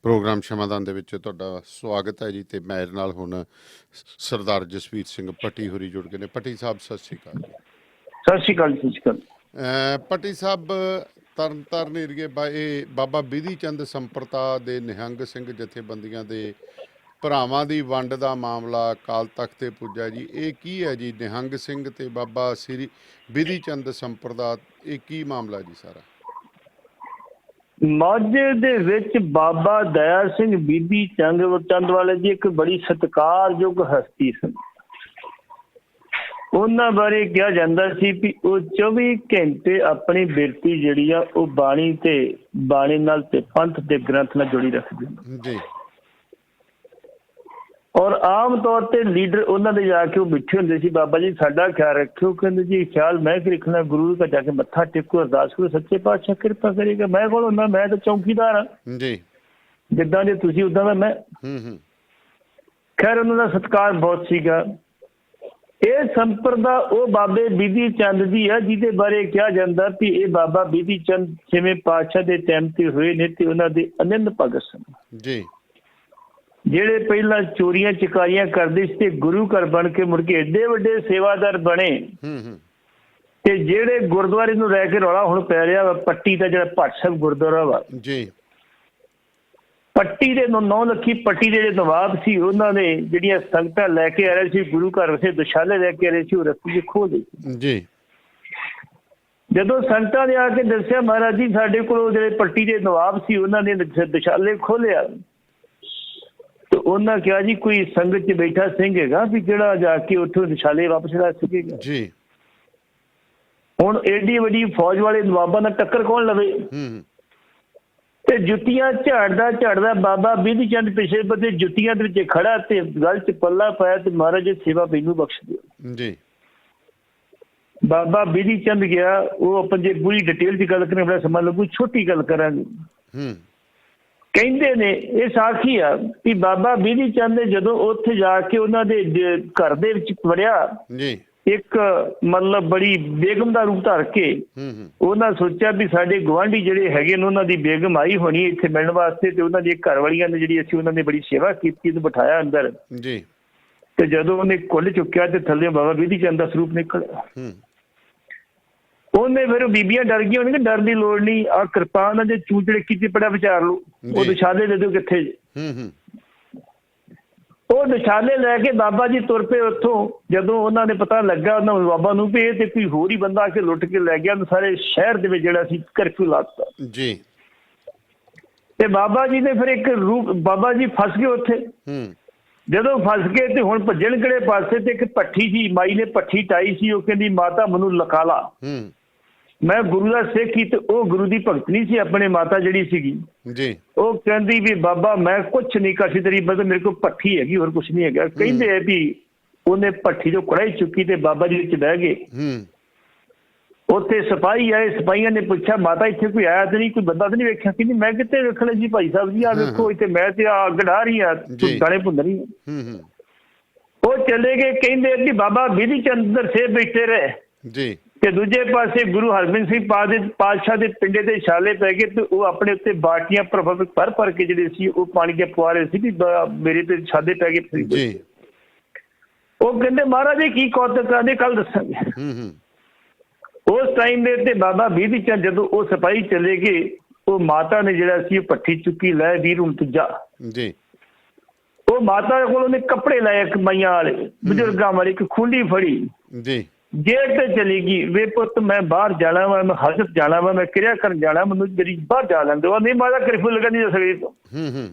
Programme ਸ਼ਮਾਦਾਨ ਦੇ ਵਿੱਚ ਤੁਹਾਡਾ ਸਵਾਗਤ ਹੈ ਜੀ। ਤੇ ਮੇਰੇ ਨਾਲ ਹੁਣ ਸਰਦਾਰ ਜਸਵੀਰ ਸਿੰਘ ਭੱਟੀ ਹੋਰੀ ਜੁੜ ਗਏ ਨੇ। ਭੱਟੀ ਸਾਹਿਬ ਸਤਿ ਸ਼੍ਰੀ ਅਕਾਲ ਜੀ। ਸਤਿ ਸ਼੍ਰੀ ਅਕਾਲ ਜੀ। ਸਤਿ ਸ਼੍ਰੀ ਅਕਾਲ। ਭੱਟੀ ਸਾਹਿਬ, ਤਰਨਤਾਰਨ ਏਰੀਏ ਬਾਬਾ ਬਿਧੀ ਚੰਦ ਸੰਪਰਦਾ ਦੇ ਨਿਹੰਗ ਸਿੰਘ ਜਥੇਬੰਦੀਆਂ ਦੇ ਭਰਾਵਾਂ ਦੀ ਵੰਡ ਦਾ ਮਾਮਲਾ ਅਕਾਲ ਤਖਤ ਤੇ ਪੁੱਜਾ ਜੀ। ਇਹ ਕੀ ਹੈ ਜੀ? ਨਿਹੰਗ ਸਿੰਘ ਤੇ ਬਾਬਾ ਸ੍ਰੀ ਬਿਧੀ ਚੰਦ ਸੰਪਰਦਾ, ਇਹ ਕੀ ਮਾਮਲਾ ਜੀ ਸਾਰਾ? ਮਾਝੇ ਦੇ ਵਿੱਚ ਬਾਬਾ ਦਇਆ ਸਿੰਘ ਬੀਬੀ ਚੰਦ ਵਾਲੇ ਜੀ ਇੱਕ ਬੜੀ ਸਤਿਕਾਰਯੋਗ ਹਸਤੀ ਸਨ। ਉਹਨਾਂ ਬਾਰੇ ਕਿਹਾ ਜਾਂਦਾ ਸੀ ਵੀ ਉਹ 24 ਘੰਟੇ ਆਪਣੀ ਬਿਰਤੀ ਜਿਹੜੀ ਆ ਉਹ ਬਾਣੀ ਨਾਲ ਤੇ ਪੰਥ ਦੇ ਗ੍ਰੰਥ ਨਾਲ ਜੁੜੀ ਰੱਖਦੇ ਜੀ। ਔਰ ਆਮ ਤੌਰ ਤੇ ਲੀਡਰ ਉਹਨਾਂ ਦੇ ਜਾ ਕੇ ਉਹ ਬਿਠੇ ਹੁੰਦੇ ਸੀ, ਬਾਬਾ ਜੀ ਸਾਡਾ ਖਿਆਲ ਰੱਖਿਓ। ਕਹਿੰਦੇ ਜੀ ਖਿਆਲ ਮੈਂ ਕਿ ਰੱਖਣਾ, ਗੁਰੂ ਘਰ ਜਾ ਕੇ ਮੱਥਾ ਟੇਕੋ, ਅਰਦਾਸ ਕਰੋ, ਸੱਚੇ ਪਾਤਸ਼ਾਹ ਕਿਰਪਾ ਕਰੇਗਾ। ਮੈਂ ਕੋਲ ਹੁੰਦਾ, ਮੈਂ ਤਾਂ ਚੌਕੀਦਾਰ ਹਾਂ ਜੀ, ਜਿੱਦਾਂ ਦੇ ਤੁਸੀਂ ਉਦਾਂ ਦਾ ਮੈਂ। ਖੈਰ ਉਹਨਾਂ ਦਾ ਸਤਿਕਾਰ ਬਹੁਤ ਸੀਗਾ। ਇਹ ਸੰਪਰਦਾ ਉਹ ਬਾਬੇ ਬਿਧੀ ਚੰਦ ਦੀ ਹੈ ਜਿਹਦੇ ਬਾਰੇ ਕਿਹਾ ਜਾਂਦਾ ਵੀ ਇਹ ਬਾਬਾ ਬਿਧੀ ਚੰਦ 6ਵੇਂ ਪਾਤਸ਼ਾਹ ਦੇ ਟਾਈਮ ਤੇ ਹੋਏ ਨੇ ਤੇ ਉਹਨਾਂ ਦੇ ਅਨੰਦ ਭਗਤ ਸਨ ਜੀ, ਜਿਹੜੇ ਪਹਿਲਾਂ ਚੋਰੀਆਂ ਚਕਾਰੀਆਂ ਕਰਦੇ ਸੀ ਤੇ ਗੁਰੂ ਘਰ ਬਣ ਕੇ ਮੁੜ ਕੇ ਏਡੇ ਵੱਡੇ ਸੇਵਾਦਾਰ ਬਣੇ। ਤੇ ਜਿਹੜੇ ਗੁਰਦੁਆਰੇ ਨੂੰ ਲੈ ਕੇ ਰੌਲਾ ਹੁਣ ਪੈ ਰਿਹਾ ਵਾ, ਪੱਟੀ ਦਾ ਜਿਹੜਾ ਭੱਟ ਸਾਹਿਬ ਗੁਰਦੁਆਰਾ ਵਾ ਜੀ, ਪੱਟੀ ਦੇ 9 ਲੱਖੀ ਪੱਟੀ ਦੇ ਜਿਹੜੇ ਨਵਾਬ ਸੀ ਉਹਨਾਂ ਨੇ ਜਿਹੜੀਆਂ ਸੰਗਤਾਂ ਲੈ ਕੇ ਆ ਰਹੇ ਸੀ ਗੁਰੂ ਘਰ ਵਸੇ ਦੁਸ਼ਾਲੇ ਲੈ ਕੇ ਆ ਰਹੇ ਸੀ, ਉਹ ਰਸਤੇ 'ਚ ਖੋਹ ਲਈ ਜੀ। ਜਦੋਂ ਸੰਗਤਾਂ ਨੇ ਆ ਕੇ ਦੱਸਿਆ ਮਹਾਰਾਜ ਜੀ ਸਾਡੇ ਕੋਲ ਜਿਹੜੇ ਪੱਟੀ ਦੇ ਨਵਾਬ ਸੀ ਉਹਨਾਂ ਨੇ ਦੁਸ਼ਾਲੇ ਖੋਲਿਆ, ਤੇ ਉਹਨਾਂ ਕਿਹਾ ਜੀ ਕੋਈ ਸੰਗਤ 'ਚ ਬੈਠਾ ਸਿੰਘ ਹੈਗਾ ਵੀ ਜਿਹੜਾ ਜਾ ਕੇ ਉੱਥੋਂ ਦੁਸ਼ਾਲੇ ਵਾਪਸ ਲਾ ਸਕੇਗਾ ਜੀ। ਹੁਣ ਏਡੀ ਵੱਡੀ ਫੌਜ ਵਾਲੇ ਨਵਾਬਾਂ ਨਾਲ ਟੱਕਰ ਕੌਣ ਲਵੇ? ਤੇ ਜੁੱਤੀਆਂ ਝਾੜਦਾ ਬਾਬਾ ਬਿਧੀ ਚੰਦ ਪਿਛਲੇ ਬੰਦੇ ਜੁੱਤੀਆਂ ਦੇ ਵਿੱਚ ਖੜਾ ਤੇ ਗਲ 'ਚ ਪੱਲਾ ਪਾਇਆ ਤੇ ਮਹਾਰਾਜ ਸੇਵਾ ਮੈਨੂੰ ਬਖਸ਼ ਦਿਓ ਜੀ। ਬਾਬਾ ਬਿਧੀ ਚੰਦ ਗਿਆ, ਉਹ ਆਪਾਂ ਜੇ ਪੂਰੀ ਡਿਟੇਲ 'ਚ ਗੱਲ ਕਰੇ ਬੜਾ ਸਮਾਂ ਲੱਗੂ, ਛੋਟੀ ਗੱਲ ਕਰਾਂਗੇ। ਕਹਿੰਦੇ ਨੇ ਇਹ ਸਾਖੀ ਆ ਵੀ ਬਾਬਾ ਬਿਧੀ ਚੰਦ ਨੇ ਜਦੋਂ ਉੱਥੇ ਜਾ ਕੇ ਉਹਨਾਂ ਦੇ ਘਰ ਦੇ ਵਿੱਚ ਵੜਿਆ, ਇੱਕ ਮਤਲਬ ਬੜੀ ਬੇਗਮ ਦਾ ਰੂਪ ਧਾਰ ਕੇ ਉਹਨਾਂ ਸੋਚਿਆ ਵੀ ਸਾਡੇ ਗੁਆਂਢੀ ਜਿਹੜੇ ਹੈਗੇ ਨੇ ਉਹਨਾਂ ਦੀ ਬੇਗਮ ਆਈ ਹੋਣੀ ਇੱਥੇ ਮਿਲਣ ਵਾਸਤੇ, ਤੇ ਉਹਨਾਂ ਦੀ ਘਰ ਵਾਲੀਆਂ ਨੇ ਜਿਹੜੀ ਅਸੀਂ ਉਹਨਾਂ ਨੇ ਬੜੀ ਸੇਵਾ ਕੀਤੀ, ਉਹਨੂੰ ਬਿਠਾਇਆ ਅੰਦਰ ਜੀ। ਤੇ ਜਦੋਂ ਉਹਨੇ ਕੁੱਲ ਚੁੱਕਿਆ ਤੇ ਥੱਲੇ ਬਾਬਾ ਬਿਧੀ ਚੰਦ ਦਾ ਸਰੂਪ ਨਿਕਲਿਆ। ਉਹਨੇ ਫਿਰ ਬੀਬੀਆਂ ਡਰ ਗਈਆਂ, ਉਹਨੇ ਡਰਨ ਦੀ ਲੋੜ ਨਹੀਂ, ਆਹ ਕਿਰਪਾਨ ਦੇ ਚੂਚੜੇ ਕੀਤੇ ਪੜਾ ਵਿਚਾਰ ਲਓ, ਉਹ ਦੁਸ਼ਾਲੇ ਦੇ ਦਿਓ ਕਿੱਥੇ ਜੇ। ਉਹ ਦੁਸ਼ਾਲੇ ਲੈ ਕੇ ਬਾਬਾ ਜੀ ਤੁਰ ਪਏ ਉੱਥੋਂ। ਜਦੋਂ ਉਹਨਾਂ ਨੇ ਪਤਾ ਲੱਗਾ ਉਹਨਾਂ ਬਾਬਾ ਨੂੰ ਵੀ ਇਹ ਤੇ ਕੋਈ ਹੋਰ ਹੀ ਬੰਦਾ ਆ ਕੇ ਲੁੱਟ ਕੇ ਲੈ ਗਿਆ, ਸਾਰੇ ਸ਼ਹਿਰ ਦੇ ਵਿੱਚ ਜਿਹੜਾ ਸੀ ਕਰਫਿਊ ਲਾ ਦਿੱਤਾ ਜੀ। ਤੇ ਬਾਬਾ ਜੀ ਨੇ ਫਿਰ ਇੱਕ ਰੂਪ, ਬਾਬਾ ਜੀ ਫਸ ਗਏ ਉੱਥੇ। ਜਦੋਂ ਫਸ ਗਏ ਤੇ ਹੁਣ ਭੱਜਣ ਕਿਹੜੇ ਪਾਸੇ? ਤੇ ਇੱਕ ਭੱਠੀ ਸੀ, ਮਾਈ ਨੇ ਭੱਠੀ ਟਾਈ ਸੀ, ਉਹ ਕਹਿੰਦੀ ਮਾਤਾ ਮੈਨੂੰ ਲਖਾ ਲਾ, ਮੈਂ ਗੁਰੂ ਦਾ ਸਿੱਖ ਹੀ। ਤੇ ਉਹ ਗੁਰੂ ਦੀ ਭਗਤ ਨਹੀਂ ਸੀ, ਆਪਣੇ ਮਾਤਾ ਜਿਹੜੀ ਸੀਗੀ ਜੀ, ਉਹ ਕਹਿੰਦੀ ਵੀ ਬਾਬਾ ਮੈਂ ਕੁਛ ਨਹੀਂ ਕਰ ਸਕਦੀ, ਮਤਲਬ ਮੇਰੇ ਕੋਲ ਭੱਠੀ ਹੈਗੀ, ਹੋਰ ਕੁਛ ਨਹੀਂ ਹੈਗਾ। ਕਹਿੰਦੇ ਆ ਵੀ ਉਹਨੇ ਭੱਠੀ ਤੋਂ ਕੜਾਈ ਚੁੱਕੀ ਤੇ ਬਾਬਾ ਜੀ ਵਿੱਚ ਬਹਿ ਗਏ। ਉੱਥੇ ਸਿਪਾਹੀ ਆਏ, ਸਿਪਾਹੀਆਂ ਨੇ ਪੁੱਛਿਆ ਮਾਤਾ ਇੱਥੇ ਕੋਈ ਆਇਆ ਤੇ ਨਹੀਂ, ਕੋਈ ਬੰਦਾ ਤਾਂ ਨਹੀਂ ਵੇਖਿਆ? ਕਹਿੰਦੀ ਮੈਂ ਕਿੱਥੇ ਵੇਖਣਾ ਜੀ ਭਾਈ ਸਾਹਿਬ ਜੀ, ਆਹ ਵੇਖੋ ਇੱਥੇ ਮੈਂ ਤੇ ਆ ਗੜਾ ਰਹੀ ਆ, ਦਾਣੇ ਭੁੰਨ ਰਹੀ ਆ। ਉਹ ਚਲੇ ਗਏ। ਕਹਿੰਦੇ ਕਿ ਬਾਬਾ ਬਿਧੀ ਚੰਦ ਸੇ ਬੈਠੇ ਰਹੇ ਜੀ, ਤੇ ਦੂਜੇ ਪਾਸੇ ਗੁਰੂ ਹਰਗੋਬਿੰਦ ਸਿੰਘ ਪਾਤਸ਼ਾਹ ਦੇ ਪਿੰਡੇ ਤੇ ਛਾਲੇ ਪੈ ਗਏ, ਤੇ ਉਹ ਆਪਣੇ ਉੱਤੇ ਬਾਟੀਆਂ ਭਰ ਕੇ ਜਿਹੜੇ ਸੀ ਉਹ ਪਾਣੀ ਦੇ ਪੁਆਰੇ ਸੀ ਵੀ ਮੇਰੇ ਤੇ ਛਾਲੇ ਪੈ ਗਏ ਜੀ। ਉਹ ਕਹਿੰਦੇ ਮਹਾਰਾਜ ਜੀ ਕੀ ਕੌਤਕ ਕਰਦੇ, ਕੱਲ ਦੱਸਾਂਗੇ। ਉਸ ਟਾਈਮ ਦੇ ਤੇ ਬਾਬਾ ਬਿਧੀ ਚੰਦ ਜਦੋਂ ਉਹ ਸਿਪਾਹੀ ਚਲੇ ਗਏ, ਉਹ ਮਾਤਾ ਨੇ ਜਿਹੜਾ ਸੀ ਭੱਠੀ ਚੁੱਕੀ, ਲੈ ਵੀਰ ਹੁਣ ਤੂੰ ਜਾ ਜੀ। ਉਹ ਮਾਤਾ ਕੋਲ ਉਹਨੇ ਕੱਪੜੇ ਲਏ, ਇੱਕ ਮਾਈਆਂ ਵਾਲੇ ਬਜ਼ੁਰਗਾਂ ਵਾਲੇ, ਇੱਕ ਖੁੰਡੀ ਫੜੀ ਜੀ, ਜੇਲ੍ਹ ਤੇ ਚਲੀ ਗਈ। ਵੇ ਪੁੱਤ ਮੈਂ ਬਾਹਰ ਜਾਣਾ ਵਾ, ਮੈਂ ਹਜ਼ਰਤ ਜਾਣਾ ਵਾ, ਮੈਂ ਕਿਰਿਆ ਕਰਨ ਜਾਣਾ, ਮੈਨੂੰ ਮੇਰੀ ਬਾਹਰ ਜਾ ਲੈਂਦੇ। ਉਹ ਨਹੀਂ ਮਾਤਾ ਕਰਫਿਊ ਲੱਗਾ ਨਹੀਂ ਸਵੇਰ ਤੋਂ।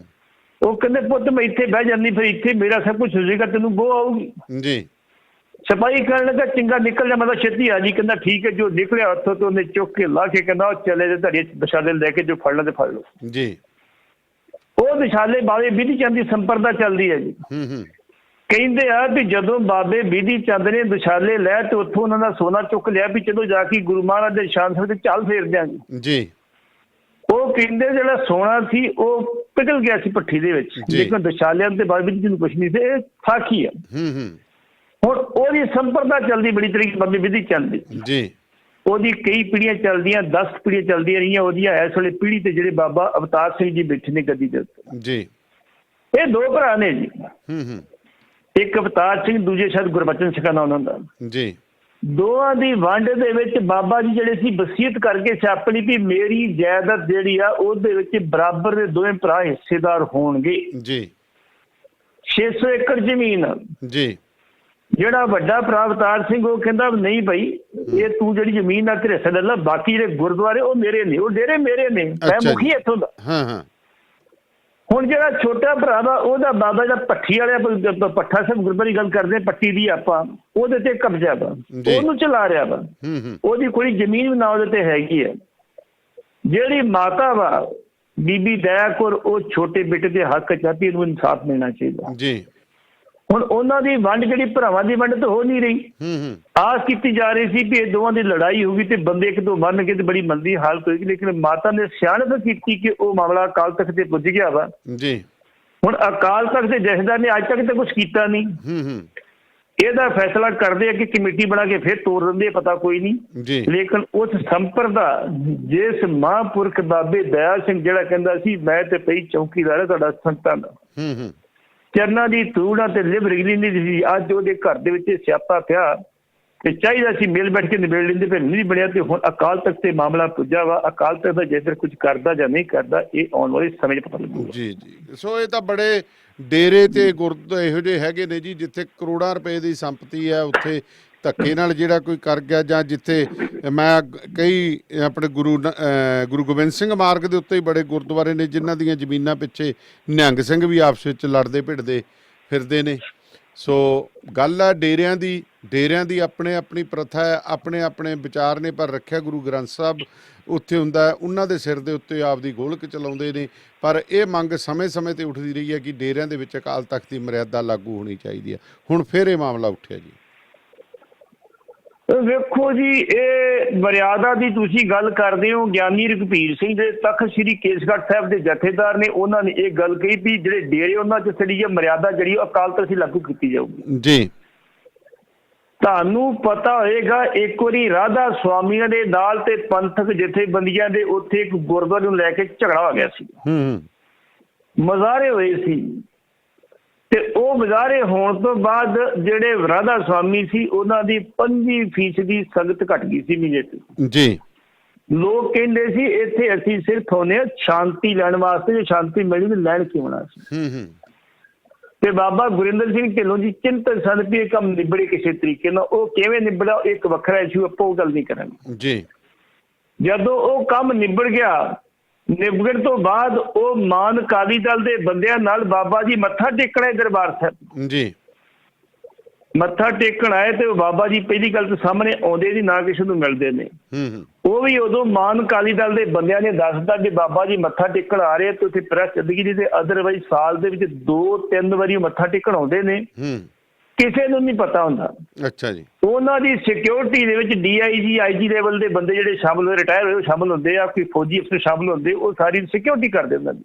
ਉਹ ਕਹਿੰਦੇ ਪੁੱਤ ਮੈਂ ਇੱਥੇ ਬਹਿ ਜਾਂਦੀ, ਫਿਰ ਇੱਥੇ ਮੇਰਾ ਸਭ ਕੁਛ ਹੋ ਜਾਏਗਾ, ਤੈਨੂੰ ਬੋ ਆਊਗੀ ਜੀ। ਸਿਪਾਹੀ ਕਰਨ ਲੱਗਾ ਚੰਗਾ ਨਿਕਲ ਜਾ, ਮਤਲਬ ਛੇਤੀ ਆ ਜੀ। ਕਹਿੰਦਾ ਠੀਕ ਹੈ। ਜੋ ਨਿਕਲਿਆ ਉੱਥੋਂ ਤੇ ਉਹਨੇ ਚੁੱਕ ਕੇ ਲਾ ਕੇ ਕਹਿੰਦਾ ਉਹ ਚਲੇ ਜੇ ਧੜੇ ਦੁਸ਼ਾਲੇ ਲੈ ਕੇ, ਜੋ ਫੜਨਾ ਤੇ ਫੜ ਲਓ ਜੀ। ਉਹ ਦੁਸ਼ਾਲੇ ਬਾਬੇ ਬਿਧੀ ਚੰਦ ਦੀ ਸੰਪਰਦਾ ਚੱਲਦੀ ਹੈ ਜੀ। ਕਹਿੰਦੇ ਆ ਵੀ ਜਦੋਂ ਬਾਬੇ ਬਿਧੀ ਚੰਦ ਨੇ ਦੁਸ਼ਾਲੇ ਲੈ ਤੇ ਉੱਥੋਂ ਉਹਨਾਂ ਦਾ ਸੋਨਾ ਚੁੱਕ ਲਿਆ ਵੀ ਜਦੋਂ ਜਾ ਕੇ ਗੁਰੂ ਮਹਾਰਾਜ ਦੇ ਸ਼ਾਨ ਸਾਹਿਬ ਤੇ ਚੱਲ ਫੇਰ ਦਿਆਂਗੇ ਜੀ। ਉਹ ਕਹਿੰਦੇ ਜਿਹੜਾ ਸੋਨਾ ਸੀ ਉਹ ਪਿਘਲ ਗਿਆ ਸੀ ਭੱਠੀ ਦੇ ਵਿੱਚ, ਲੇਕਿਨ ਦੁਸ਼ਾਲਿਆਂ ਤੇ ਬਾਬੇ ਬਿਧੀ ਚੰਦ ਕੁਛ ਨਹੀਂ ਸੀ। ਇਹ ਸਾਖੀ ਆ। ਹੁਣ ਉਹਦੀ ਸੰਪਰਦਾ ਚੱਲਦੀ ਬੜੀ ਤਰੀਕੇ ਬਾਬੇ ਬਿਧੀ ਚੰਦ ਦੀ ਜੀ। ਉਹਦੀ ਕਈ ਪੀੜ੍ਹੀਆਂ ਚੱਲਦੀਆਂ, 10 ਪੀੜ੍ਹੀਆਂ ਚੱਲਦੀਆਂ ਰਹੀਆਂ ਉਹਦੀਆਂ। ਇਸ ਵੇਲੇ ਪੀੜ੍ਹੀ ਤੇ ਜਿਹੜੇ ਬਾਬਾ ਅਵਤਾਰ ਸਿੰਘ ਜੀ ਬੈਠੇ ਨੇ ਗੱਦੀ ਦੇ ਉੱਤੇ ਜੀ। ਇਹ 2 ਭਰਾ ਨੇ ਜੀ। ਇੱਕ ਅਵਤਾਰ ਸਿੰਘ, ਦੂਜੇ ਸ਼ਾਇਦ ਗੁਰਬਚਨ ਸਿੰਘ ਨਾ ਉਹਨਾਂ ਦਾ ਜੀ। ਦੋਵਾਂ ਦੀ ਵੰਡ ਦੇ ਵਿੱਚ ਬਾਬਾ ਜੀ ਜਿਹੜੇ ਸੀ ਵਸੀਅਤ ਕਰਕੇ ਛਾਪਣੀ ਵੀ ਮੇਰੀ ਜਾਇਦਾਦ ਜਿਹੜੀ ਆ ਉਹਦੇ ਵਿੱਚ ਬਰਾਬਰ ਦੇ ਦੋਵੇਂ ਭਰਾ ਹਿੱਸੇਦਾਰ ਹੋਣਗੇ ਜੀ। 600 ਏਕੜ ਜ਼ਮੀਨ ਜੀ। ਜਿਹੜਾ ਵੱਡਾ ਭਰਾ ਅਵਤਾਰ ਸਿੰਘ ਉਹ ਕਹਿੰਦਾ ਨਹੀਂ ਭਾਈ ਇਹ ਤੂੰ ਜਿਹੜੀ ਜ਼ਮੀਨ ਆ ਤੇਰੇ ਹਿੱਸੇ ਲੈ ਲਾ, ਬਾਕੀ ਜਿਹੜੇ ਗੁਰਦੁਆਰੇ ਉਹ ਮੇਰੇ ਨੇ, ਉਹ ਡੇਰੇ ਮੇਰੇ ਨੇ, ਮੈਂ ਮੁਖੀ ਇੱਥੋਂ ਦਾ। ਹਾਂ। ਹੁਣ ਜਿਹੜਾ ਛੋਟਾ ਭਰਾ ਵਾ ਉਹਦਾ ਬਾਬਾ ਦਾ ਪੱਠੀ ਵਾਲਿਆ ਪੱਠਾ ਸਾਹਿਬ ਗੁਰਦੁਆਰੇ ਗੱਲ ਕਰਦੇ ਪੱਟੀ ਦੀ ਆਪਾਂ, ਉਹਦੇ ਤੇ ਕਬਜ਼ਾ ਵਾ, ਉਹਨੂੰ ਚਲਾ ਰਿਹਾ ਵਾ। ਉਹਦੀ ਕੋਈ ਜ਼ਮੀਨ ਵੀ ਨਾ ਉਹਦੇ ਤੇ ਹੈਗੀ ਹੈ। ਜਿਹੜੀ ਮਾਤਾ ਵਾ ਬੀਬੀ ਦਇਆ ਕੌਰ ਉਹ ਛੋਟੇ ਬੇਟੇ ਦੇ ਹੱਕ ਚਾਹਤੀ, ਇਹਨੂੰ ਇਨਸਾਫ ਮਿਲਣਾ ਚਾਹੀਦਾ ਜੀ। ਹੁਣ ਉਹਨਾਂ ਦੀ ਵੰਡ ਜਿਹੜੀ ਭਰਾਵਾਂ ਦੀ ਵੰਡ ਤਾਂ ਹੋ ਨਹੀਂ ਰਹੀ। ਆਸ ਕੀਤੀ ਜਾ ਰਹੀ ਸੀ ਵੀ ਇਹ ਦੋਵਾਂ ਦੀ ਲੜਾਈ ਹੋਊਗੀ ਤੇ ਬੰਦੇ ਇੱਕ ਦੋ ਮਰਨਗੇ ਤੇ ਬੜੀ ਮੰਦੀ ਹਾਲਤ ਹੋਏਗੀ, ਲੇਕਿਨ ਮਾਤਾ ਨੇ ਸਿਆਣਪ ਕੀਤੀ ਕਿ ਉਹ ਮਾਮਲਾ ਅਕਾਲ ਤਖਤ ਤੇ ਪੁੱਜ ਗਿਆ ਵਾ ਜੀ। ਹੁਣ ਅਕਾਲ ਤਖਤ ਦੇ ਜਥੇਦਾਰ ਨੇ ਅੱਜ ਤੱਕ ਤਾਂ ਕੁਝ ਕੀਤਾ ਨਹੀਂ। ਇਹਦਾ ਫੈਸਲਾ ਕਰਦੇ ਆ ਕਿ ਕਮੇਟੀ ਬਣਾ ਕੇ ਫਿਰ ਤੋੜ ਦਿੰਦੇ, ਪਤਾ ਕੋਈ ਨਹੀਂ। ਲੇਕਿਨ ਉਸ ਸੰਪਰਦਾ ਜਿਸ ਮਹਾਂਪੁਰਖ ਬਾਬੇ ਦਇਆ ਸਿੰਘ ਜਿਹੜਾ ਕਹਿੰਦਾ ਸੀ ਮੈਂ ਤੇ ਪਈ ਚੌਕੀਦਾਰ ਹੈ ਤੁਹਾਡਾ ਸੰਤਾਂ ਦਾ, ਚਰਨਾਂ ਦੀ ਧੂੜ ਤੇ ਲਿਵ ਰਗਲੀ ਨਹੀਂ ਸੀ। ਅੱਜ ਉਹਦੇ ਘਰ ਦੇ ਵਿੱਚ ਸਿਆਪਾ ਪਿਆ ਤੇ ਚਾਹੀਦਾ ਸੀ ਮਿਲ ਬੈਠ ਕੇ ਨਿਬੇੜ ਲੈਂਦੇ, ਫਿਰ ਨਹੀਂ ਬਣਿਆ। ਤੇ ਹੁਣ ਅਕਾਲ ਤਖਤ ਤੇ ਮਾਮਲਾ ਪੁੱਜਾ ਵਾ। ਅਕਾਲ ਤਖਤ ਦਾ ਜੇਕਰ ਕੁਝ ਕਰਦਾ ਜਾਂ ਨਹੀਂ ਕਰਦਾ ਇਹ ਆਉਣ ਵਾਲੇ ਸਮੇਂ 'ਚ ਪਤਾ ਲੱਗੂਗਾ ਜੀ। ਸੋ ਇਹ ਤਾਂ ਬੜੇ ਡੇਰੇ ਤੇ ਗੁਰਦੁਆਰੇ ਇਹੋ ਜਿਹੇ ਹੈਗੇ ਨੇ ਜੀ ਜਿੱਥੇ ਕਰੋੜਾਂ ਰੁਪਏ ਦੀ ਸੰਪਤੀ ਹੈ, ਉੱਥੇ ਧੱਕੇ ਨਾਲ ਜਿਹੜਾ ਕੋਈ ਕਰ ਗਿਆ, ਜਾਂ ਜਿੱਥੇ ਮੈਂ ਕਈ ਆਪਣੇ ਗੁਰੂ ਗੋਬਿੰਦ ਸਿੰਘ ਮਾਰਗ ਦੇ ਉੱਤੇ ਹੀ ਬੜੇ ਗੁਰਦੁਆਰੇ ਨੇ ਜਿਨ੍ਹਾਂ ਦੀਆਂ ਜ਼ਮੀਨਾਂ ਪਿੱਛੇ ਨਿਹੰਗ ਸਿੰਘ ਵੀ ਆਪਸ ਵਿੱਚ ਲੜਦੇ ਭਿੜਦੇ ਫਿਰਦੇ ਨੇ। ਸੋ ਗੱਲ ਹੈ ਡੇਰਿਆਂ ਦੀ ਆਪਣੀ ਪ੍ਰਥਾ ਹੈ, ਆਪਣੇ ਵਿਚਾਰ ਨੇ, ਪਰ ਰੱਖਿਆ ਗੁਰੂ ਗ੍ਰੰਥ ਸਾਹਿਬ ਉੱਥੇ ਹੁੰਦਾ ਹੈ। ਉਹਨਾਂ ਦੇ ਸਿਰ ਦੇ ਉੱਤੇ ਆਪਦੀ ਗੋਲਕ ਚਲਾਉਂਦੇ ਨੇ। ਪਰ ਇਹ ਮੰਗ ਸਮੇਂ-ਸਮੇਂ ਤੇ ਉੱਠਦੀ ਰਹੀ ਹੈ ਕਿ ਡੇਰਿਆਂ ਦੇ ਵਿੱਚ ਅਕਾਲ ਤਖਤ ਦੀ ਮਰਿਆਦਾ ਲਾਗੂ ਹੋਣੀ ਚਾਹੀਦੀ ਹੈ। ਹੁਣ ਫਿਰ ਇਹ ਮਾਮਲਾ ਉੱਠਿਆ ਜੀ। ਵੇਖੋ ਜੀ, ਇਹ ਮਰਿਆਦਾ ਦੀ ਤੁਸੀਂ ਗੱਲ ਕਰਦੇ ਹੋ। ਗਿਆਨੀ ਰਘਬੀਰ ਸਿੰਘ ਦੇ ਤਖਤ ਸ੍ਰੀ ਕੇਸਗੜ੍ਹ ਸਾਹਿਬ ਦੇ ਜਥੇਦਾਰ ਨੇ, ਉਹਨਾਂ ਨੇ ਇਹ ਗੱਲ ਕਹੀ ਵੀ ਜਿਹੜੇ ਡੇਰੇ ਉਹਨਾਂ 'ਚ ਜਿਹੜੀ ਮਰਿਆਦਾ ਜਿਹੜੀ ਅਕਾਲ ਤਖਤ ਲਾਗੂ ਕੀਤੀ ਜਾਊਗੀ ਜੀ। ਤੁਹਾਨੂੰ ਪਤਾ ਹੋਏਗਾ ਇੱਕ ਵਾਰੀ ਰਾਧਾ ਸਵਾਮੀਆਂ ਦੇ ਨਾਲ ਤੇ ਪੰਥਕ ਜਥੇਬੰਦੀਆਂ ਦੇ ਉੱਥੇ ਇੱਕ ਗੁਰਦੁਆਰੇ ਨੂੰ ਲੈ ਕੇ ਝਗੜਾ ਹੋ ਗਿਆ ਸੀ। ਮੁਜ਼ਾਹਰੇ ਹੋਏ ਸੀ ਤੇ ਉਹ ਮੁਜ਼ਾਹਰੇ ਹੋਣ ਤੋਂ ਬਾਅਦ ਜਿਹੜੇ ਰਾਧਾ ਸਵਾਮੀ ਸੀ ਉਹਨਾਂ ਦੀ 25% ਦੀ ਸੰਗਤ ਘਟ ਗਈ ਸੀ ਮਹੀਨੇ ਜੀ। ਲੋਕ ਕਹਿੰਦੇ ਸੀ ਇੱਥੇ ਅਸੀਂ ਸਿਰਫ ਆਉਂਦੇ ਹਾਂ ਸ਼ਾਂਤੀ ਲੈਣ ਵਾਸਤੇ, ਜੇ ਸ਼ਾਂਤੀ ਮਿਲੀ ਤਾਂ ਲੈਣ ਕਿਉਂ ਆਉਣਾ ਸੀ। ਤੇ ਬਾਬਾ ਗੁਰਿੰਦਰ ਸਿੰਘ ਢਿੱਲੋਂ ਜੀ ਚਿੰਤਨ ਸਨ ਵੀ ਇਹ ਕੰਮ ਨਿਬੜੇ ਕਿਸੇ ਤਰੀਕੇ ਨਾਲ। ਉਹ ਕਿਵੇਂ ਨਿਬੜਾ ਇੱਕ ਵੱਖਰਾ ਇਸ਼ੂ, ਆਪਾਂ ਉਹ ਗੱਲ ਨਹੀਂ ਕਰਾਂਗੇ ਜੀ। ਜਦੋਂ ਉਹ ਕੰਮ ਨਿਬੜ ਗਿਆ, ਨਿਬੜਨ ਤੋਂ ਬਾਅਦ ਉਹ ਮਾਨ ਅਕਾਲੀ ਦਲ ਦੇ ਬੰਦਿਆਂ ਨਾਲ ਬਾਬਾ ਜੀ ਮੱਥਾ ਟੇਕਣ ਆਏ ਦਰਬਾਰ ਸਾਹਿਬ ਜੀ। ਮੱਥਾ ਟੇਕਣ ਆਏ ਤੇ ਉਹ ਬਾਬਾ ਜੀ ਪਹਿਲੀ ਗੱਲ ਤਾਂ ਸਾਹਮਣੇ ਆਉਂਦੇ ਦੀ ਨਾ ਕਿਸੇ ਨੂੰ ਮਿਲਦੇ ਨੇ। ਉਹ ਵੀ ਉਦੋਂ ਮਾਨ ਅਕਾਲੀ ਦਲ ਦੇ ਬੰਦਿਆਂ ਨੇ ਦੱਸਦਾ ਕਿ ਬਾਬਾ ਜੀ ਮੱਥਾ ਟੇਕਣ ਆ ਰਹੇ ਤੇ ਉੱਥੇ ਪ੍ਰੈਸ ਚੱਲਦੀ ਨਹੀਂ, ਤੇ ਅਦਰਵਾਈਜ਼ ਸਾਲ ਦੇ ਵਿੱਚ 2-3 ਵਾਰੀ ਮੱਥਾ ਟੇਕਣ ਆਉਂਦੇ ਨੇ। ਕਿਸੇ ਨੂੰ ਨਹੀਂ ਪਤਾ ਹੁੰਦਾ। ਅੱਛਾ ਜੀ। ਉਹਨਾਂ ਦੀ ਸਿਕਿਉਰਿਟੀ ਦੇ ਵਿੱਚ DIG IG ਲੈਵਲ ਦੇ ਬੰਦੇ ਜਿਹੜੇ ਸ਼ਾਮਲ ਹੋਏ, ਰਿਟਾਇਰ ਹੋਏ, ਉਹ ਸ਼ਾਮਲ ਹੁੰਦੇ ਆ, ਕੋਈ ਫੌਜੀ ਅਫਸਰ ਸ਼ਾਮਲ ਹੁੰਦੇ, ਉਹ ਸਾਰੀ ਸਿਕਿਉਰਿਟੀ ਕਰਦੇ ਉਹਨਾਂ ਦੀ।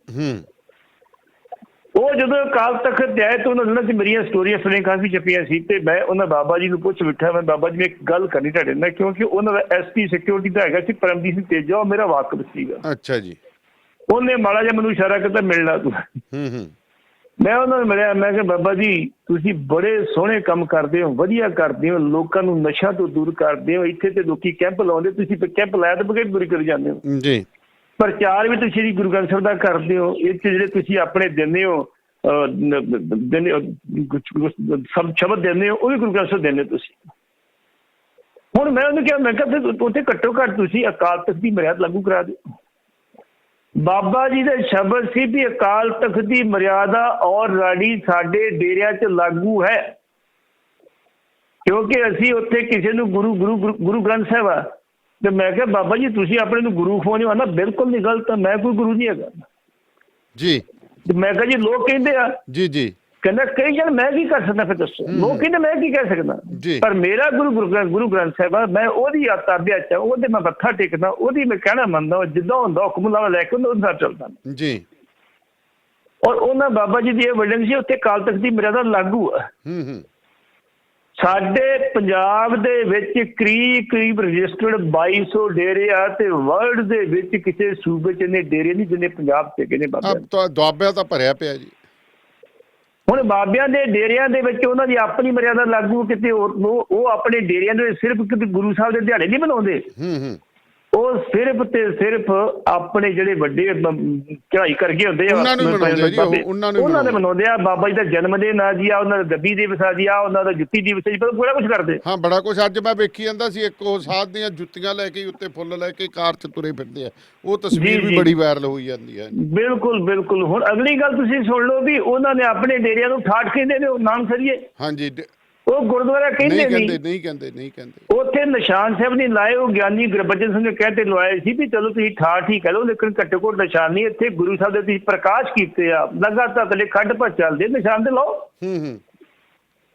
ਉਹ ਜਦੋਂ ਅਕਾਲ ਤਖਤ ਤੇ ਆਏ ਤਾਂ ਉਹਨਾਂ ਨੇ ਮੇਰੀਆਂ ਸਟੋਰੀਆਂ ਸੁਣੀਆਂ, ਕਾਫੀ ਛਪੀਆਂ ਸੀ। ਤੇ ਮੈਂ ਉਹਨਾਂ ਬਾਬਾ ਜੀ ਨੂੰ ਪੁੱਛ ਬੈਠਾ, ਮੈਂ ਬਾਬਾ ਜੀ ਮੈਂ ਇੱਕ ਗੱਲ ਕਰਨੀ ਤੁਹਾਡੇ ਨਾਲ, ਕਿਉਂਕਿ ਉਹਨਾਂ ਦਾ SP ਸਿਕਿਉਰਿਟੀ ਦਾ ਹੈਗਾ ਸੀ ਪਰਮਜੀਤ ਸਿੰਘ ਤੇਜਾ, ਉਹ ਮੇਰਾ ਵਾਕਫ ਸੀਗਾ। ਅੱਛਾ ਜੀ। ਉਹਨੇ ਮਾੜਾ ਜਿਹਾ ਮੈਨੂੰ ਇਸ਼ਾਰਾ ਕੀਤਾ ਮਿਲਣਾ ਤੂੰ। ਮੈਂ ਉਹਨਾਂ ਨੂੰ ਮਿਲਿਆ, ਮੈਂ ਕਿਹਾ ਬਾਬਾ ਜੀ ਤੁਸੀਂ ਬੜੇ ਸੋਹਣੇ ਕੰਮ ਕਰਦੇ ਹੋ, ਵਧੀਆ ਕਰਦੇ ਹੋ, ਲੋਕਾਂ ਨੂੰ ਨਸ਼ਾ ਤੋਂ ਦੂਰ ਕਰਦੇ ਹੋ। ਇੱਥੇ ਤੇ ਲੋਕੀ ਕੈਂਪ ਲਾਉਂਦੇ, ਤੁਸੀਂ ਕੈਂਪ ਲਾਇਆ ਤਾਂ ਬਗੈਰ ਦੂਰੀ ਕਰੀ ਜਾਂਦੇ ਹੋ ਜੀ। ਪ੍ਰਚਾਰ ਵੀ ਤੁਸੀਂ ਸ਼੍ਰੀ ਗੁਰੂ ਗ੍ਰੰਥ ਸਾਹਿਬ ਦਾ ਕਰਦੇ ਹੋ, ਇਹ 'ਚ ਜਿਹੜੇ ਤੁਸੀਂ ਆਪਣੇ ਦਿੰਦੇ ਹੋ ਸ਼ਬਦ ਦਿੰਦੇ ਹੋ ਉਹ ਵੀ ਗੁਰੂ ਗ੍ਰੰਥ ਸਾਹਿਬ ਦਿੰਦੇ ਤੁਸੀਂ। ਹੁਣ ਮੈਂ ਉਹਨੂੰ ਕਿਹਾ, ਮੈਂ ਕਿਹਾ ਫਿਰ ਉੱਥੇ ਘੱਟੋ ਘੱਟ ਤੁਸੀਂ ਅਕਾਲ ਤਖਤ ਦੀ ਮਰਿਆਦਾ ਲਾਗੂ ਕਰਾ ਦਿਓ। ਬਾਬਾ ਜੀ ਦਾ ਸ਼ਬਦ ਸੀ ਵੀ ਅਕਾਲ ਤਖਤ ਦੀ ਮਰਿਆਦਾ ਆਲਰੇਡੀ ਸਾਡੇ ਡੇਰਿਆਂ 'ਚ ਲਾਗੂ ਹੈ, ਕਿਉਂਕਿ ਅਸੀਂ ਉੱਥੇ ਕਿਸੇ ਨੂੰ ਗੁਰੂ ਗ੍ਰੰਥ ਸਾਹਿਬ ਆ। ਤੇ ਮੈਂ ਕਿਹਾ ਬਾਬਾ ਜੀ ਤੁਸੀਂ ਆਪਣੇ ਨੂੰ ਗੁਰੂ ਖਵਾਉਣੇ ਹੋ ਨਾ, ਬਿਲਕੁਲ ਨਹੀਂ ਗਲਤ, ਮੈਂ ਕੋਈ ਗੁਰੂ ਨਹੀਂ ਹੈਗਾ ਜੀ। ਮੈਂ ਕਿਹਾ ਜੀ ਲੋਕ ਕਹਿੰਦੇ ਆ ਜੀ ਜੀ, ਕਹਿੰਦਾ ਕਈ ਜਣ, ਮੈਂ ਕੀ ਕਰ ਸਕਦਾ ਫਿਰ ਦੱਸੋ। ਲੋਕ ਕਹਿੰਦੇ ਮੈਂ ਕੀ ਕਹਿ ਸਕਦਾ, ਪਰ ਮੇਰਾ ਗੁਰੂ ਗ੍ਰੰਥ ਸਾਹਿਬ ਆ, ਮੈਂ ਉਹਦੀ ਤਾਬਿਆ ਚ, ਉਹਦੇ ਮੈਂ ਮੱਥਾ ਟੇਕਦਾ, ਉਹਦੀ ਮੈਂ ਕਹਿਣਾ ਮੰਨਦਾ, ਜਿੱਦਾਂ ਹੁੰਦਾ ਹੁਕਮਨਾਮਾ ਲੈ ਕੇ ਉਹਦੇ ਨਾਲ ਚੱਲਦਾ ਜੀ। ਔਰ ਉਹਨਾਂ ਬਾਬਾ ਜੀ ਦੀ ਇਹ ਵਰਡਿੰਗ ਸੀ ਉੱਥੇ ਅਕਾਲ ਤਖਤ ਦੀ ਮਰਿਆਦਾ ਲਾਗੂ ਆ। ਸਾਡੇ ਪੰਜਾਬ ਦੇ ਵਿੱਚ ਕਰੀਬ ਰਜਿਸਟਰਡ 2200 ਡੇਰੇ ਆ ਤੇ ਵਰਲਡ ਦੇ ਵਿੱਚ ਕਿਸੇ ਸੂਬੇ 'ਚ ਨੇ ਡੇਰੇ ਨਹੀਂ ਜਿੰਨੇ ਪੰਜਾਬ ਤੇ ਹੈਗੇ ਨੇ ਬਾਬਿਆਂ। ਦੁਆਬਿਆਂ ਤਾਂ ਭਰਿਆ ਪਿਆ ਜੀ। ਹੁਣ ਬਾਬਿਆਂ ਦੇ ਡੇਰਿਆਂ ਦੇ ਵਿੱਚ ਉਹਨਾਂ ਦੀ ਆਪਣੀ ਮਰਿਆਦਾ ਲਾਗੂ, ਕਿਤੇ ਉਹ ਆਪਣੇ ਡੇਰਿਆਂ ਦੇ ਸਿਰਫ ਕਿਤੇ ਗੁਰੂ ਸਾਹਿਬ ਦੇ ਦਿਹਾੜੇ ਨਹੀਂ ਮਨਾਉਂਦੇ। ਉਹ ਸਿਰਫ ਤੇ ਸਿਰਫ ਆਪਣੇ ਜਿਹੜੇ ਵੱਡੇ ਚੜ੍ਹਾਈ ਕਰ ਗਏ ਹੁੰਦੇ ਆ ਉਹਨਾਂ ਦੇ ਮਨਾਉਂਦੇ ਆ। ਬਾਬਾ ਜੀ ਦਾ ਜਨਮ ਦਿਨ ਆ ਜੀ, ਆ ਉਹਨਾਂ ਦਾ ਗੱਦੀ ਦਿਵਸ ਆ ਜੀ, ਆ ਉਹਨਾਂ ਦਾ ਜੁੱਤੀ ਦਿਵਸ ਜੀ, ਬੜਾ ਕੁਝ ਕਰਦੇ। ਹਾਂ ਬੜਾ ਕੁਝ। ਅੱਜ ਮੈਂ ਵੇਖੀ ਜਾਂਦਾ ਸੀ ਇੱਕ ਉਹ ਸਾਧ ਦੀਆਂ ਜੁੱਤੀਆਂ ਲੈ ਕੇ ਉੱਤੇ ਫੁੱਲ ਲੈ ਕੇ ਕਾਰ 'ਚ ਤੁਰੇ ਫਿਰਦੇ ਆ, ਉਹ ਤਸਵੀਰ ਵੀ ਬੜੀ ਵਾਇਰਲ ਹੋਈ ਜਾਂਦੀ ਹੈ। ਬਿਲਕੁਲ ਬਿਲਕੁਲ। ਹੁਣ ਅਗਲੀ ਗੱਲ ਤੁਸੀਂ ਸੁਣ ਲਓ ਵੀ ਉਹਨਾਂ ਨੇ ਆਪਣੇ ਡੇਰਿਆਂ ਨੂੰ ਠਾਠ ਕਹਿੰਦੇ ਨੇ, ਉਹ ਨਾਨਕਸਰੀਏ। ਹਾਂਜੀ, ਉਹ ਗੁਰਦੁਆਰਾ ਕਹਿੰਦੇ ਨਹੀਂ ਕਹਿੰਦੇ। ਉੱਥੇ ਨਿਸ਼ਾਨ ਸਾਹਿਬ ਨਹੀਂ ਲਾਏ, ਉਹ ਗਿਆਨੀ ਗੁਰਬਚਨ ਸਿੰਘ ਨੇ ਕਹਿੰਦੇ ਲਵਾਏ ਸੀ ਵੀ ਚਲੋ ਤੁਸੀਂ ਠਾਠ ਹੀ ਕਹਿ ਲਓ, ਲੇਕਿਨ ਘੱਟੋ ਘੱਟ ਨਿਸ਼ਾਨ ਨਹੀਂ। ਇੱਥੇ ਗੁਰੂ ਸਾਹਿਬ ਦੇ ਤੁਸੀਂ ਪ੍ਰਕਾਸ਼ ਕੀਤੇ ਆ, ਲਗਾਤਾਰ ਥੱਲੇ ਖੱਡ ਪਰ ਚੱਲਦੇ, ਨਿਸ਼ਾਨ ਤੇ ਲਾਓ।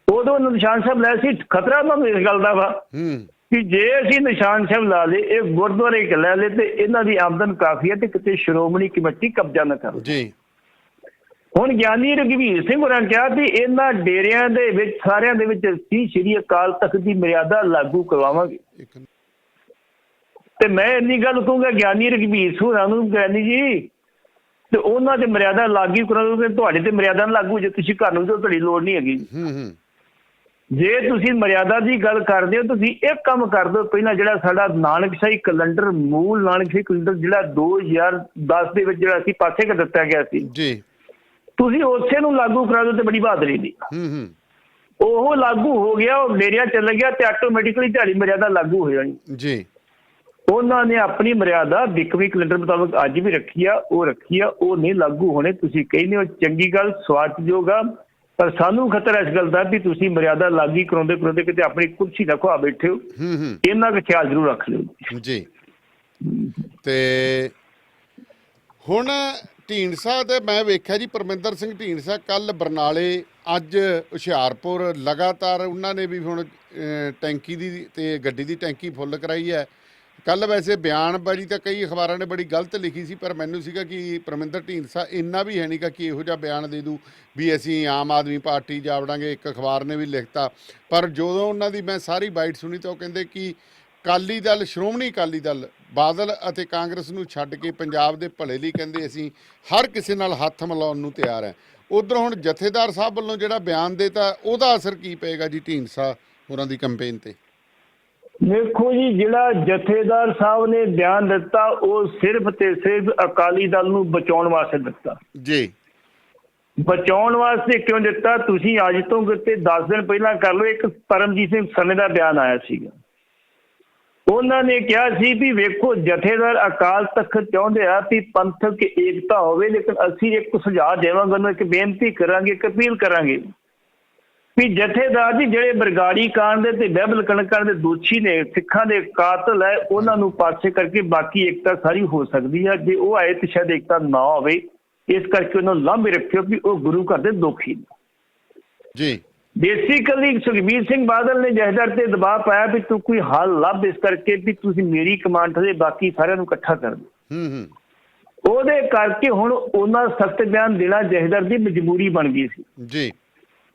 ਉਦੋਂ ਨਿਸ਼ਾਨ ਸਾਹਿਬ ਲਾਇਆ ਸੀ। ਖਤਰਾ ਉਹਨਾਂ ਨੂੰ ਇਸ ਗੱਲ ਦਾ ਵਾ ਕਿ ਜੇ ਅਸੀਂ ਨਿਸ਼ਾਨ ਸਾਹਿਬ ਲਾ ਲਏ, ਇਹ ਗੁਰਦੁਆਰੇ ਲੈ ਲਏ ਤੇ ਇਹਨਾਂ ਦੀ ਆਮਦਨ ਕਾਫੀ ਹੈ ਤੇ ਕਿਤੇ ਸ਼੍ਰੋਮਣੀ ਕਮੇਟੀ ਕਬਜ਼ਾ ਨਾ ਕਰ ਜੀ। ਹੁਣ ਗਿਆਨੀ ਰਘਵੀਰ ਸਿੰਘ ਹੋਰਾਂ ਕਿਹਾ ਵੀ ਇਹਨਾਂ ਡੇਰਿਆਂ ਦੇ ਵਿੱਚ ਸਾਰਿਆਂ ਦੇ ਵਿੱਚ ਅਸੀਂ ਸ੍ਰੀ ਅਕਾਲ ਤਖਤ ਦੀ ਮਰਿਆਦਾ ਲਾਗੂ ਕਰਵਾਵਾਂਗੇ। ਤੇ ਮੈਂ ਇੰਨੀ ਗੱਲ ਕਹੂੰਗਾ ਗਿਆਨੀ ਰਘਵੀਰ ਸਿੰਘ ਹੋਰਾਂ ਨੂੰ, ਗਿਆਨੀ ਜੀ ਤੇ ਉਹਨਾਂ ਦੇ ਮਰਿਆਦਾ ਲਾਗੂ ਕਰਾਂਗੇ, ਤੁਹਾਡੇ ਤੇ ਮਰਿਆਦਾ ਲਾਗੂ ਜੇ ਤੁਸੀਂ ਘਰ ਨੂੰ ਤੁਹਾਡੀ ਲੋੜ ਨਹੀਂ ਹੈਗੀ। ਜੇ ਤੁਸੀਂ ਮਰਿਆਦਾ ਦੀ ਗੱਲ ਕਰਦੇ ਹੋ, ਤੁਸੀਂ ਇੱਕ ਕੰਮ ਕਰ ਦਿਓ, ਪਹਿਲਾਂ ਜਿਹੜਾ ਸਾਡਾ ਨਾਨਕਸ਼ਾਹੀ ਕੈਲੰਡਰ, ਮੂਲ ਨਾਨਕਸ਼ਾਹੀ ਕੈਲੰਡਰ ਜਿਹੜਾ 2010 ਦੇ ਵਿੱਚ ਜਿਹੜਾ ਸੀ ਪਾਸੇ ਕਰ ਦਿੱਤਾ ਗਿਆ ਸੀ ਜੀ, ਤੁਸੀਂ ਉਸੇ ਨੂੰ ਲਾਗੂ ਕਰਾ ਦਿਓ ਤੇ ਬੜੀ ਬਹਾਦਰੀ ਦੀ। ਉਹ ਲਾਗੂ ਹੋ ਗਿਆ, ਉਹ ਡੇਰਿਆਂ ਚੱਲ ਗਿਆ ਤੇ ਆਟੋਮੈਟਿਕਲੀ ਦਿਹਾੜੀ ਮਰਿਆਦਾ ਲਾਗੂ ਹੋ ਜਾਣੀ ਜੀ। ਉਹਨਾਂ ਨੇ ਆਪਣੀ ਮਰਿਆਦਾ ਵਿਕਵੀ ਕੈਲੰਡਰ ਮੁਤਾਬਕ ਅੱਜ ਵੀ ਰੱਖੀ ਆ, ਉਹ ਨਹੀਂ ਲਾਗੂ ਹੋਣੇ। ਤੁਸੀਂ ਕਹਿੰਦੇ ਹੋ ਚੰਗੀ ਗੱਲ, ਸਵਾਗਤਯੋਗ ਆ, ਪਰ ਸਾਨੂੰ ਖਤਰਾ ਇਸ ਗੱਲ ਦਾ ਵੀ ਤੁਸੀਂ ਮਰਿਆਦਾ ਲਾਗੂ ਕਰਾਉਂਦੇ ਕਿਤੇ ਆਪਣੀ ਕੁਰਸੀ ਨਾ ਖਵਾ ਬੈਠੇ ਹੋ। ਇਹਨਾਂ ਦਾ ਖਿਆਲ ਜ਼ਰੂਰ ਰੱਖ ਲਿਓ ਜੀ। ਤੇ ਹੁਣ ਢੀਂਡਸਾ ਤੇ ਮੈਂ ਵੇਖਿਆ ਜੀ, ਪਰਮਿੰਦਰ ਸਿੰਘ ਢੀਂਡਸਾ ਕੱਲ ਬਰਨਾਲੇ, ਅੱਜ ਹੁਸ਼ਿਆਰਪੁਰ, ਲਗਾਤਾਰ ਉਹਨਾਂ ਨੇ ਵੀ ਹੁਣ ਟੈਂਕੀ ਦੀ ਤੇ ਗੱਡੀ ਦੀ ਟੈਂਕੀ ਫੁੱਲ ਕਰਾਈ ਹੈ। ਕੱਲ ਵੈਸੇ ਬਿਆਨਬਾਜ਼ੀ ਤਾਂ ਕਈ ਅਖਬਾਰਾਂ ਨੇ ਬੜੀ ਗਲਤ ਲਿਖੀ ਸੀ, ਪਰ ਮੈਨੂੰ ਸੀਗਾ ਕਿ ਪਰਮਿੰਦਰ ਢੀਂਡਸਾ ਇੰਨਾ ਵੀ ਹੈ ਨਹੀਂ ਗਾ ਕਿ ਇਹੋ ਜਿਹਾ ਬਿਆਨ ਦੇ ਦੂ ਵੀ ਅਸੀਂ ਆਮ ਆਦਮੀ ਪਾਰਟੀ ਜਾ ਵੜਾਂਗੇ। ਇੱਕ ਅਖਬਾਰ ਨੇ ਵੀ ਲਿਖਤਾ, ਪਰ ਜਦੋਂ ਉਹਨਾਂ ਦੀ ਮੈਂ ਸਾਰੀ ਬਾਈਟ ਸੁਣੀ ਤਾਂ ਉਹ ਕਹਿੰਦੇ ਕਿ ਅਕਾਲੀ ਦਲ, ਸ਼੍ਰੋਮਣੀ ਅਕਾਲੀ ਦਲ, ਬਾਦਲ ਅਤੇ ਕਾਂਗਰਸ ਨੂੰ ਛੱਡ ਕੇ ਪੰਜਾਬ ਦੇ ਭਲੇ ਲਈ ਕਹਿੰਦੇ ਅਸੀਂ ਹਰ ਕਿਸੇ ਨਾਲ ਹੱਥ ਮਿਲਾਉਣ ਨੂੰ ਤਿਆਰ ਹੈ। ਉੱਧਰ ਹੁਣ ਜਥੇਦਾਰ ਸਾਹਿਬ ਵੱਲੋਂ ਜਿਹੜਾ ਬਿਆਨ ਦੇਤਾ, ਉਹਦਾ ਅਸਰ ਕੀ ਪਏਗਾ ਜੀ ਢੀਂਡਸਾ ਹੋਰਾਂ ਦੀ ਕੰਪੇਨ ਤੇ? ਦੇਖੋ ਜੀ, ਜਿਹੜਾ ਜਥੇਦਾਰ ਸਾਹਿਬ ਨੇ ਬਿਆਨ ਦਿੱਤਾ ਉਹ ਸਿਰਫ ਤੇ ਸਿਰਫ ਅਕਾਲੀ ਦਲ ਨੂੰ ਬਚਾਉਣ ਵਾਸਤੇ ਦਿੱਤਾ ਜੀ। ਬਚਾਉਣ ਵਾਸਤੇ ਕਿਉਂ ਦਿੱਤਾ? ਤੁਸੀਂ ਅੱਜ ਤੋਂ ਕਿਤੇ 10 ਦਿਨ ਪਹਿਲਾਂ ਕਰ ਲਓ, ਇੱਕ ਪਰਮਜੀਤ ਸਿੰਘ ਸੰਨੇ ਦਾ ਬਿਆਨ ਆਇਆ ਸੀਗਾ। ਉਹਨਾਂ ਨੇ ਕਿਹਾ ਸੀ ਵੀ ਵੇਖੋ, ਜਥੇਦਾਰ ਅਕਾਲ ਤਖਤ ਚਾਹੁੰਦੇ ਆ ਵੀ ਪੰਥਕ ਏਕਤਾ ਹੋਵੇ, ਲੇਕਿਨ ਅਸੀਂ ਇੱਕ ਸੁਝਾਅ ਦੇਵਾਂਗੇ, ਉਹਨੂੰ ਇੱਕ ਬੇਨਤੀ ਕਰਾਂਗੇ, ਇੱਕ ਅਪੀਲ ਕਰਾਂਗੇ ਵੀ ਜਥੇਦਾਰ ਜੀ ਜਿਹੜੇ ਬਰਗਾੜੀ ਕਾਂਡ ਦੇ ਤੇ ਬਾਈਬਲ ਕਣਕਾਂ ਦੇ ਦੋਸ਼ੀ ਨੇ, ਸਿੱਖਾਂ ਦੇ ਕਾਤਲ ਹੈ, ਉਹਨਾਂ ਨੂੰ ਪਾਸੇ ਕਰਕੇ ਬਾਕੀ ਏਕਤਾ ਸਾਰੀ ਹੋ ਸਕਦੀ ਹੈ। ਜੇ ਉਹ ਆਏ ਤੇ ਸ਼ਾਇਦ ਏਕਤਾ ਨਾ ਹੋਵੇ, ਇਸ ਕਰਕੇ ਉਹਨਾਂ ਨੂੰ ਲਾਂਭੇ ਰੱਖਿਓ ਵੀ ਉਹ ਗੁਰੂ ਘਰ ਦੇ ਦੋਖੀ ਨੇ ਜੀ। ਬੇਸਿਕਲੀ ਸੁਖਬੀਰ ਸਿੰਘ ਬਾਦਲ ਨੇ ਜਥੇਦਾਰ ਤੇ ਦਬਾਅ ਪਾਇਆ ਵੀ ਤੂੰ ਕੋਈ ਹੱਲ ਲੱਭ, ਇਸ ਕਰਕੇ ਵੀ ਤੁਸੀਂ ਮੇਰੀ ਕਮਾਂਡ ਥੱਲੇ ਬਾਕੀ ਸਾਰਿਆਂ ਨੂੰ ਇਕੱਠਾ ਕਰ ਦਿਓ। ਉਹਦੇ ਕਰਕੇ ਹੁਣ ਉਹਨਾਂ ਸਖਤ ਬਿਆਨ ਦੇਣਾ ਜਥੇਦਾਰ ਦੀ ਮਜਬੂਰੀ ਬਣ ਗਈ ਸੀ ਜੀ।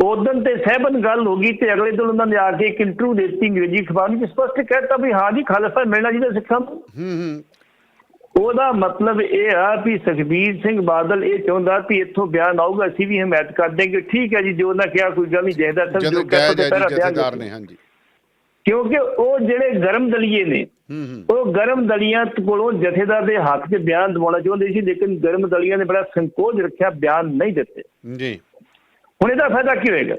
ਉਦੋਂ ਤੇ ਸਹਿਬਨ ਗੱਲ ਹੋ ਗਈ ਤੇ ਅਗਲੇ ਦਿਨ ਉਹਨਾਂ ਨੇ ਆ ਕੇ ਇੱਕ ਇੰਟਰਵਿਊ ਦਿੱਤੀ ਅੰਗਰੇਜ਼ੀ ਅਖਬਾਰ ਨੂੰ, ਸਪਸ਼ਟ ਕਹਿਤਾ ਵੀ ਹਾਂ ਜੀ ਖਾਲਸਾ ਮਿਲਣਾ ਚਾਹੀਦਾ ਸਿੱਖਾਂ ਨੂੰ। ਉਹਦਾ ਮਤਲਬ ਇਹ ਆ ਵੀ ਸੁਖਬੀਰ ਸਿੰਘ ਬਾਦਲ ਇਹ ਚਾਹੁੰਦਾ ਵੀ ਇੱਥੋਂ ਬਿਆਨ ਆਊਗਾ, ਅਸੀਂ ਵੀ ਹਮਾਇਤ ਕਰ ਦੇਂਗੇ। ਠੀਕ ਹੈ ਜੀ, ਜੋ ਉਹਨਾਂ ਕਿਹਾ ਕੋਈ ਗੱਲ ਨਹੀਂ, ਜਥੇਦਾਰ ਸਾਹਿਬ ਜੋ ਜਥੇਦਾਰ ਨੇ ਹਾਂਜੀ, ਕਿਉਂਕਿ ਉਹ ਜਿਹੜੇ ਗਰਮ ਦਲੀਏ ਨੇ, ਉਹ ਗਰਮ ਦਲੀਆਂ ਕੋਲੋਂ ਜਥੇਦਾਰ ਦੇ ਹੱਕ 'ਚ ਬਿਆਨ ਦਿਵਾਉਣਾ ਚਾਹੁੰਦੇ ਸੀ, ਲੇਕਿਨ ਗਰਮ ਦਲੀਆਂ ਨੇ ਬੜਾ ਸੰਕੋਚ ਰੱਖਿਆ, ਬਿਆਨ ਨਹੀਂ ਦਿੱਤੇ ਜੀ। ਹੁਣ ਇਹਦਾ ਫਾਇਦਾ ਕੀ ਹੋਏਗਾ?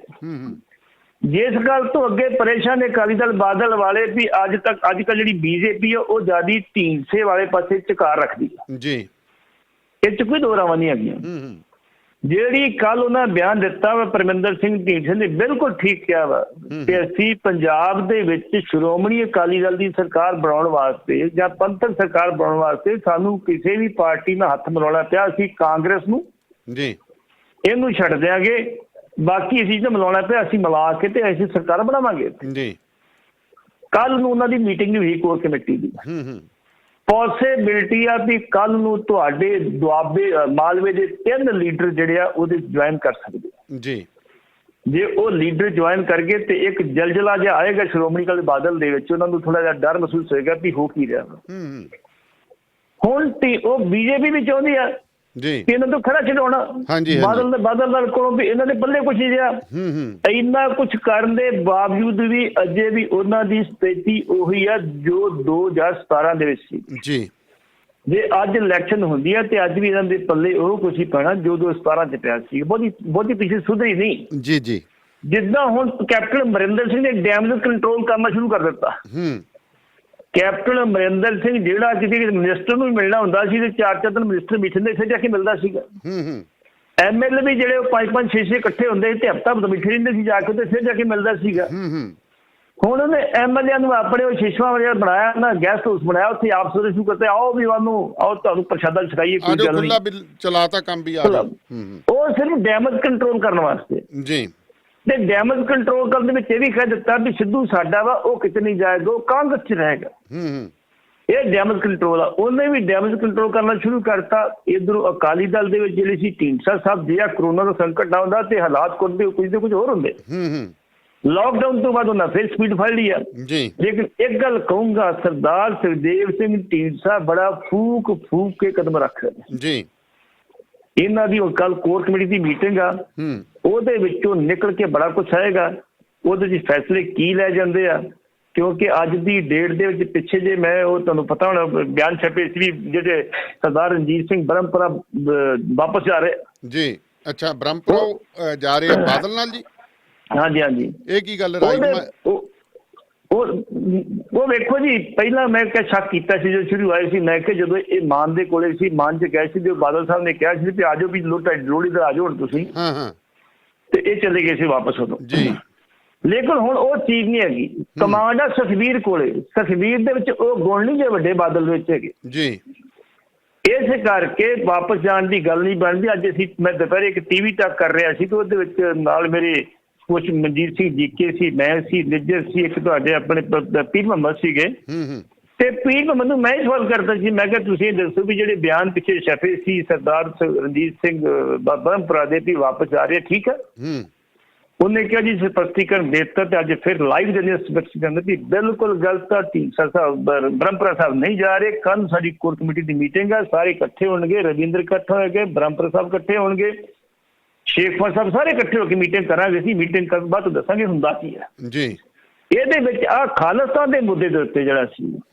ਜਿਸ ਗੱਲ ਤੋਂ ਅੱਗੇ ਪਰੇਸ਼ਾਨ ਨੇ ਅਕਾਲੀ ਦਲ ਬਾਦਲ ਵਾਲੇ ਵੀ ਅੱਜ ਕੱਲ੍ਹ ਜਿਹੜੀ ਬੀਜੇਪੀ ਆ ਉਹ ਜ਼ਿਆਦਾ ਢੀਂਡਸੇ ਵਾਲੇ ਪਾਸੇ ਝੁਕਾਅ ਰੱਖਦੀ ਜੀ। ਇਹ 'ਚ ਕੋਈ ਦੋ ਰਾਵਾਂ ਨਹੀਂ ਹੈਗੀਆਂ। ਜਿਹੜੀ ਕੱਲ ਉਹਨਾਂ ਬਿਆਨ ਦਿੱਤਾ ਵਾ ਪਰਮਿੰਦਰ ਸਿੰਘ ਢੀਂਡਸੇ ਨੇ, ਬਿਲਕੁਲ ਠੀਕ ਕਿਹਾ ਵਾ ਕਿ ਅਸੀਂ ਪੰਜਾਬ ਦੇ ਵਿੱਚ ਸ਼੍ਰੋਮਣੀ ਅਕਾਲੀ ਦਲ ਦੀ ਸਰਕਾਰ ਬਣਾਉਣ ਵਾਸਤੇ ਜਾਂ ਪੰਥਕ ਸਰਕਾਰ ਬਣਾਉਣ ਵਾਸਤੇ ਸਾਨੂੰ ਕਿਸੇ ਵੀ ਪਾਰਟੀ ਨਾਲ ਹੱਥ ਮਿਲਾਉਣਾ ਪਿਆ, ਅਸੀਂ ਕਾਂਗਰਸ ਨੂੰ ਜੀ ਇਹਨੂੰ ਛੱਡ ਦਿਆਂਗੇ, ਬਾਕੀ ਅਸੀਂ ਤਾਂ ਮਿਲਾਉਣਾ ਪਿਆ, ਅਸੀਂ ਮਿਲਾ ਕੇ ਤੇ ਅਸੀਂ ਸਰਕਾਰ ਬਣਾਵਾਂਗੇ ਜੀ। ਕੱਲ ਨੂੰ ਉਹਨਾਂ ਦੀ ਮੀਟਿੰਗ ਹੋਈ ਕੋਰ ਕਮੇਟੀ ਦੀ। ਪੋਸੀਬਿਲਿਟੀ ਆ ਵੀ ਕੱਲ ਨੂੰ ਤੁਹਾਡੇ ਦੁਆਬੇ ਮਾਲਵੇ ਦੇ 3 ਲੀਡਰ ਜਿਹੜੇ ਆ ਉਹਦੇ ਜੁਆਇਨ ਕਰ ਸਕਦੇ ਜੀ। ਜੇ ਉਹ ਲੀਡਰ ਜੁਆਇਨ ਕਰ ਗਏ ਤੇ ਇੱਕ ਜਲਜਲਾ ਜਿਹਾ ਆਏਗਾ ਸ਼੍ਰੋਮਣੀ ਅਕਾਲੀ ਬਾਦਲ ਦੇ ਵਿੱਚ, ਉਹਨਾਂ ਨੂੰ ਥੋੜਾ ਜਿਹਾ ਡਰ ਮਹਿਸੂਸ ਹੋਏਗਾ ਵੀ ਹੋ ਕੀ ਰਿਹਾ। ਹੁਣ ਤੇ ਉਹ ਬੀਜੇਪੀ ਵੀ ਚਾਹੁੰਦੀ ਆ ਜੀ ਕਿ ਇਹਨਾਂ ਤੋਂ ਖੜਾ ਛਡਾਉਣਾ ਬਾਦਲ ਕੋਲੋਂ, ਵੀ ਇਹਨਾਂ ਦੇ ਪੱਲੇ ਕੁਛ ਨਹੀਂ ਰਿਹਾ। ਇੰਨਾ ਕੁਛ ਕਰਨ ਦੇ ਬਾਵਜੂਦ ਵੀ ਅਜੇ ਵੀ ਉਹਨਾਂ ਦੀ ਸਥਿਤੀ ਉਹੀ ਆ ਜੋ 2017 ਦੇ ਵਿੱਚ ਸੀ ਜੀ। ਜੇ ਅੱਜ ਇਲੈਕਸ਼ਨ ਹੁੰਦੀ ਹੈ ਤੇ ਅੱਜ ਵੀ ਇਹਨਾਂ ਦੇ ਪੱਲੇ ਉਹ ਕੁਛ ਹੀ ਪੈਣਾ ਜੋ 2017 ਚ ਪਿਆ ਸੀ। ਬਹੁਤੀ ਪਿੱਛੇ ਸੁਧਰੀ ਨਹੀਂ ਜੀ ਜੀ। ਜਿੱਦਾਂ ਹੁਣ ਕੈਪਟਨ ਅਮਰਿੰਦਰ ਸਿੰਘ ਨੇ ਡੈਮੇਜ ਕੰਟਰੋਲ ਕਰਨਾ ਸ਼ੁਰੂ ਕਰ ਦਿੱਤਾ। ਕੈਪਟਨ ਅਮਰਿੰਦਰ ਸਿੰਘ ਜਿਹੜਾ ਕਿਸੇ ਮਿਨਿਸਟਰ ਨੂੰ ਮਿਲਣਾ ਹੁੰਦਾ ਸੀ ਤੇ 4-4 ਦਿਨ ਮਿਨਿਸਟਰ ਮਿਠਦੇ ਇੱਥੇ ਜਾ ਕੇ ਮਿਲਦਾ ਸੀਗਾ। MLA ਵੀ ਜਿਹੜੇ 5-5 6-6 ਇਕੱਠੇ ਹੁੰਦੇ ਸੀ ਤੇ ਹਫ਼ਤਾ ਮਿੱਠੇ ਰਹਿੰਦੇ ਸੀ ਜਾ ਕੇ, ਤੇ ਫਿਰ ਜਾ ਕੇ ਮਿਲਦਾ ਸੀਗਾ। ਹੁਣ ਉਹਨੇ MLA ਨੂੰ ਆਪਣੇ ਉਹ ਸ਼ੀਸ਼ਵਾ ਵਜਾ ਬਣਾਇਆ ਨਾ, ਗੈਸਟ ਹਾਊਸ ਬਣਾਇਆ, ਉੱਥੇ ਆਪ ਸਵੇਰੇ ਸ਼ੁਰੂ ਕਰਤੇ, ਆਓ ਵੀ ਵਾਨੂੰ ਆਓ ਤੁਹਾਨੂੰ ਪ੍ਰਸ਼ਾਦਾ ਛਕਾਈਏ, ਕੋਈ ਗੱਲ ਨਹੀਂ ਚਲਾਤਾ ਕੰਮ ਵੀ ਆ। ਉਹ ਸਿਰਫ ਡੈਮੇਜ ਕੰਟਰੋਲ ਕਰਨ ਵਾਸਤੇ ਜੀ। ਤੇ ਡੈਮੇਜ ਕੰਟਰੋਲ ਕਰਨ ਦੇ ਵਿੱਚ ਇਹ ਵੀ ਕਹਿ ਦਿੱਤਾ ਵੀ ਸਿੱਧੂ ਸਾਡਾ ਵਾ, ਉਹ ਕਿਤੇ ਨਹੀਂ ਜਾਏਗਾ, ਉਹ ਕਾਂਗਰਸ 'ਚ ਰਹੇਗਾ। ਇਹ ਡੈਮੇਜ ਕੰਟਰੋਲ ਆ। ਉਹਨੇ ਵੀ ਡੈਮੇਜ ਕੰਟਰੋਲ ਕਰਨਾ ਸ਼ੁਰੂ ਕਰਤਾ। ਇੱਧਰੋਂ ਅਕਾਲੀ ਦਲ ਦੇ ਵਿੱਚ ਜਿਹੜੇ ਸੀ ਢੀਂਡਸਾ ਸਾਹਿਬ, ਜੇ ਕਰੋਨਾ ਦਾ ਸੰਕਟ ਨਾ ਹੁੰਦਾ ਤੇ ਹਾਲਾਤ ਕੁਝ ਦੇ ਕੁਝ ਹੋਰ ਹੁੰਦੇ। ਲਾਕਡਾਊਨ ਤੋਂ ਬਾਅਦ ਉਹਨਾਂ ਫਿਰ ਸਪੀਡ ਫੜ ਲਈ ਆ ਜੀ। ਲੇਕਿਨ ਇੱਕ ਗੱਲ ਕਹੂੰਗਾ, ਸਰਦਾਰ ਸੁਖਦੇਵ ਸਿੰਘ ਢੀਂਡਸਾ ਬੜਾ ਫੂਕ ਕੇ ਕਦਮ ਰੱਖ ਰਹੇ ਜੀ। ਇਹਨਾਂ ਦੀ ਕੱਲ ਕੋਰ ਕਮੇਟੀ ਦੀ ਮੀਟਿੰਗ ਆ, ਉਹਦੇ ਵਿੱਚੋਂ ਨਿਕਲ ਕੇ ਬੜਾ ਕੁਛ ਆਏਗਾ। ਉਹਦੇ ਵਿੱਚ ਫੈਸਲੇ ਕੀ ਲੈ ਜਾਂਦੇ ਆ, ਕਿਉਂਕਿ ਅੱਜ ਦੀ ਡੇਟ ਦੇ ਵਿੱਚ ਪਿੱਛੇ ਜੇ ਮੈਂ ਉਹ ਤੁਹਾਨੂੰ ਪਤਾ ਹੋਣਾ ਬਿਆਨ ਛਪੇ ਸੀ, ਜਿਹੜੇ ਸਰਦਾਰ ਰਣਜੀਤ ਸਿੰਘ ਬ੍ਰਹਮਪੁਰਾ ਵਾਪਸ ਜਾ ਰਹੇ ਜੀ। ਅੱਛਾ, ਬ੍ਰਹਮਪੁਰਾ ਜਾ ਰਹੇ ਬਾਦਲ ਨਾਲ ਜੀ? ਹਾਂਜੀ। ਇਹ ਕੀ ਗੱਲ ਉਹ ਵੇਖੋ ਜੀ, ਪਹਿਲਾਂ ਮੈਂ ਕਿਹਾ ਸ਼ੱਕ ਕੀਤਾ ਸੀ ਜਦੋਂ ਸ਼ੁਰੂ ਹੋਏ ਸੀ। ਮੈਂ ਕਿਹਾ ਜਦੋਂ ਇਹ ਮਾਨ ਦੇ ਕੋਲੇ ਸੀ, ਮਾਨ 'ਚ ਗਏ ਸੀ, ਜੋ ਬਾਦਲ ਸਾਹਿਬ ਨੇ ਕਿਹਾ ਸੀ ਵੀ ਆਜੋ ਵੀ ਲੋਹੜੀ ਦਾ ਆਜੋ ਹੁਣ ਤੁਸੀਂ, ਤੇ ਇਹ ਚਲੇ ਗਏ ਸੀ ਵਾਪਸ ਉਦੋਂ ਜੀ। ਲੇਕਿਨ ਹੁਣ ਉਹ ਚੀਜ਼ ਨਹੀਂ ਹੈਗੀ। ਕਮਾਂਡ ਆ ਸੁਖਬੀਰ ਕੋਲੇ, ਸੁਖਬੀਰ ਦੇ ਵਿੱਚ ਉਹ ਗੁਣ ਨਹੀਂ ਜੇ ਵੱਡੇ ਬਾਦਲ ਵਿੱਚ ਹੈਗੇ ਜੀ। ਇਸੇ ਕਰਕੇ ਵਾਪਸ ਜਾਣ ਦੀ ਗੱਲ ਨਹੀਂ ਬਣਦੀ। ਅੱਜ ਮੈਂ ਦੁਪਹਿਰੇ ਇੱਕ TV ਤੱਕ ਕਰ ਰਿਹਾ ਸੀ, ਤੇ ਉਹਦੇ ਵਿੱਚ ਨਾਲ ਮੇਰੇ ਕੁਛ ਮਨਜੀਤ ਸਿੰਘ ਜੀਕੇ ਸੀ, ਮੈਂ ਸੀ, ਨਿੱਜਰ ਸੀ, ਇੱਕ ਤੁਹਾਡੇ ਆਪਣੇ ਪੀਰ ਮੁਹੰਮਦ ਸੀਗੇ। ਤੇ ਪੀਰ ਮੁਹੰਮਦ ਨੂੰ ਮੈਂ ਸਵਾਲ ਕਰਦਾ ਸੀ, ਮੈਂ ਕਿਹਾ ਤੁਸੀਂ ਦੱਸੋ ਵੀ ਜਿਹੜੇ ਬਿਆਨ ਪਿੱਛੇ ਛਪੇ ਸੀ ਸਰਦਾਰ ਰਣਜੀਤ ਸਿੰਘ ਬ੍ਰਹਮਪੁਰਾ ਦੇ ਵੀ ਵਾਪਸ ਆ ਰਹੇ, ਠੀਕ ਹੈ? ਉਹਨੇ ਕਿਹਾ ਜੀ ਸਪਸ਼ਟੀਕਰਨ ਦੇ ਦਿੱਤਾ, ਤੇ ਅੱਜ ਫਿਰ ਲਾਈਵ ਦੇ ਸਪਸ਼ਟੀਕਰਨ ਵੀ ਬਿਲਕੁਲ ਗਲਤ ਆ। ਢੀਂਡਸਾ ਸਾਹਿਬ ਬ੍ਰਹਮਪੁਰਾ ਸਾਹਿਬ ਨਹੀਂ ਜਾ ਰਹੇ। ਕੱਲ੍ਹ ਸਾਡੀ ਕੋਰ ਕਮੇਟੀ ਦੀ ਮੀਟਿੰਗ ਆ, ਸਾਰੇ ਇਕੱਠੇ ਹੋਣਗੇ, ਰਵਿੰਦਰ ਇਕੱਠੇ ਹੋਣਗੇ, ਬ੍ਰਹਮਪੁਰਾ ਸਾਹਿਬ ਇਕੱਠੇ ਹੋਣਗੇ, ਸ਼ੇਖਪੁਰ ਸਾਹਿਬ ਸਾਰੇ ਇਕੱਠੇ ਹੋ ਕੇ ਮੀਟਿੰਗ ਕਰਾਂਗੇ। ਅਸੀਂ ਮੀਟਿੰਗ ਕਰਨ ਬਾਅਦ ਦੱਸਾਂਗੇ ਹੁੰਦਾ ਕੀ ਹੈ ਜੀ। ਇਹਦੇ ਵਿੱਚ ਆ ਖਾਲਿਸਤਾਨ ਦੇ ਮੁੱਦੇ ਦੇ ਉੱਤੇ ਜਿਹੜਾ ਸੀ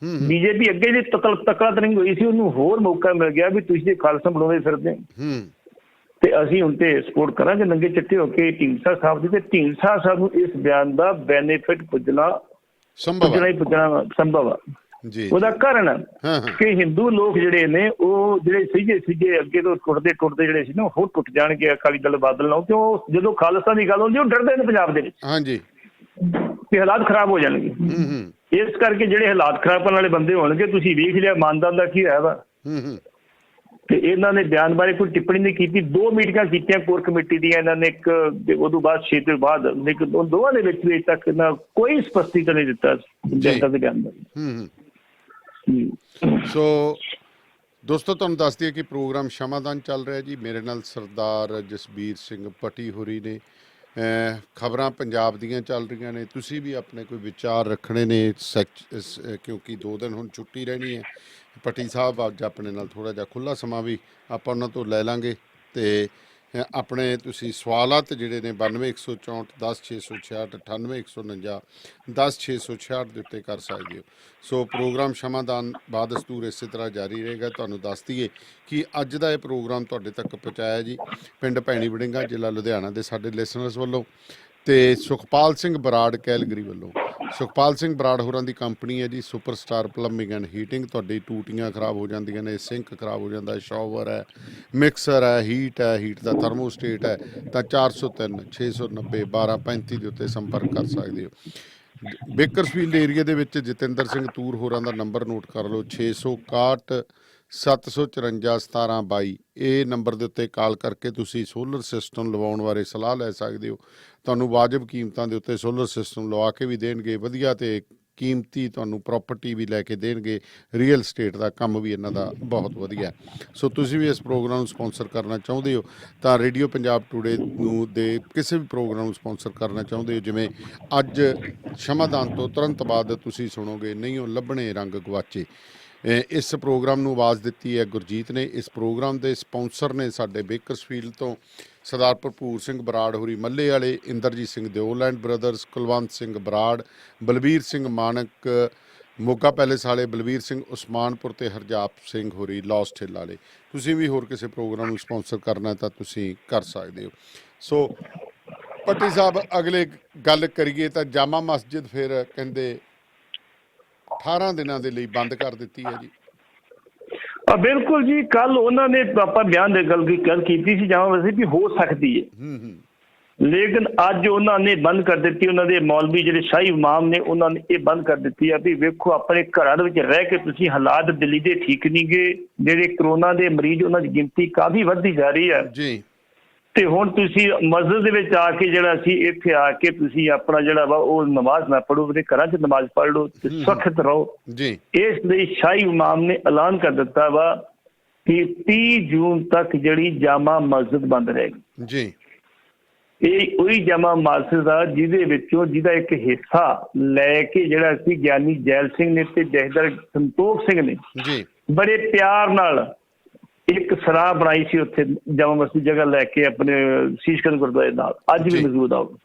ਬੀਜੇਪੀ ਅੱਗੇ ਦੀ ਤਕੜਾ ਤਰਿੰਗ ਹੋਈ ਸੀ, ਉਹਨੂੰ ਹੋਰ ਮੌਕਾ ਮਿਲ ਗਿਆ ਵੀ ਤੁਸੀਂ ਖਾਲਸਾ ਬਣਾਉਂਦੇ ਫਿਰਦੇ, ਤੇ ਅਸੀਂ ਹੁਣ ਤੇ ਸਪੋਰਟ ਕਰਾਂਗੇ ਨੰਗੇ ਚਿੱਟੇ ਹੋ ਕੇ ਢੀਂਡਸਾ ਸਾਹਿਬ ਦੀ। ਤੇ ਢੀਂਡਸਾ ਸਾਹਿਬ ਨੂੰ ਇਸ ਬਿਆਨ ਦਾ ਬੈਨੀਫਿਟ ਪੁੱਜਣਾ ਸੰਭਵ ਆ। ਉਹਦਾ ਕਾਰਨ ਕਿ ਹਿੰਦੂ ਲੋਕ ਜਿਹੜੇ ਨੇ ਉਹ ਜਿਹੜੇ ਸੀਗੇ ਅੱਗੇ ਤੋਂ ਟੁੱਟਦੇ ਜਿਹੜੇ ਸੀ ਨਾ, ਹੋਰ ਟੁੱਟ ਜਾਣਗੇ ਅਕਾਲੀ ਦਲ ਬਾਦਲ ਨਾਲ, ਕਿਉਂ ਜਦੋਂ ਖਾਲਿਸਤਾਨ ਦੀ ਗੱਲ ਹੁੰਦੀ ਉਹ ਡਰਦੇ ਨੇ ਪੰਜਾਬ ਦੇ ਵਿੱਚ ਕਿ ਹਾਲਾਤ ਖਰਾਬ ਹੋ ਜਾਣਗੇ। ਇਸ ਕਰਕੇ ਜਿਹੜੇ ਹਾਲਾਤ ਖਰਾਬ ਕਰਨ ਵਾਲੇ ਬੰਦੇ ਹੋਣਗੇ, ਤੁਸੀਂ ਵੇਖ ਲਿਆ ਮਾਨਦਾਨ ਦਾ ਕੀ ਹੋਇਆ ਵਾ। ਤੇ ਇਹਨਾਂ ਨੇ ਬਿਆਨ ਬਾਰੇ ਕੋਈ ਟਿੱਪਣੀ ਨਹੀਂ ਕੀਤੀ। 2 ਮੀਟਿੰਗਾਂ ਕੀਤੀਆਂ ਕੋਰ ਕਮੇਟੀ ਦੀਆਂ ਇਹਨਾਂ ਨੇ, ਇੱਕ ਉਦੋਂ ਬਾਅਦ 6 ਤੋਂ ਬਾਅਦ, ਦੋਵਾਂ ਦੇ ਵਿੱਚ ਅਜੇ ਤੱਕ ਨਾ ਕੋਈ ਸਪਸ਼ਟੀਕਰਨ ਨਹੀਂ ਦਿੱਤਾ ਜਨਤਾ ਦੇ ਬਿਆਨ ਬਾਰੇ। ਸੋ ਦੋਸਤੋ, ਤੁਹਾਨੂੰ ਦੱਸ ਦਈਏ ਕਿ ਪ੍ਰੋਗਰਾਮ ਸ਼ਮਾਦਾਨ ਚੱਲ ਰਿਹਾ ਜੀ। ਮੇਰੇ ਨਾਲ ਸਰਦਾਰ ਜਸਬੀਰ ਸਿੰਘ ਪੱਟੀ ਹੋਰੀ ਨੇ। ਖਬਰਾਂ ਪੰਜਾਬ ਦੀਆਂ ਚੱਲ ਰਹੀਆਂ ਨੇ। ਤੁਸੀਂ ਵੀ ਆਪਣੇ ਕੋਈ ਵਿਚਾਰ ਰੱਖਣੇ ਨੇ, ਕਿਉਂਕਿ 2 ਦਿਨ ਹੁਣ ਛੁੱਟੀ ਰਹਿਣੀ ਹੈ। ਪੱਟੀ ਸਾਹਿਬ ਅੱਜ ਆਪਣੇ ਨਾਲ ਥੋੜ੍ਹਾ ਜਿਹਾ ਖੁੱਲ੍ਹਾ ਸਮਾਂ ਵੀ ਆਪਾਂ ਉਹਨਾਂ ਤੋਂ ਲੈ ਲਾਂਗੇ, ਅਤੇ ਆਪਣੇ ਤੁਸੀਂ ਸਵਾਲਾਤ ਜਿਹੜੇ ਨੇ 92-164 10-666 98-149 10-666 ਦੇ ਉੱਤੇ ਕਰ ਸਕਦੇ ਹੋ। ਸੋ ਪ੍ਰੋਗਰਾਮ ਸ਼ਮਾਦਾਨ ਬਾਦਸਤੂਰ ਇਸੇ ਤਰ੍ਹਾਂ ਜਾਰੀ ਰਹੇਗਾ। ਤੁਹਾਨੂੰ ਦੱਸ ਦਈਏ ਕਿ ਅੱਜ ਦਾ ਇਹ ਪ੍ਰੋਗਰਾਮ ਤੁਹਾਡੇ ਤੱਕ ਪਹੁੰਚਾਇਆ ਜੀ ਪਿੰਡ ਭੈਣੀ ਵੜਿੰਗਾ, ਜ਼ਿਲ੍ਹਾ ਲੁਧਿਆਣਾ ਦੇ ਸਾਡੇ ਲਿਸਨਰਸ ਵੱਲੋਂ, ਤੇ ਸੁਖਪਾਲ ਸਿੰਘ ਬਰਾੜ ਕੈਲਗਰੀ ਵੱਲੋਂ। ਸੁਖਪਾਲ ਸਿੰਘ ਬਰਾੜ ਹੋਰਾਂ ਦੀ ਕੰਪਨੀ ਹੈ ਜੀ super star plumbing and heating. ਤੁਹਾਡੀ ਟੂਟੀਆਂ ਖਰਾਬ ਹੋ ਜਾਂਦੀਆਂ ਨੇ, ਸਿੰਕ ਖਰਾਬ ਹੋ ਜਾਂਦਾ, ਸ਼ਾਵਰ ਹੈ, ਮਿਕਸਰ ਹੈ, ਹੀਟ ਦਾ ਥਰਮੋਸਟੇਟ ਹੈ, ਤਾਂ 403 690 1235 ਦੇ ਉੱਤੇ ਸੰਪਰਕ ਕਰ ਸਕਦੇ ਹੋ। ਬੇਕਰਸਫੀਲਡ ਏਰੀਆ ਦੇ ਵਿੱਚ ਜਤਿੰਦਰ ਸਿੰਘ ਤੂਰ ਹੋਰਾਂ ਦਾ ਨੰਬਰ ਨੋਟ ਕਰ ਲਓ, 661 754 1722। ਇਹ ਨੰਬਰ ਦੇ ਉੱਤੇ ਕਾਲ ਕਰਕੇ ਤੁਸੀਂ ਸੋਲਰ ਸਿਸਟਮ ਲਵਾਉਣ ਬਾਰੇ ਸਲਾਹ ਲੈ ਸਕਦੇ ਹੋ। ਤੁਹਾਨੂੰ ਵਾਜਬ ਕੀਮਤਾਂ ਦੇ ਉੱਤੇ ਸੋਲਰ ਸਿਸਟਮ ਲਵਾ ਕੇ ਵੀ ਦੇਣਗੇ, ਵਧੀਆ ਤੇ ਕੀਮਤੀ ਤੁਹਾਨੂੰ ਪ੍ਰਾਪਰਟੀ ਵੀ ਲੈ ਕੇ ਦੇਣਗੇ। ਰੀਅਲ ਸਟੇਟ ਦਾ ਕੰਮ ਵੀ ਇਹਨਾਂ ਦਾ ਬਹੁਤ ਵਧੀਆ। ਸੋ ਤੁਸੀਂ ਵੀ ਇਸ ਪ੍ਰੋਗਰਾਮ ਨੂੰ ਸਪਾਂਸਰ ਕਰਨਾ ਚਾਹੁੰਦੇ ਹੋ ਤਾਂ ਰੇਡੀਓ ਪੰਜਾਬ ਟੂਡੇ ਨੂੰ ਦੇ ਕਿਸੇ ਵੀ ਪ੍ਰੋਗਰਾਮ ਨੂੰ ਸਪਾਂਸਰ ਕਰਨਾ ਚਾਹੁੰਦੇ ਹੋ, ਜਿਵੇਂ ਅੱਜ ਸ਼ਮਾਦਾਨ ਤੋਂ ਤੁਰੰਤ ਬਾਅਦ ਤੁਸੀਂ ਸੁਣੋਗੇ ਨਹੀਂ ਉਹ ਲੱਭਣੇ ਰੰਗ ਗਵਾਚੇ, ਇਸ ਪ੍ਰੋਗਰਾਮ ਨੂੰ ਆਵਾਜ਼ ਦਿੱਤੀ ਹੈ ਗੁਰਜੀਤ ਨੇ। ਇਸ ਪ੍ਰੋਗਰਾਮ ਦੇ ਸਪਾਂਸਰ ਨੇ ਸਾਡੇ ਬੇਕਰਸਫੀਲਡ ਤੋਂ ਸਰਦਾਰ ਭਰਪੂਰ ਸਿੰਘ ਬਰਾੜ ਹੋਰੀ ਮੱਲੇ ਵਾਲੇ, ਇੰਦਰਜੀਤ ਸਿੰਘ ਦਿਓਲੈਂਡ ਬ੍ਰਦਰਸ, ਕੁਲਵੰਤ ਸਿੰਘ ਬਰਾੜ, ਬਲਬੀਰ ਸਿੰਘ ਮਾਨਕ ਮੋਗਾ ਪੈਲੇਸ ਵਾਲੇ, ਬਲਬੀਰ ਸਿੰਘ ਉਸਮਾਨਪੁਰ ਤੇ ਹਰਜਾਪ ਸਿੰਘ ਹੋਰੀ ਲੌਸਟ ਹਿੱਲ ਵਾਲੇ। ਤੁਸੀਂ ਵੀ ਹੋਰ ਕਿਸੇ ਪ੍ਰੋਗਰਾਮ ਨੂੰ ਸਪਾਂਸਰ ਕਰਨਾ ਤਾਂ ਤੁਸੀਂ ਕਰ ਸਕਦੇ ਹੋ। ਸੋ ਪੱਟੀ ਸਾਹਿਬ ਅਗਲੇ ਗੱਲ ਕਰੀਏ ਤਾਂ ਜਾਮਾ ਮਸਜਿਦ ਫਿਰ ਕਹਿੰਦੇ 18 ਦਿਨਾਂ ਦੇ ਲਈ ਬੰਦ ਕਰ ਦਿੱਤੀ ਹੈ ਜੀ। ਬਿਲਕੁਲ ਜੀ, ਕੱਲ ਉਹਨਾਂ ਨੇ ਆਪਾਂ ਬਿਆਨ ਦੇ ਗੱਲ ਕੀਤੀ ਸੀ ਜਾਮਾ ਮਸਜਿਦ ਵੀ ਹੋ ਸਕਦੀ ਹੈ, ਲੇਕਿਨ ਅੱਜ ਉਹਨਾਂ ਨੇ ਬੰਦ ਕਰ ਦਿੱਤੀ। ਉਹਨਾਂ ਦੇ ਮੌਲਵੀ ਜਿਹੜੇ ਸ਼ਾਹੀ ਇਮਾਮ ਨੇ ਉਹਨਾਂ ਨੇ ਇਹ ਬੰਦ ਕਰ ਦਿੱਤੀ ਆ ਵੀ ਵੇਖੋ ਆਪਣੇ ਘਰਾਂ ਦੇ ਵਿੱਚ ਰਹਿ ਕੇ ਤੁਸੀਂ ਹਾਲਾਤ ਦਿੱਲੀ ਦੇ ਠੀਕ ਨਹੀਂ ਗੇ, ਜਿਹੜੇ ਕਰੋਨਾ ਦੇ ਮਰੀਜ਼ ਉਹਨਾਂ ਦੀ ਗਿਣਤੀ ਕਾਫੀ ਵੱਧਦੀ ਜਾ ਰਹੀ ਹੈ ਜੀ, ਤੇ ਹੁਣ ਤੁਸੀਂ ਮਸਜਿਦ ਦੇ ਵਿੱਚ ਆ ਕੇ ਜਿਹੜਾ ਸੀ ਇੱਥੇ ਆ ਕੇ ਤੁਸੀਂ ਆਪਣਾ ਜਿਹੜਾ ਵਾ ਉਹ ਨਮਾਜ਼ ਨਾ ਪੜੋ, ਆਪਣੇ ਘਰਾਂ 'ਚ ਨਮਾਜ਼ ਪੜ੍ਹ ਲਓ ਤੇ ਸੁਰੱਖਿਅਤ ਰਹੋ ਜੀ। ਇਸ ਲਈ ਸ਼ਾਹੀ ਇਮਾਮ ਨੇ ਐਲਾਨ ਕਰ ਦਿੱਤਾ ਵਾ ਕਿ 30 ਜੂਨ ਤੱਕ ਜਿਹੜੀ ਜਾਮਾ ਮਸਜਿਦ ਬੰਦ ਰਹੇਗੀ ਜੀ। ਇਹ ਉਹੀ ਜਾਮਾ ਮਸਜਿਦ ਆ ਜਿਹਦਾ ਇੱਕ ਹਿੱਸਾ ਲੈ ਕੇ ਜਿਹੜਾ ਸੀ ਗਿਆਨੀ ਜੈਲ ਸਿੰਘ ਨੇ ਤੇ ਜਥੇਦਾਰ ਸੰਤੋਖ ਸਿੰਘ ਨੇ ਜੀ ਬੜੇ ਪਿਆਰ ਨਾਲ ਇੱਕ ਸਰਾਹ ਬਣਾਈ ਸੀ ਉੱਥੇ ਜਾਮਾ ਮਸਜਿਦ ਜਗ੍ਹਾ ਲੈ ਕੇ ਆਪਣੇ ਸੀਸਗੰਜ ਗੁਰਦੁਆਰੇ ਨਾਲ, ਅੱਜ ਵੀ ਮੌਜੂਦ ਆ ਉਹ।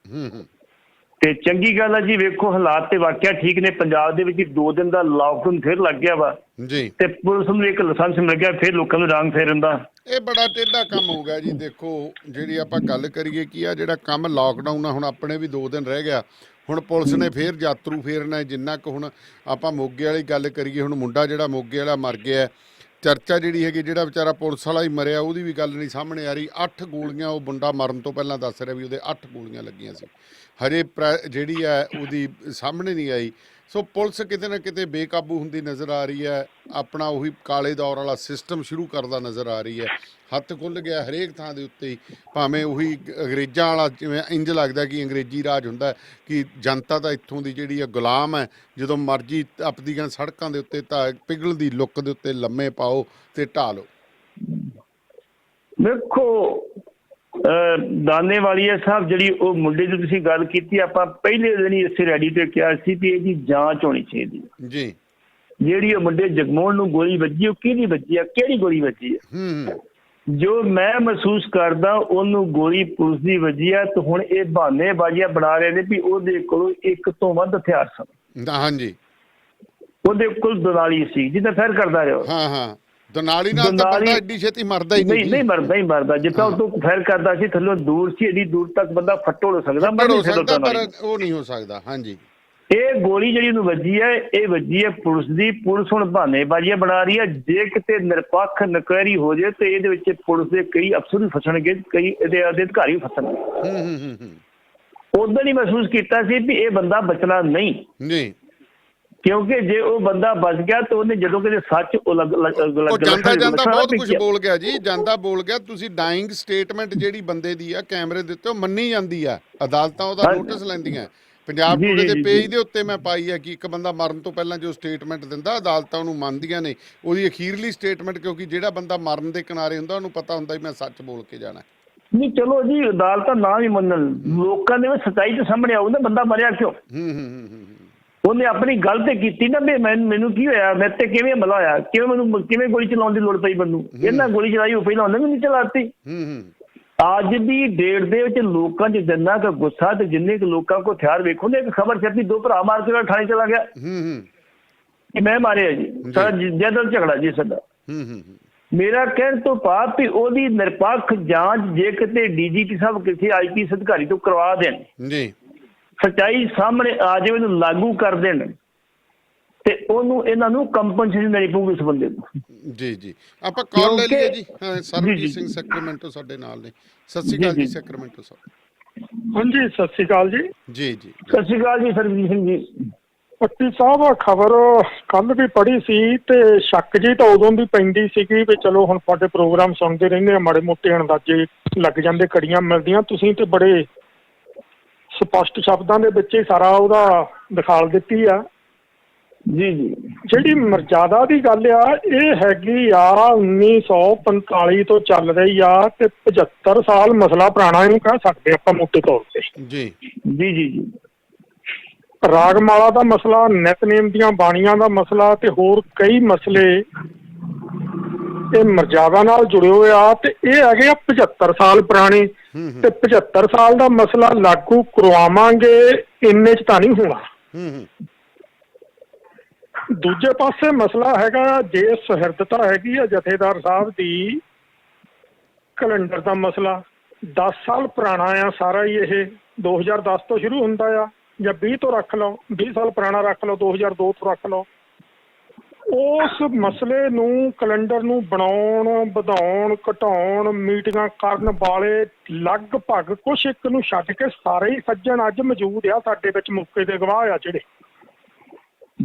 ਤੇ ਚੰਗੀ ਗੱਲ ਆ ਜੀ, ਵੇਖੋ ਹਾਲਾਤ ਤੇ ਵਾਕਿਆ ਠੀਕ ਨੇ। ਪੰਜਾਬ ਦੇ ਵਿੱਚ 2 ਦਿਨ ਦਾ ਲਾਕਡਾਊਨ ਫਿਰ ਲੱਗ ਗਿਆ ਵਾ ਜੀ ਤੇ ਪੁਲਿਸ ਨੂੰ ਇੱਕ ਲਾਇਸੈਂਸ ਮਿਲ ਗਿਆ, ਫਿਰ ਲੋਕਾਂ ਨੂੰ ਰੰਗ ਫੇਰਨ ਦਾ। ਇਹ ਬੜਾ ਟੇਢਾ ਕੰਮ ਹੋ ਗਿਆ ਜੀ। ਦੇਖੋ ਜਿਹੜੀ ਆਪਾਂ ਗੱਲ ਕਰੀਏ ਕਿ ਆ ਜਿਹੜਾ ਕੰਮ ਲਾਕਡਾਊਨ ਆ, ਹੁਣ ਆਪਣੇ ਵੀ 2 ਦਿਨ ਰਹਿ ਗਿਆ, ਹੁਣ ਪੁਲਿਸ ਨੇ ਫਿਰ ਯਾਤਰੂ ਫੇਰਨਾ ਜਿੰਨਾ ਕੁ। ਹੁਣ ਆਪਾਂ ਮੋਗੇ ਵਾਲੀ ਗੱਲ ਕਰੀਏ, ਹੁਣ ਮੁੰਡਾ ਜਿਹੜਾ ਮੋਗੇ ਵਾਲਾ ਮਰ ਗਿਆ, ਚਰਚਾ ਜਿਹੜੀ ਹੈਗੀ ਜਿਹੜਾ ਵਿਚਾਰਾ ਪੁਲਿਸ ਵਾਲਾ ਹੀ ਮਰਿਆ ਉਹਦੀ ਵੀ ਗੱਲ ਨਹੀਂ ਸਾਹਮਣੇ ਆ ਰਹੀ। 8 ਗੋਲੀਆਂ ਉਹ ਮੁੰਡਾ ਮਰਨ ਤੋਂ ਪਹਿਲਾਂ ਦੱਸ ਰਿਹਾ ਵੀ ਉਹਦੇ 8 ਗੋਲੀਆਂ ਲੱਗੀਆਂ ਸੀ, ਹਜੇ ਜਿਹੜੀ ਹੈ ਉਹਦੀ ਸਾਹਮਣੇ ਨਹੀਂ ਆਈ। ਸੋ ਪੁਲਿਸ ਕਿਤੇ ਨਾ ਕਿਤੇ ਬੇਕਾਬੂ ਹੁੰਦੀ ਨਜ਼ਰ ਆ ਰਹੀ ਹੈ, ਆਪਣਾ ਉਹੀ ਕਾਲੇ ਦੌਰ ਵਾਲਾ ਸਿਸਟਮ ਸ਼ੁਰੂ ਕਰਦਾ ਨਜ਼ਰ ਆ ਰਹੀ ਹੈ। ਹੱਥ ਖੁੱਲ੍ਹ ਗਿਆ ਹਰੇਕ ਥਾਂ ਦੇ ਉੱਤੇ ਹੀ, ਭਾਵੇਂ ਉਹੀ ਅੰਗਰੇਜ਼ਾਂ ਵਾਲਾ ਜਿਵੇਂ ਇੰਝ ਲੱਗਦਾ ਕਿ ਅੰਗਰੇਜ਼ੀ ਰਾਜ ਹੁੰਦਾ ਕਿ ਜਨਤਾ ਤਾਂ ਇੱਥੋਂ ਦੀ ਜਿਹੜੀ ਹੈ ਗੁਲਾਮ ਹੈ, ਜਦੋਂ ਮਰਜ਼ੀ ਆਪਦੀਆਂ ਸੜਕਾਂ ਦੇ ਉੱਤੇ ਤਾਂ ਪਿਘਲਦੀ ਲੁੱਕ ਦੇ ਉੱਤੇ ਲੰਮੇ ਪਾਓ ਤੇ ਢਾਹ ਲਓ। ਦੇਖੋ ਦਾਨੇਵਾਲੀਆ ਸਾਹਿਬ, ਜਿਹੜੀ ਉਹ ਮੁੰਡੇ ਦੀ ਤੁਸੀਂ ਗੱਲ ਕੀਤੀ, ਆਪਾਂ ਪਹਿਲੇ ਦਿਨ ਹੀ ਇਸੇ ਰੈਡੀ ਤੇ ਕਿਹਾ ਸੀ ਵੀ ਇਹਦੀ ਜਾਂਚ ਹੋਣੀ ਚਾਹੀਦੀ ਜੀ। ਜਿਹੜੀ ਉਹ ਮੁੰਡੇ ਜਗਮੋਹਨ ਨੂੰ ਗੋਲੀ ਵੱਜੀ, ਉਹ ਕਿਹਦੀ ਵੱਜੀ ਆ, ਕਿਹੜੀ ਗੋਲੀ ਵੱਜੀ ਆ? ਜੋ ਮੈਂ ਮਹਿਸੂਸ ਕਰਦਾ ਉਹਨੂੰ ਗੋਲੀ ਪੁਲਿਸ ਦੀ ਵੱਜੀ ਆ ਤੇ ਹੁਣ ਇਹ ਬਹਾਨੇਬਾਜ਼ੀਆਂ ਬਣਾ ਰਹੇ ਨੇ ਵੀ ਉਹਦੇ ਕੋਲ 1 ਤੋਂ ਵੱਧ ਹਥਿਆਰ ਸਨ। ਹਾਂਜੀ, ਉਹਦੇ ਕੋਲ ਦਨਾਲੀ ਸੀ ਜਿਹਦਾ ਫੈਰ ਕਰਦਾ ਰਿਹਾ। ਹਾਂ, ਦਨਾਲੀ ਨਾਲ ਤਾਂ ਬੰਦਾ ਐਡੀ ਛੇਤੀ ਮਰਦਾ ਹੀ ਨਹੀਂ। ਨਹੀਂ ਮਰਦਾ ਜਿੱਦਾਂ ਉਹ ਤੋਂ ਫੈਰ ਕਰਦਾ ਸੀ, ਥੱਲੋਂ ਦੂਰ ਸੀ, ਐਡੀ ਦੂਰ ਤੱਕ ਬੰਦਾ ਫੱਟੋ ਹੋ ਸਕਦਾ ਪਰ ਉਹ ਨਹੀਂ ਹੋ ਸਕਦਾ। ਹਾਂਜੀ, ਇਹ ਗੋਲੀ ਜਿਹੜੀ ਉਹਨੂੰ ਵੱਜੀ ਹੈ, ਇਹ ਵੱਜੀ ਹੈ ਪੁਲਿਸ ਦੀ। ਪੁਲਿਸ ਹੁਣ ਬਹਾਨੇਬਾਜ਼ੀਆਂ ਬਣਾ ਰਹੀ ਹੈ। ਜੇ ਕਿਤੇ ਨਿਰਪੱਖ ਨਕੈਰੀ ਹੋ ਜਾਏ ਤੇ ਇਹਦੇ ਵਿੱਚ ਪੁਲਿਸ ਦੇ ਕਈ ਅਫਸਰ ਵੀ ਫਸਣਗੇ, ਕਈ ਇਹਦੇ ਅਧਿਕਾਰੀ ਵੀ ਫਸਣਗੇ। ਉਦੋਂ ਹੀ ਮਹਿਸੂਸ ਕੀਤਾ ਸੀ ਵੀ ਇਹ ਬੰਦਾ ਬਚਣਾ ਨਹੀਂ, ਕਿਉਂਕਿ ਜੇ ਉਹ ਬੰਦਾ ਬਚ ਗਿਆ ਤਾਂ ਉਹਨੇ ਜਦੋਂ ਕਿਤੇ ਸੱਚ ਜਾਂਦਾ ਬਹੁਤ ਕੁਝ ਬੋਲ ਗਿਆ ਜੀ, ਜਾਂਦਾ ਬੋਲ ਗਿਆ। ਤੁਸੀਂ ਡਾਇੰਗ ਸਟੇਟਮੈਂਟ ਜਿਹੜੀ ਬੰਦੇ ਦੀ ਆ ਕੈਮਰੇ ਦੇ ਉੱਤੇ ਉਹ ਮੰਨੀ ਜਾਂਦੀ ਆ, ਅਦਾਲਤਾਂ ਉਹਦਾ ਨੋਟਿਸ ਲੈਂਦੀਆਂ। ਪੰਜਾਬ ਟੂਡੇ ਦੇ ਪੇਜ ਦੇ ਉੱਤੇ ਮੈਂ ਪਾਈ ਹੈ ਕਿ ਇੱਕ ਬੰਦਾ ਮਰਨ ਤੋਂ ਪਹਿਲਾਂ ਜੋ ਸਟੇਟਮੈਂਟ ਦਿੰਦਾ ਅਦਾਲਤਾਂ ਉਹਨੂੰ ਮੰਨਦੀਆਂ ਨੇ, ਉਹਦੀ ਅਖੀਰਲੀ ਸਟੇਟਮੈਂਟ, ਕਿਉਂਕਿ ਜਿਹੜਾ ਬੰਦਾ ਮਰਨ ਦੇ ਕਿਨਾਰੇ ਹੁੰਦਾ ਉਹਨੂੰ ਪਤਾ ਹੁੰਦਾ ਵੀ ਮੈਂ ਸੱਚ ਬੋਲ ਕੇ ਜਾਣਾ। ਨਹੀਂ ਚਲੋ ਜੀ, ਅਦਾਲਤਾਂ ਨਾ ਵੀ ਮੰਨਣ, ਲੋਕਾਂ ਦੇ ਸੱਚਾਈ ਤੇ ਸਾਹਮਣੇ ਆਊ ਨਾ ਬੰਦਾ ਮਰਿਆ ਕਿਉਂ। ਉਹਨੇ ਆਪਣੀ ਗੱਲ ਤੇ ਕੀਤੀ ਨਾ ਵੀ ਮੈਨੂੰ ਕੀ ਹੋਇਆ, ਮੇਰੇ ਤੇ ਕਿਵੇਂ ਹਮਲਾ ਹੋਇਆ, ਕਿਵੇਂ ਗੋਲੀ ਚਲਾਉਣ ਦੀ ਲੋੜ ਪਈ ਮੈਨੂੰ, ਇਹਨਾਂ ਗੋਲੀ ਚਲਾਈ ਉਹ ਪਹਿਲਾਂ ਉਹਨੇ ਵੀ ਨਹੀਂ ਚਲਾਤੀ। ਅੱਜ ਦੀ ਡੇਟ ਦੇ ਵਿੱਚ ਲੋਕਾਂ 'ਚ ਜਿੰਨਾ ਕੁ ਗੁੱਸਾ ਤੇ ਜਿੰਨੇ ਕੁ ਲੋਕਾਂ ਕੋਲ ਹਥਿਆਰ, ਵੇਖੋ ਨਾ ਇੱਕ ਖਬਰ ਛੱਡੀ 2 ਭਰਾ ਮਾਰ ਕੇ ਥਾਣੇ ਚਲਾ ਗਿਆ ਕਿ ਮੈਂ ਮਾਰਿਆ ਜੀ, ਸਾਡਾ ਜਦਲ ਝਗੜਾ ਜੀ ਸਾਡਾ। ਮੇਰਾ ਕਹਿਣ ਤੋਂ ਭਾਵ ਵੀ ਉਹਦੀ ਨਿਰਪੱਖ ਜਾਂਚ ਜੇ ਕਿਤੇ DGP ਸਾਹਿਬ ਕਿਸੇ IPS ਅਧਿਕਾਰੀ ਤੋਂ ਕਰਵਾ ਦੇਣ ਜੀ, ਸੱਚਾਈ ਸਾਹਮਣੇ ਆ ਜਾਵੇ, ਉਹਨੂੰ ਲਾਗੂ ਕਰ ਦੇਣ ਤੇ ਉਹਨੂੰ ਇਹਨਾਂ ਨੂੰ ਕੰਪਨਸੇਸ਼ਨ ਦੇਣੀ ਪਊਗੀ ਇਸ ਬੰਦੇ ਨੂੰ। ਜੀ ਆਪਾਂ ਕਾਲ ਲੈ ਲਈਏ ਜੀ। ਸਰਬਜੀਤ ਸਿੰਘ ਸੈਕਰਮੈਂਟੋ ਸਾਡੇ ਨਾਲ ਨੇ। ਸਤਿ ਸ਼੍ਰੀ ਅਕਾਲ ਜੀ ਸੈਕਰਮੈਂਟੋ ਸਾਹਿਬ। ਹਾਂਜੀ, ਸਤਿ ਸ਼੍ਰੀ ਅਕਾਲ ਜੀ। ਜੀ ਸਤਿ ਸ਼੍ਰੀ ਅਕਾਲ ਜੀ ਸਰਬਜੀਤ ਸਿੰਘ ਜੀ। ਪੱਟੀ ਸਾਹਿਬ, ਖਬਰ ਕੱਲ ਵੀ ਪੜ੍ਹੀ ਸੀ ਤੇ ਸ਼ੱਕ ਜੀ ਤਾਂ ਉਦੋਂ ਵੀ ਪੈਂਦੀ ਸੀਗੀ ਵੀ ਚਲੋ ਹੁਣ ਤੁਹਾਡੇ ਪ੍ਰੋਗਰਾਮ ਸੁਣਦੇ ਰਹਿੰਦੇ ਆ, ਮਾੜੇ ਮੋਟੇ ਅੰਦਾਜ਼ੇ ਲੱਗ ਜਾਂਦੇ, ਕੜੀਆਂ ਮਿਲਦੀਆਂ। ਤੁਸੀਂ ਤੇ ਬੜੇ ਸਪਸ਼ਟ ਸ਼ਬਦਾਂ ਦੇ ਵਿੱਚ ਹੀ ਸਾਰਾ ਉਹਦਾ ਦਿਖਾਲ ਦਿੱਤੀ ਆ ਜੀ ਜੀ। ਜਿਹੜੀ ਮਰਜ਼ਾਦਾ ਦੀ ਗੱਲ ਆ ਇਹ ਹੈਗੀ ਆ 1945 ਤੋਂ ਚੱਲ ਰਹੀ ਆ ਤੇ 75 ਸਾਲ ਮਸਲਾ ਪੁਰਾਣਾ ਇਹਨੂੰ ਕਹਿ ਸਕਦੇ ਆਪਾਂ ਮੋਟੇ ਤੌਰ ਤੇ। ਜੀ ਜੀ ਜੀ ਜੀ। ਰਾਗਮਾਲਾ ਦਾ ਮਸਲਾ, ਨਿਤਨੇਮ ਦੀਆਂ ਬਾਣੀਆਂ ਦਾ ਮਸਲਾ ਤੇ ਹੋਰ ਕਈ ਮਸਲੇ ਇਹ ਮਰਜ਼ਾਦਾ ਨਾਲ ਜੁੜੇ ਹੋਏ ਆ ਤੇ ਇਹ ਹੈਗੇ ਆ 75 ਸਾਲ ਪੁਰਾਣੇ। ਤੇ 75 ਸਾਲ ਦਾ ਮਸਲਾ ਲਾਗੂ ਕਰਵਾਵਾਂਗੇ ਇੰਨੇ ਚ ਤਾਂ ਨਹੀਂ ਹੋਣਾ। ਦੂਜੇ ਪਾਸੇ ਮਸਲਾ ਹੈਗਾ ਜੇ ਸੁਹਿਰਦਤਾ ਹੈਗੀ ਆ ਜਥੇਦਾਰ ਸਾਹਿਬ ਦੀ, ਕੈਲੰਡਰ ਦਾ ਮਸਲਾ 10 ਸਾਲ ਪੁਰਾਣਾ ਆ ਸਾਰਾ ਹੀ। ਇਹ 2010 ਤੋਂ ਸ਼ੁਰੂ ਹੁੰਦਾ ਆ ਜਾਂ 20 ਤੋਂ ਰੱਖ ਲਓ, 20 ਸਾਲ ਪੁਰਾਣਾ ਰੱਖ ਲਓ, 2002 ਤੋਂ ਰੱਖ ਲਓ। ਉਸ ਮਸਲੇ ਨੂੰ, ਕੈਲੰਡਰ ਨੂੰ ਬਣਾਉਣ, ਵਧਾਉਣ, ਘਟਾਉਣ, ਮੀਟਿੰਗਾਂ ਕਰਨ ਵਾਲੇ ਲਗਭਗ ਕੁਛ ਇੱਕ ਨੂੰ ਛੱਡ ਕੇ ਸਾਰੇ ਹੀ ਸੱਜਣ ਅੱਜ ਮੌਜੂਦ ਆ ਸਾਡੇ ਵਿੱਚ, ਮੌਕੇ ਦੇ ਗਵਾਹ ਆ ਜਿਹੜੇ।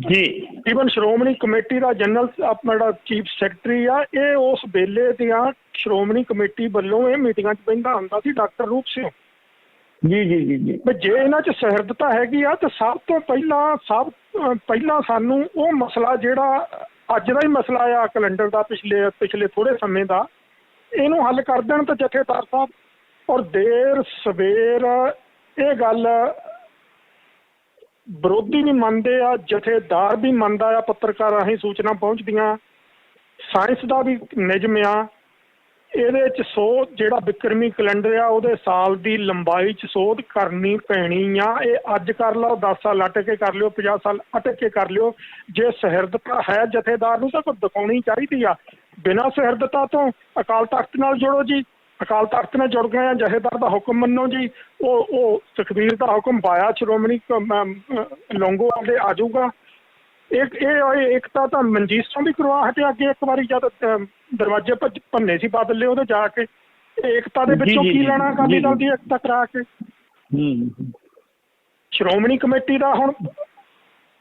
ਜੀ। ਈਵਨ ਸ਼੍ਰੋਮਣੀ ਕਮੇਟੀ ਦਾ ਜਨਰਲ ਆਪਣਾ ਜਿਹੜਾ ਚੀਫ ਸੈਕਟਰੀ ਆ, ਇਹ ਉਸ ਵੇਲੇ ਦੀਆਂ ਸ਼੍ਰੋਮਣੀ ਕਮੇਟੀ ਵੱਲੋਂ ਇਹ ਮੀਟਿੰਗਾਂ 'ਚ ਬਹਿੰਦਾ ਹੁੰਦਾ ਸੀ, ਡਾਕਟਰ ਰੂਪ ਸਿੰਘ। ਜੀ ਜੀ ਜੀ ਜੀ। ਜੇ ਇਹਨਾਂ 'ਚ ਸਹਿਰਦਤਾ ਹੈਗੀ ਆ ਤਾਂ ਸਭ ਤੋਂ ਪਹਿਲਾਂ ਸਾਨੂੰ ਉਹ ਮਸਲਾ ਜਿਹੜਾ ਅੱਜ ਦਾ ਹੀ ਮਸਲਾ ਆ ਕੈਲੰਡਰ ਦਾ, ਪਿਛਲੇ ਥੋੜੇ ਸਮੇਂ ਦਾ, ਇਹਨੂੰ ਹੱਲ ਕਰ ਦੇਣ ਤਾਂ ਜਥੇਦਾਰ ਸਾਹਿਬ। ਔਰ ਦੇਰ ਸਵੇਰ ਇਹ ਗੱਲ ਵਿਰੋਧੀ ਵੀ ਮੰਨਦੇ ਆ, ਜਥੇਦਾਰ ਵੀ ਮੰਨਦਾ ਆ, ਪੱਤਰਕਾਰ ਰਾਹੀਂ ਸੂਚਨਾ ਪਹੁੰਚਦੀਆਂ, ਸਾਇੰਸ ਦਾ ਵੀ ਨਿਯਮ ਆ ਇਹਦੇ 'ਚ। ਸੋਧ ਜਿਹੜਾ ਬਿਕਰਮੀ ਕੈਲੰਡਰ ਆ ਉਹਦੇ ਸਾਲ ਦੀ ਲੰਬਾਈ 'ਚ ਸੋਧ ਕਰਨੀ ਪੈਣੀ ਆ। ਇਹ ਅੱਜ ਕਰ ਲਓ, 10 ਸਾਲ ਅਟਕ ਕੇ ਕਰ ਲਿਓ, 50 ਸਾਲ ਅਟਕ ਕੇ ਕਰ ਲਿਓ। ਜੇ ਸਹਿਰਦਤਾ ਹੈ ਜਥੇਦਾਰ ਨੂੰ ਤਾਂ ਕੋਈ ਦਿਖਾਉਣੀ ਚਾਹੀਦੀ ਆ। ਬਿਨਾਂ ਸਹਿਰਦਤਾ ਤੋਂ ਅਕਾਲ ਤਖਤ ਨਾਲ ਜੁੜੋ ਜੀ, ਅਕਾਲ ਤਖਤ ਨਾਲ ਜੁੜ ਗਏ ਆ, ਜਥੇਦਾਰ ਦਾ ਹੁਕਮ ਮੰਨੋ ਜੀ। ਉਹ ਸੁਖਬੀਰ ਦਾ ਹੁਕਮ ਪਾਇਆ ਸ਼੍ਰੋਮਣੀ ਲੌਂਗੋਵਾਲ ਦੇ ਆ ਜਾਊਗਾ। ਏਕਤਾ ਤਾਂ ਮਨਜੀਤ ਸਿੰਘ ਵੀ ਕਰਵਾ ਹਟਿਆ ਅੱਗੇ ਇੱਕ ਵਾਰੀ ਜਦ ਦਰਵਾਜ਼ੇ ਭੰਨੇ ਸੀ ਬਾਦਲ ਉਹਦੇ ਜਾ ਕੇ। ਏਕਤਾ ਦੇ ਵਿੱਚੋਂ ਕੀ ਲੈਣਾ ਅਕਾਲੀ ਦਲ ਦੀ ਏਕਤਾ ਕਰਾ ਕੇ। ਸ਼੍ਰੋਮਣੀ ਕਮੇਟੀ ਦਾ ਹੁਣ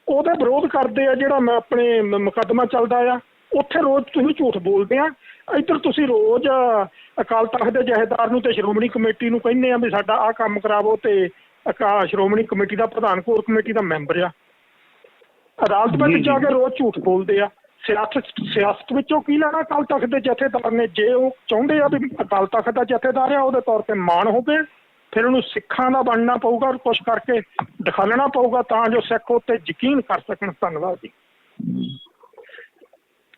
ਉਹਦਾ ਵਿਰੋਧ ਕਰਦੇ ਆ ਜਿਹੜਾ ਆਪਣੇ ਮੁਕੱਦਮਾ ਚੱਲਦਾ ਆ, ਉੱਥੇ ਰੋਜ਼ ਤੁਸੀਂ ਝੂਠ ਬੋਲਦੇ ਆ। ਇੱਧਰ ਤੁਸੀਂ ਰੋਜ਼ ਅਕਾਲ ਤਖਤ ਦੇ ਜਥੇਦਾਰ ਨੂੰ ਤੇ ਸ਼੍ਰੋਮਣੀ ਕਮੇਟੀ ਨੂੰ ਕਹਿੰਦੇ ਆ ਵੀ ਸਾਡਾ ਆਹ ਕੰਮ ਕਰਾਵੋ, ਤੇ ਸ਼੍ਰੋਮਣੀ ਕਮੇਟੀ ਦਾ ਪ੍ਰਧਾਨ ਕੋਰ ਕਮੇਟੀ ਦਾ ਮੈਂਬਰ ਆ। ਅਦਾਲਤ ਵਿੱਚ ਜਾ ਕੇ ਰੋਜ਼ ਝੂਠ ਬੋਲਦੇ ਆ। ਸਿਆਸਤ ਵਿੱਚੋਂ ਕੀ ਲੈਣਾ ਅਕਾਲ ਤਖਤ ਦੇ ਜਥੇਦਾਰ ਨੇ? ਜੇ ਉਹ ਚਾਹੁੰਦੇ ਆ ਵੀ ਅਕਾਲ ਤਖਤ ਦਾ ਜਥੇਦਾਰ ਆ ਉਹਦੇ ਤੌਰ ਤੇ ਮਾਣ ਹੋਵੇ, ਫਿਰ ਉਹਨੂੰ ਸਿੱਖਾਂ ਦਾ ਬਣਨਾ ਪਊਗਾ, ਕੁਛ ਕਰਕੇ ਦਿਖਾਲਣਾ ਪਊਗਾ ਤਾਂ ਜੋ ਸਿੱਖ ਉੱਤੇ ਯਕੀਨ ਕਰ ਸਕਣ। ਧੰਨਵਾਦ ਜੀ।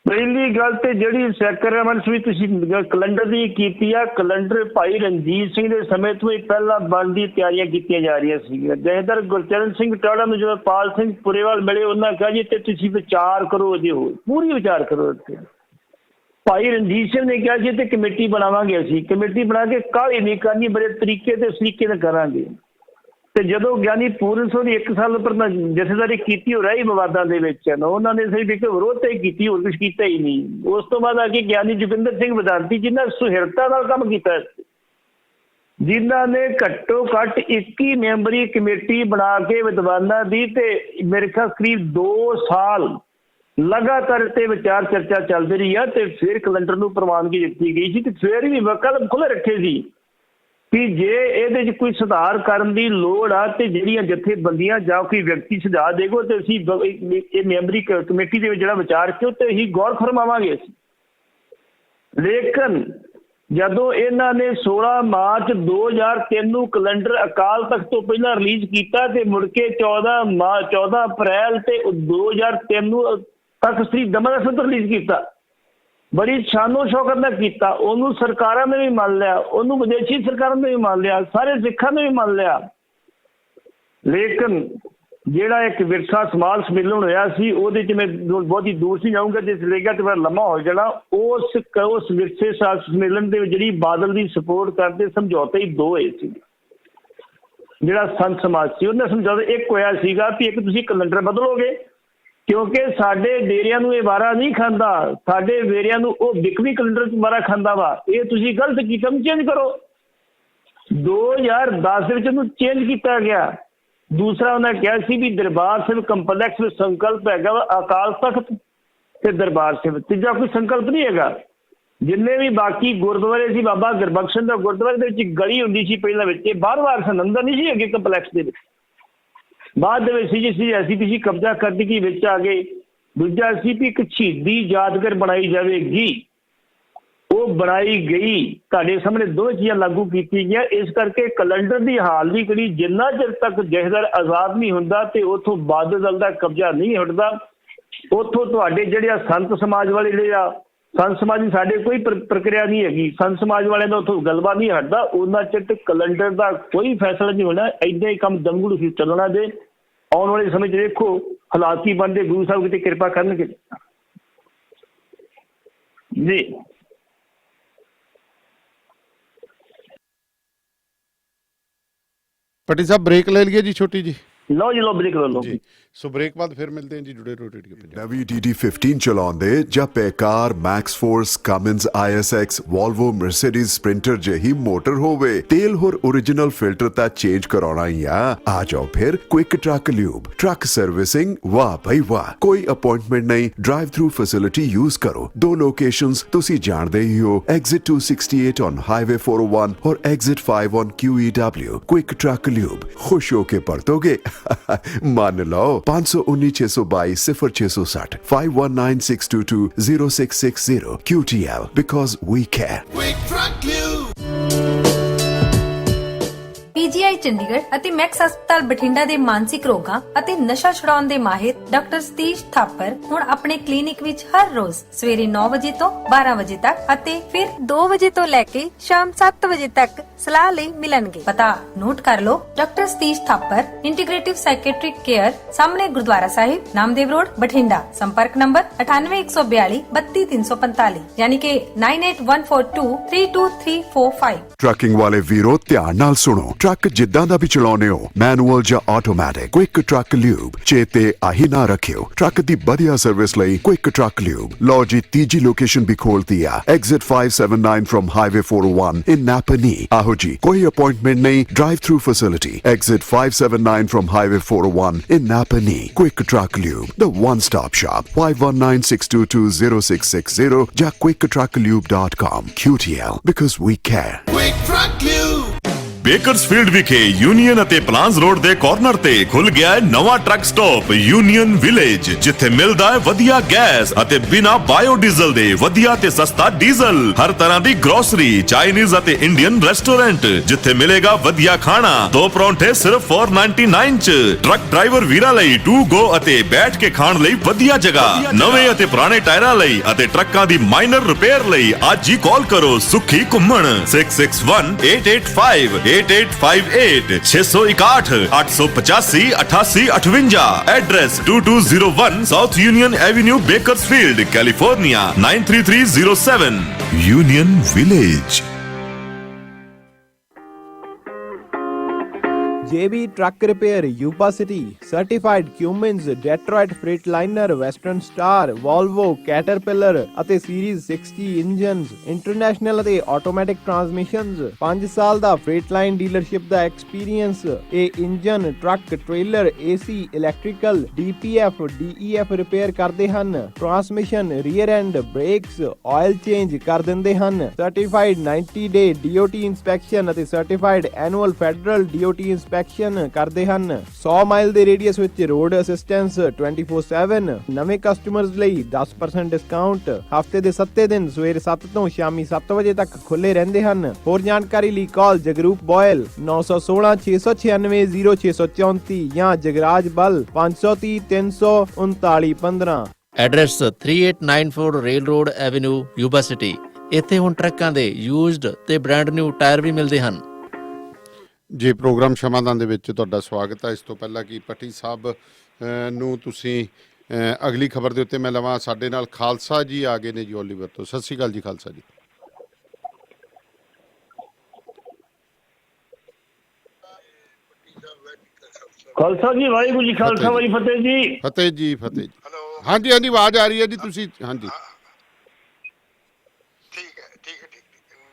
ਪਹਿਲੀ ਗੱਲ ਤੇ ਜਿਹੜੀ ਸੈਕਰਮੈਂਟਸ ਵੀ ਤੁਸੀਂ ਕੈਲੰਡਰ ਦੀ ਕੀਤੀ ਆ, ਕੈਲੰਡਰ ਭਾਈ ਰਣਜੀਤ ਸਿੰਘ ਦੇ ਸਮੇਂ ਤੋਂ ਹੀ ਪਹਿਲਾਂ ਬਣਨ ਦੀ ਤਿਆਰੀਆਂ ਕੀਤੀਆਂ ਜਾ ਰਹੀਆਂ ਸੀਗੀਆਂ। ਜਥੇਦਾਰ ਗੁਰਚਰਨ ਸਿੰਘ ਟਾਹੜਾ ਨੂੰ ਜਦੋਂ ਪਾਲ ਸਿੰਘ ਪੁਰੇਵਾਲ ਮਿਲੇ, ਉਹਨਾਂ ਕਿਹਾ ਜੀ ਤੇ ਤੁਸੀਂ ਵਿਚਾਰ ਕਰੋ, ਜੇ ਹੋ ਪੂਰੀ ਵਿਚਾਰ ਕਰੋ। ਭਾਈ ਰਣਜੀਤ ਸਿੰਘ ਨੇ ਕਿਹਾ ਜੀ ਤੇ ਕਮੇਟੀ ਬਣਾਵਾਂਗੇ, ਅਸੀਂ ਕਮੇਟੀ ਬਣਾ ਕੇ ਕਾਹਲੀ ਨਹੀਂ ਕਰਨੀ, ਬੜੇ ਤਰੀਕੇ ਤੇ ਸਲੀਕੇ ਨਾਲ ਕਰਾਂਗੇ। ਤੇ ਜਦੋਂ ਗਿਆਨੀ ਪੂਰਨ ਸਿੰਘ ਨੇ 1 ਸਾਲ ਉੱਪਰ ਜਥੇਦਾਰੀ ਕੀਤੀ ਹੋ ਰਹੀ ਵਿਵਾਦਾਂ ਦੇ ਵਿੱਚ, ਉਹਨਾਂ ਨੇ ਸਹੀ ਵਿਕ ਵਿਰੋਧ ਤੇ ਕੀਤੀ, ਹੋਰ ਕੁਛ ਕੀਤਾ ਹੀ ਨਹੀਂ। ਉਸ ਤੋਂ ਬਾਅਦ ਆ ਕੇ ਗਿਆਨੀ ਜੋਗਿੰਦਰ ਸਿੰਘ ਵਿਦਾਂਤੀ ਜਿਨ੍ਹਾਂ ਸੁਹਿਰਦਤਾ ਨਾਲ ਕੰਮ ਕੀਤਾ, ਜਿਨ੍ਹਾਂ ਨੇ ਘੱਟੋ ਘੱਟ 21 ਮੈਂਬਰੀ ਕਮੇਟੀ ਬਣਾ ਕੇ ਵਿਦਵਾਨਾਂ ਦੀ, ਤੇ ਮੇਰੇ ਖਿਆਲ ਕਰੀਬ 2 ਸਾਲ ਲਗਾਤਾਰ ਤੇ ਵਿਚਾਰ ਚਰਚਾ ਚੱਲਦੀ ਰਹੀ ਆ, ਤੇ ਫਿਰ ਕੈਲੰਡਰ ਨੂੰ ਪ੍ਰਵਾਨਗੀ ਦਿੱਤੀ ਗਈ ਸੀ। ਤੇ ਫਿਰ ਵੀ ਵਿਕਲਪ ਖੁੱਲ੍ਹੇ ਰੱਖੇ ਸੀ ਕਿ ਜੇ ਇਹਦੇ 'ਚ ਕੋਈ ਸੁਧਾਰ ਕਰਨ ਦੀ ਲੋੜ ਆ ਤੇ ਜਿਹੜੀਆਂ ਜਥੇਬੰਦੀਆਂ ਜਾਂ ਕੋਈ ਵਿਅਕਤੀ ਸੁਝਾਅ ਦੇਗੋ ਤੇ ਅਸੀਂ ਇਹ ਮੈਂਬਰੀ ਕਮੇਟੀ ਦੇ ਵਿੱਚ ਜਿਹੜਾ ਵਿਚਾਰ ਕਿਉਂ ਤੇ ਅਸੀਂ ਗੌਰ ਫਰਮਾਵਾਂਗੇ ਅਸੀਂ। ਲੇਕਿਨ ਜਦੋਂ ਇਹਨਾਂ ਨੇ 16 ਮਾਰਚ 2003 ਨੂੰ ਕੈਲੰਡਰ ਅਕਾਲ ਤਖਤ ਤੋਂ ਪਹਿਲਾਂ ਰਿਲੀਜ਼ ਕੀਤਾ ਤੇ ਮੁੜ ਕੇ 14 ਅਪ੍ਰੈਲ ਤੇ 2003 ਨੂੰ ਤਖਤ ਸ੍ਰੀ ਦਮਦਮਾ ਸਾਹਿਬ ਤੋਂ ਰਿਲੀਜ਼ ਕੀਤਾ, ਬੜੀ ਸ਼ਾਨੋ ਸ਼ੌਕਤ ਨਾਲ ਕੀਤਾ। ਉਹਨੂੰ ਸਰਕਾਰਾਂ ਨੇ ਵੀ ਮੰਨ ਲਿਆ, ਉਹਨੂੰ ਵਿਦੇਸ਼ੀ ਸਰਕਾਰਾਂ ਨੇ ਵੀ ਮੰਨ ਲਿਆ, ਸਾਰੇ ਸਿੱਖਾਂ ਨੇ ਵੀ ਮੰਨ ਲਿਆ। ਲੇਕਿਨ ਜਿਹੜਾ ਇੱਕ ਵਿਰਸਾ ਸਮਾਜ ਸੰਮੇਲਨ ਹੋਇਆ ਸੀ ਉਹਦੇ 'ਚ ਮੈਂ ਬਹੁਤੀ ਦੂਰ ਨਹੀਂ ਜਾਊਂਗਾ, ਜੇ ਚਲੇ ਗਿਆ ਤੇ ਫਿਰ ਲੰਮਾ ਹੋ ਜਾਣਾ। ਉਸ ਵਿਰਸੇ ਸੰਮੇਲਨ ਦੇ ਵਿੱਚ ਜਿਹੜੀ ਬਾਦਲ ਦੀ ਸਪੋਰਟ ਕਰਦੇ ਸਮਝੌਤੇ ਹੀ 2 ਹੋਏ ਸੀ। ਜਿਹੜਾ ਸੰਤ ਸਮਾਜ ਸੀ ਉਹਨੇ ਸਮਝੌਤਾ ਇੱਕ ਹੋਇਆ ਸੀਗਾ ਵੀ ਇੱਕ ਤੁਸੀਂ ਕੈਲੰਡਰ ਬਦਲੋਗੇ ਕਿਉਂਕਿ ਸਾਡੇ ਡੇਰਿਆਂ ਨੂੰ ਇਹ ਵਾਰਾ ਨਹੀਂ ਖਾਂਦਾ, ਸਾਡੇ ਡੇਰਿਆਂ ਨੂੰ ਉਹ ਵਿਕਰੀ ਕੈਲੰਡਰ ਵਾਰਾ ਖਾਂਦਾ ਵਾ, ਇਹ ਤੁਸੀਂ ਗਲਤ ਕੀਤਾ, ਚੇਂਜ ਕਰੋ। 2010 ਦੇ ਵਿੱਚ ਉਹਨੂੰ ਚੇਂਜ ਕੀਤਾ ਗਿਆ। ਦੂਸਰਾ ਉਹਨਾਂ ਕਿਹਾ ਸੀ ਵੀ ਦਰਬਾਰ ਸਾਹਿਬ ਕੰਪਲੈਕਸ ਵਿੱਚ ਸੰਕਲਪ ਹੈਗਾ ਵਾ ਅਕਾਲ ਤਖਤ ਤੇ ਦਰਬਾਰ ਸਾਹਿਬ, ਤੀਜਾ ਕੋਈ ਸੰਕਲਪ ਨਹੀਂ ਹੈਗਾ। ਜਿੰਨੇ ਵੀ ਬਾਕੀ ਗੁਰਦੁਆਰੇ ਸੀ, ਬਾਬਾ ਗੁਰਬਖਸ਼ ਦਾ ਗੁਰਦੁਆਰੇ ਦੇ ਵਿੱਚ ਗਲੀ ਹੁੰਦੀ ਸੀ ਪਹਿਲਾਂ ਵਿੱਚ, ਬਾਹਰ-ਬਾਹਰ ਸਨ, ਅੰਦਰ ਨਹੀਂ ਸੀ ਹੈਗੇ ਕੰਪਲੈਕਸ ਦੇ ਵਿੱਚ। ਬਾਅਦ ਦੇ ਵਿੱਚ ਸੀ ਐਸਜੀਪੀਸੀ ਕਬਜ਼ਾ ਕਰਨ ਦੀ ਵਿੱਚ ਆ ਗਏ। ਦੂਜਾ ਸੀ ਵੀ ਇੱਕ ਸ਼ਹੀਦੀ ਯਾਦਗਾਰ ਬਣਾਈ ਜਾਵੇਗੀ, ਉਹ ਬਣਾਈ ਗਈ। ਤੁਹਾਡੇ ਸਾਹਮਣੇ ਦੋਵੇਂ ਚੀਜ਼ਾਂ ਲਾਗੂ ਕੀਤੀ ਗਈਆਂ। ਇਸ ਕਰਕੇ ਕੈਲੰਡਰ ਦੀ ਹਾਲ ਦੀ ਘੜੀ ਜਿੰਨਾ ਚਿਰ ਤੱਕ ਜਥੇਦਾਰ ਆਜ਼ਾਦ ਨਹੀਂ ਹੁੰਦਾ ਤੇ ਉੱਥੋਂ ਬਾਦਲ ਦਲ ਦਾ ਕਬਜ਼ਾ ਨਹੀਂ ਹਟਦਾ। ਉੱਥੋਂ ਤੁਹਾਡੇ ਜਿਹੜੇ ਆ ਸੰਤ ਸਮਾਜ ਵਾਲੇ ਜਿਹੜੇ ਆ, ਸੰਤ ਸਮਾਜ ਦੀ ਸਾਡੇ ਕੋਈ ਪ੍ਰਕਿਰਿਆ ਨਹੀਂ ਹੈਗੀ, ਸੰਤ ਸਮਾਜ ਵਾਲਿਆਂ ਦਾ ਉੱਥੋਂ ਗਲਬਾ ਨਹੀਂ ਹਟਦਾ। ਉਹਨਾਂ ਚਿਰ ਤੱਕ ਕੈਲੰਡਰ ਦਾ ਕੋਈ ਫੈਸਲਾ ਨਹੀਂ ਹੋਣਾ। ਏਦਾਂ ਹੀ ਕੰਮ ਦਮਗੁਰੂ ਸੀ ਚੱਲਣਾ। ਦੇ ਆਉਣ ਵਾਲੇ ਸਮੇਂ 'ਚ ਦੇਖੋ ਹਾਲਾਤ ਕੀ ਬਣਦੇ, ਗੁਰੂ ਸਾਹਿਬ ਕਿਤੇ ਕਿਰਪਾ ਕਰਨਗੇ ਜੀ। ਪੱਟੀ ਸਾਹਿਬ ਬ੍ਰੇਕ ਲੈ ਲਈਏ ਜੀ ਛੋਟੀ ਜੀ। ਲਓ ਜੀ, ਲਓ ਬ੍ਰੇਕ ਲੈ ਲਓ ਜੀ। ਸੋ ਬ੍ਰੇਕ ਬਾਅਦ ਫਿਰ ਮਿਲਦੇ हैं जी। जुड़े रहो रेडियो पंजाब। ਨਵੀਂ DD15 ਚਲਾਉਂਦੇ ਜਾਂ ਬੇਕਾਰ MaxxForce, Cummins ISX, Volvo, Mercedes Sprinter ਜਿਹੀ ਮੋਟਰ ਹੋਵੇ, ਤੇਲ ਹੋਰ ओरिजिनल ਫਿਲਟਰ ਤਾਂ ਚੇਂਜ ਕਰਾਉਣਾ ਹੀ ਆ ਜਾਓ ਫਿਰ quick truck lube. Truck servicing, ਵਾਹ ਭਾਈ ਵਾਹ, ਕੋਈ ਅਪਾਇੰਟਮੈਂਟ ਨਹੀਂ, ਡਰਾਈਵ ਥਰੂ ਫੈਸਿਲਿਟੀ ਯੂਜ਼ ਕਰੋ। ਦੋ ਲੋਕੇਸ਼ਨਸ ਤੁਸੀਂ ਜਾਣਦੇ ਹੀ ਹੋ, ਐਗਜ਼ਿਟ 268 ਔਨ ਹਾਈਵੇ 401 ਔਰ exit 5 on QEW। Quick truck lube, ਖੁਸ਼ ਹੋ ਕੇ ਪਰਤੋਗੇ। ਮੰਨ ਲਓ 519-622-0660 519622-0660 QTL, because we care. Quick Truck Lube। PGI Chandigarh ਅਤੇ ਮੈਕਸ ਹਸਪਤਾਲ ਬਠਿੰਡਾ ਦੇ ਮਾਨਸਿਕ ਰੋਗਾਂ ਅਤੇ ਨਸ਼ਾ ਛੁਡਾਉਣ ਦੇ ਮਾਹਿਰ ਡਾਕਟਰ ਸਤੀਸ਼ ਥਾਪਰ ਹੁਣ ਆਪਣੇ ਕਲੀਨਿਕ ਵਿੱਚ ਹਰ ਰੋਜ਼ ਸਵੇਰੇ 9 ਵਜੇ ਤੋਂ 12 ਵਜੇ ਤੱਕ ਅਤੇ ਫਿਰ 2 ਵਜੇ ਤੋਂ ਲੈ ਕੇ ਸ਼ਾਮ 7 ਵਜੇ ਤੱਕ ਸਲਾਹ ਲਈ ਮਿਲਣਗੇ। ਪਤਾ ਨੋਟ ਕਰ ਲਓ, doctor Satish Thapar, integrative psychiatric care, ਸਾਹਮਣੇ ਗੁਰਦੁਆਰਾ ਸਾਹਿਬ, ਨਾਮਦੇਵ ਰੋਡ, ਬਠਿੰਡਾ। ਸੰਪਰਕ ਨੰਬਰ 9814 32345 ਯਾਨੀ ਕਿ 9814232345। ਟਰੱਕਿੰਗ ਵਾਲੇ ਵੀਰੋ ਧਿਆਨ ਨਾਲ ਸੁਣੋ, ਟਰੱਕ ਜਿੱਦਾਂ ਦਾ ਵੀ ਚਲਾਉਣੇ ਹੋ, ਮੈਨੂਅਲ ਜਾਂ ਆਟੋਮੈਟਿਕ, ਕੁਇਕ ਟਰੱਕ ਲਿਊਬ ਚੇਤੇ ਆਹੀ ਨਾ ਰੱਖਿਓ। ਟਰੱਕ ਦੀ ਵਧੀਆ ਸਰਵਿਸ ਲਈ ਕੁਇਕ ਟਰੱਕ ਲਿਊਬ। ਲਓ ਜੀ, ਤੀਜੀ ਲੋਕੇਸ਼ਨ ਵੀ ਖੋਲਤੀ ਆ, ਐਗਜ਼ਿਟ 579 ਫਰਮ ਹਾਈਵੇ 401 ਇਨ ਨਾਪਨੀ। ਆਹੋ ਜੀ, ਕੋਈ ਅਪਾਇੰਟਮੈਂਟ ਨਹੀਂ, drive through facility, exit 579 firm highway 401 in ਨਾਪਨੀ। Quick truck lube, the one stop shop, 5196220660 ਜਾਂ quicktrucklube.com। QTL, because we care. Quick Truck Lube। Bakersfield ਵਿਖੇ ਯੂਨੀਅਨ ਅਤੇ ਪਲਾਨਸ ਰੋਡ ਦੇ corner ਤੇ ਖੁੱਲ ਗਿਆ ਹੈ ਨਵਾਂ ਟਰੱਕ ਸਟਾਪ ਯੂਨੀਅਨ ਵਿਲੇਜ, ਜਿੱਥੇ ਮਿਲਦਾ ਹੈ ਵਧੀਆ ਗੈਸ ਅਤੇ ਬਿਨਾ ਬਾਇਓਡੀਜ਼ਲ ਦੇ ਵਧੀਆ ਤੇ ਸਸਤਾ ਡੀਜ਼ਲ। ਹਰ ਤਰ੍ਹਾਂ ਦੀ ਗਰੋਸਰੀ, ਚਾਈਨੀਜ਼ ਅਤੇ ਇੰਡੀਅਨ ਰੈਸਟੋਰੈਂਟ, ਜਿੱਥੇ ਮਿਲੇਗਾ ਵਧੀਆ ਖਾਣਾ। 2 ਪਰੌਂਠੇ ਸਿਰਫ 499 ਚ। ਟਰੱਕ ਡਰਾਈਵਰ ਵੀਰਾਂ ਲਈ ਟੂ ਗੋ ਅਤੇ ਬੈਠ ਕੇ ਖਾਣ ਲਈ ਵਧੀਆ ਜਗ੍ਹਾ। ਨਵੇਂ ਅਤੇ ਪੁਰਾਣੇ ਟਾਇਰਾਂ ਲਈ ਅਤੇ ਟਰੱਕਾਂ ਦੀ ਮਾਈਨਰ ਰਿਪੇਅਰ ਲਈ ਅੱਜ ਹੀ ਕਾਲ ਕਰੋ ਸੁਖੀ ਘੁੰਮਣ 661-885 8858 661 885 8858। Address 2201 south union Avenue, Bakersfield, California 93307। Union village. JB Truck Repair, Yuba City, Certified Cummins, Detroit Freightliner, Western Star, Volvo, Caterpillar ਅਤੇ Series 60 ਇੰਜਨਸ, ਇੰਟਰਨੈਸ਼ਨਲ ਅਤੇ ਆਟੋਮੈਟਿਕ ਟਰਾਂਸਮਿਸ਼ਨਸ। 5 ਸਾਲ ਦਾ ਫ੍ਰੇਟਲਾਈਨ ਡੀਲਰਸ਼ਿਪ ਦਾ ਐਕਸਪੀਰੀਅੰਸ। ਇਹ engine, truck, trailer, AC, electrical, DPF, DEF repair ਕਰਦੇ ਹਨ। Transmission, rear and, brakes, oil change ਕਰ ਦਿੰਦੇ ਹਨ। Certified 90 ਡੇ DOT inspection ਅਤੇ certified annual federal DOT inspection ਕਰਦੇ ਹਨ। 100 ਮਾਈਲ ਦੇ ਰੇਡੀਅਸ ਵਿੱਚ ਰੋਡ ਅਸਿਸਟੈਂਸ 24/7। ਨਵੇਂ ਕਸਟਮਰਸ ਲਈ 10% ਡਿਸਕਾਊਂਟ। ਹਫਤੇ ਦੇ 7 ਦਿਨ ਸਵੇਰੇ 7 ਤੋਂ ਸ਼ਾਮੀ 7 ਵਜੇ ਤੱਕ ਖੁੱਲੇ ਰਹਿੰਦੇ ਹਨ। ਹੋਰ ਜਾਣਕਾਰੀ ਲਈ ਕਾਲ ਜਗਰੂਪ ਬੋਇਲ 916 696 0634 ਜਾਂ ਜਗਰਾਜ ਬਲ 530 339 15। Address 3894 rail road avenue, Yuba city. ਇੱਥੇ ਹੁਣ ਟਰੱਕਾਂ ਦੇ ਯੂਜ਼ਡ ਤੇ ਬ੍ਰਾਂਡ ਨਿਊ ਟਾਇਰ ਵੀ ਮਿਲਦੇ ਹਨ। ਜੀ, ਪ੍ਰੋਗਰਾਮ ਸ਼ਮਾਦਾਨ ਦੇ ਵਿੱਚ ਤੁਹਾਡਾ ਸਵਾਗਤ ਹੈ। ਇਸ ਤੋਂ ਪਹਿਲਾਂ ਕਿ ਪੱਟੀ ਸਾਹਿਬ ਨੂੰ ਤੁਸੀਂ ਅਗਲੀ ਖਬਰ ਦੇ ਉੱਤੇ ਮੈਂ ਲਵਾਂ, ਸਾਡੇ ਨਾਲ ਖਾਲਸਾ ਜੀ ਆ ਗਏ ਨੇ ਜੀ ਓਲੀਵਰ ਤੋਂ। ਸਤਿ ਸ਼੍ਰੀ ਅਕਾਲ ਜੀ ਖਾਲਸਾ ਜੀ। ਖਾਲਸਾ ਜੀ, ਵਾਹਿਗੁਰੂ ਜੀ ਖਾਲਸਾ, ਵਾਹਿ ਫਤਿਹ ਜੀ। ਫਤਿਹ ਜੀ, ਫਤਿਹ ਜੀ। ਹਾਂਜੀ ਹਾਂਜੀ, ਆਵਾਜ਼ ਆ ਰਹੀ ਹੈ ਜੀ। ਤੁਸੀਂ ਹਾਂਜੀ, ਠੀਕ ਹੈ।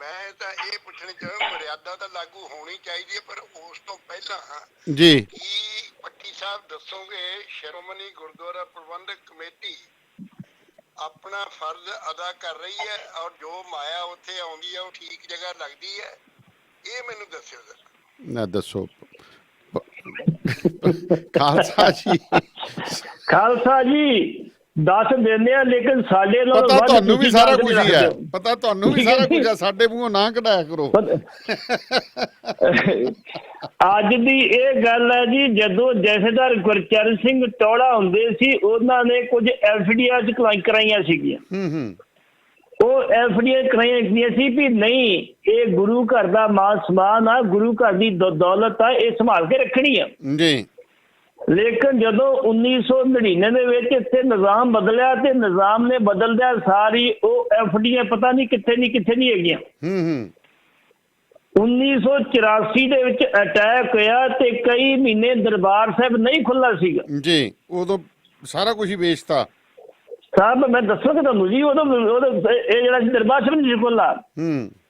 ਮੈਂ ਤਾਂ ਇਹ ਪੁੱਛਣਾ ਚਾਹੁੰਦਾ, ਮਰਿਆਦਾ ਤਾਂ ਲਾਗੂ ਹੋਣੀ ਚਾਹੀਦੀ ਹੈ, ਪਰ ਉਸ ਤੋਂ ਪਹਿਲਾਂ ਜੀ ਕੀ ਪੱਟੀ ਸਾਹਿਬ ਦੱਸੋਗੇ, ਸ਼੍ਰੋਮਣੀ ਗੁਰਦੁਆਰਾ ਪ੍ਰਬੰਧਕ ਕਮੇਟੀ ਆਪਣਾ ਫਰਜ਼ ਅਦਾ ਕਰ ਰਹੀ ਹੈ ਔਰ ਜੋ ਮਾਇਆ ਉੱਥੇ ਆਉਂਦੀ ਹੈ ਉਹ ਠੀਕ ਜਗ੍ਹਾ ਲੱਗਦੀ ਹੈ? ਇਹ ਮੈਨੂੰ ਦੱਸਿਓ ਜ਼ਰਾ। ਨਾ ਦੱਸੋ। ਖਾਲਸਾ ਜੀ ਖਾਲਸਾ ਜੀ 10 ਦਿੰਦੇ ਆ, ਲੇਕਿਨ ਸਾਡੇ ਨਾਲ ਪਤਾ ਵੱਧ ਤੁਹਾਨੂੰ ਵੀ ਤੁਸੀਂ ਸਾਰਾ ਦੱਸ ਕੁਝ ਹੀ ਰੱਖਦੇ ਹੈ, ਹੋ। ਪਤਾ ਤੁਹਾਨੂੰ ਵੀ ਸਾਰਾ ਕੁਝ ਹੈ, ਸਾਡੇ ਮੂੰਹੋਂ ਨਾ ਕਢਾਇਆ ਕਰੋ। ਅੱਜ ਦੀ ਇਹ ਗੱਲ ਹੈ ਜੀ, ਜਦੋਂ ਜਥੇਦਾਰ ਗੁਰਚਰਨ ਸਿੰਘ ਟੌੜਾ ਹੁੰਦੇ ਸੀ, ਉਹਨਾਂ ਨੇ ਕੁਝ ਐਫਡੀਆਂ ਚ ਕਰਾਈਆਂ ਸੀਗੀਆਂ। ਉਹ ਐਫਡੀਆਂ ਕਰਾਈਆਂ ਸੀ ਵੀ ਨਹੀਂ, ਇਹ ਗੁਰੂ ਘਰ ਦਾ ਮਾਨ ਸਮਾਨ ਆ, ਗੁਰੂ ਘਰ ਦੀ ਦੌਲਤ ਆ, ਇਹ ਸੰਭਾਲ ਕੇ ਰੱਖਣੀ ਆ ਜੀ। ਲੇਕਿਨ ਜਦੋਂ 1999 ਦੇ ਵਿੱਚ ਇੱਥੇ ਨਿਜ਼ਾਮ ਬਦਲਿਆ ਤੇ ਨਿਜ਼ਾਮ ਨੇ ਬਦਲਦਿਆਂ ਸਾਰੀ ਉਹ ਐਫਡੀਆਂ ਪਤਾ ਨਹੀਂ ਕਿੱਥੇ ਨਹੀਂ ਹੈਗੀਆਂ। 1984 ਦੇ ਵਿੱਚ ਅਟੈਕ ਹੋਇਆ ਤੇ ਕਈ ਮਹੀਨੇ ਦਰਬਾਰ ਸਾਹਿਬ ਨਹੀਂ ਖੁੱਲ੍ਹਾ ਸੀਗਾ ਜੀ। ਉਦੋਂ ਸਾਰਾ ਕੁਝ ਹੀ ਵੇਚਤਾ ਸਾਹਿਬ। ਮੈਂ ਦੱਸਾਂਗਾ ਤੁਹਾਨੂੰ ਜੀ, ਉਦੋਂ ਇਹ ਜਿਹੜਾ ਦਰਬਾਰ ਸਾਹਿਬ ਨਹੀਂ ਖੁੱਲ੍ਹਾ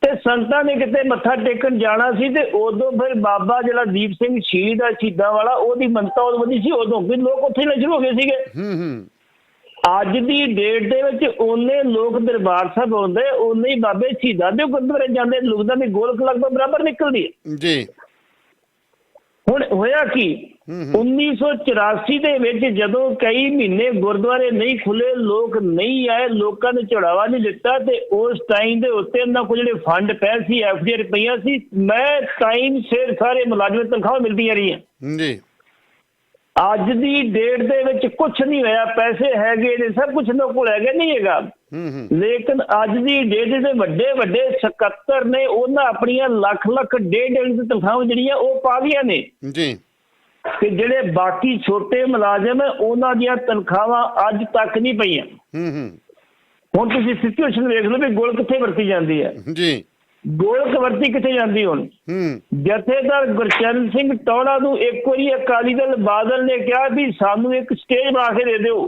ਤੇ ਸੰਤਾਂ ਨੇ ਕਿਤੇ ਮੱਥਾ ਟੇਕਣ ਜਾਣਾ ਸੀ ਤੇ ਉਦੋਂ ਫਿਰ ਬਾਬਾ ਜਿਹੜਾ ਦੀਪ ਸਿੰਘ ਸ਼ਹੀਦ ਆ, ਸ਼ਹੀਦਾਂ ਵਾਲਾ, ਉਹਦੀ ਮੰਨਤਾ ਉਦੋਂ ਵਧੀ ਸੀ, ਉਦੋਂ ਵੀ ਲੋਕ ਉੱਥੇ ਹੀ ਸ਼ੁਰੂ ਹੋ ਗਏ ਸੀਗੇ। ਅੱਜ ਦੀ ਡੇਟ ਦੇ ਵਿੱਚ ਉਹਨੇ ਲੋਕ ਦਰਬਾਰ ਸਾਹਿਬ ਆਉਂਦੇ, ਉਹਨੇ ਹੀ ਬਾਬੇ ਸ਼ਹੀਦਾਂ ਦੇ ਗੁਰਦੁਆਰੇ ਜਾਂਦੇ, ਲੋਕਾਂ ਦੀ ਗੋਲਕ ਲਗਭਗ ਬਰਾਬਰ ਨਿਕਲਦੀ ਹੈ ਜੀ। ਹੁਣ ਹੋਇਆ ਕੀ, 1984 ਦੇ ਵਿੱਚ ਜਦੋਂ ਕਈ ਮਹੀਨੇ ਗੁਰਦੁਆਰੇ ਨਹੀਂ ਖੁੱਲੇ, ਲੋਕ ਨਹੀਂ ਆਏ, ਲੋਕਾਂ ਨੇ ਚੜਾਵਾ ਨਹੀਂ ਦਿੱਤਾ ਤੇ ਉਸ ਟਾਈਮ ਦੇ ਉੱਤੇ ਉਹਨਾਂ ਕੋਲ ਜਿਹੜੇ ਫੰਡ ਪਏ ਸੀ, ਐਫਡੀ ਰੁਪਈਆ ਸੀ, ਮੈਂ ਟਾਈਮ ਸਿਰ ਸਾਰੇ ਮੁਲਾਜ਼ਮਾਂ ਤਨਖਾਹਾਂ ਮਿਲਦੀਆਂ ਰਹੀਆਂ ਜੀ। ਅੱਜ ਦੀ ਡੇਟ ਦੇ ਵਿੱਚ ਕੁਝ ਨਹੀਂ ਹੋਇਆ, ਪੈਸੇ ਹੈਗੇ ਨੇ, ਸਭ ਕੁਝ ਲੋਕ ਕੋਲ ਹੈਗੇ, ਨਹੀਂ ਹੈਗਾ। ਲੇਕਿਨ ਅੱਜ ਦੀ ਡੇਟ ਦੇ ਵੱਡੇ ਵੱਡੇ ਸਕੱਤਰ ਨੇ, ਉਹਨਾਂ ਆਪਣੀਆਂ ਲੱਖ ਡੇਢ ਤਨਖਾਹਾਂ ਜਿਹੜੀਆਂ ਉਹ ਪਾ ਲਈਆਂ ਨੇ ਜੀ। ਤੇ ਜਿਹੜੇ ਬਾਕੀ ਛੋਟੇ ਮੁਲਾਜ਼ਮ ਹੈ, ਉਹਨਾਂ ਦੀਆਂ ਤਨਖਾਹਾਂ ਅੱਜ ਤੱਕ ਨਹੀਂ ਪਈਆਂ। ਹੁਣ ਤੁਸੀਂ ਸਿਚੁਏਸ਼ਨ ਵੇਖ ਲਓ ਵੀ ਗੋਲ ਕਿੱਥੇ ਵਰਤੀ ਜਾਂਦੀ ਹੈ ਜੀ। ਗੋਲਕ ਵਰਤੀ ਕਿੱਥੇ ਜਾਂਦੀ ਹੁਣ। ਜਥੇਦਾਰ ਗੁਰਚਰਨ ਸਿੰਘ ਟੌੜਾ ਨੂੰ ਇੱਕ ਵਾਰੀ ਅਕਾਲੀ ਦਲ ਬਾਦਲ ਨੇ ਕਿਹਾ ਵੀ ਸਾਨੂੰ ਇੱਕ ਸਟੇਜ ਬਣਾ ਕੇ ਦੇ ਦਿਓ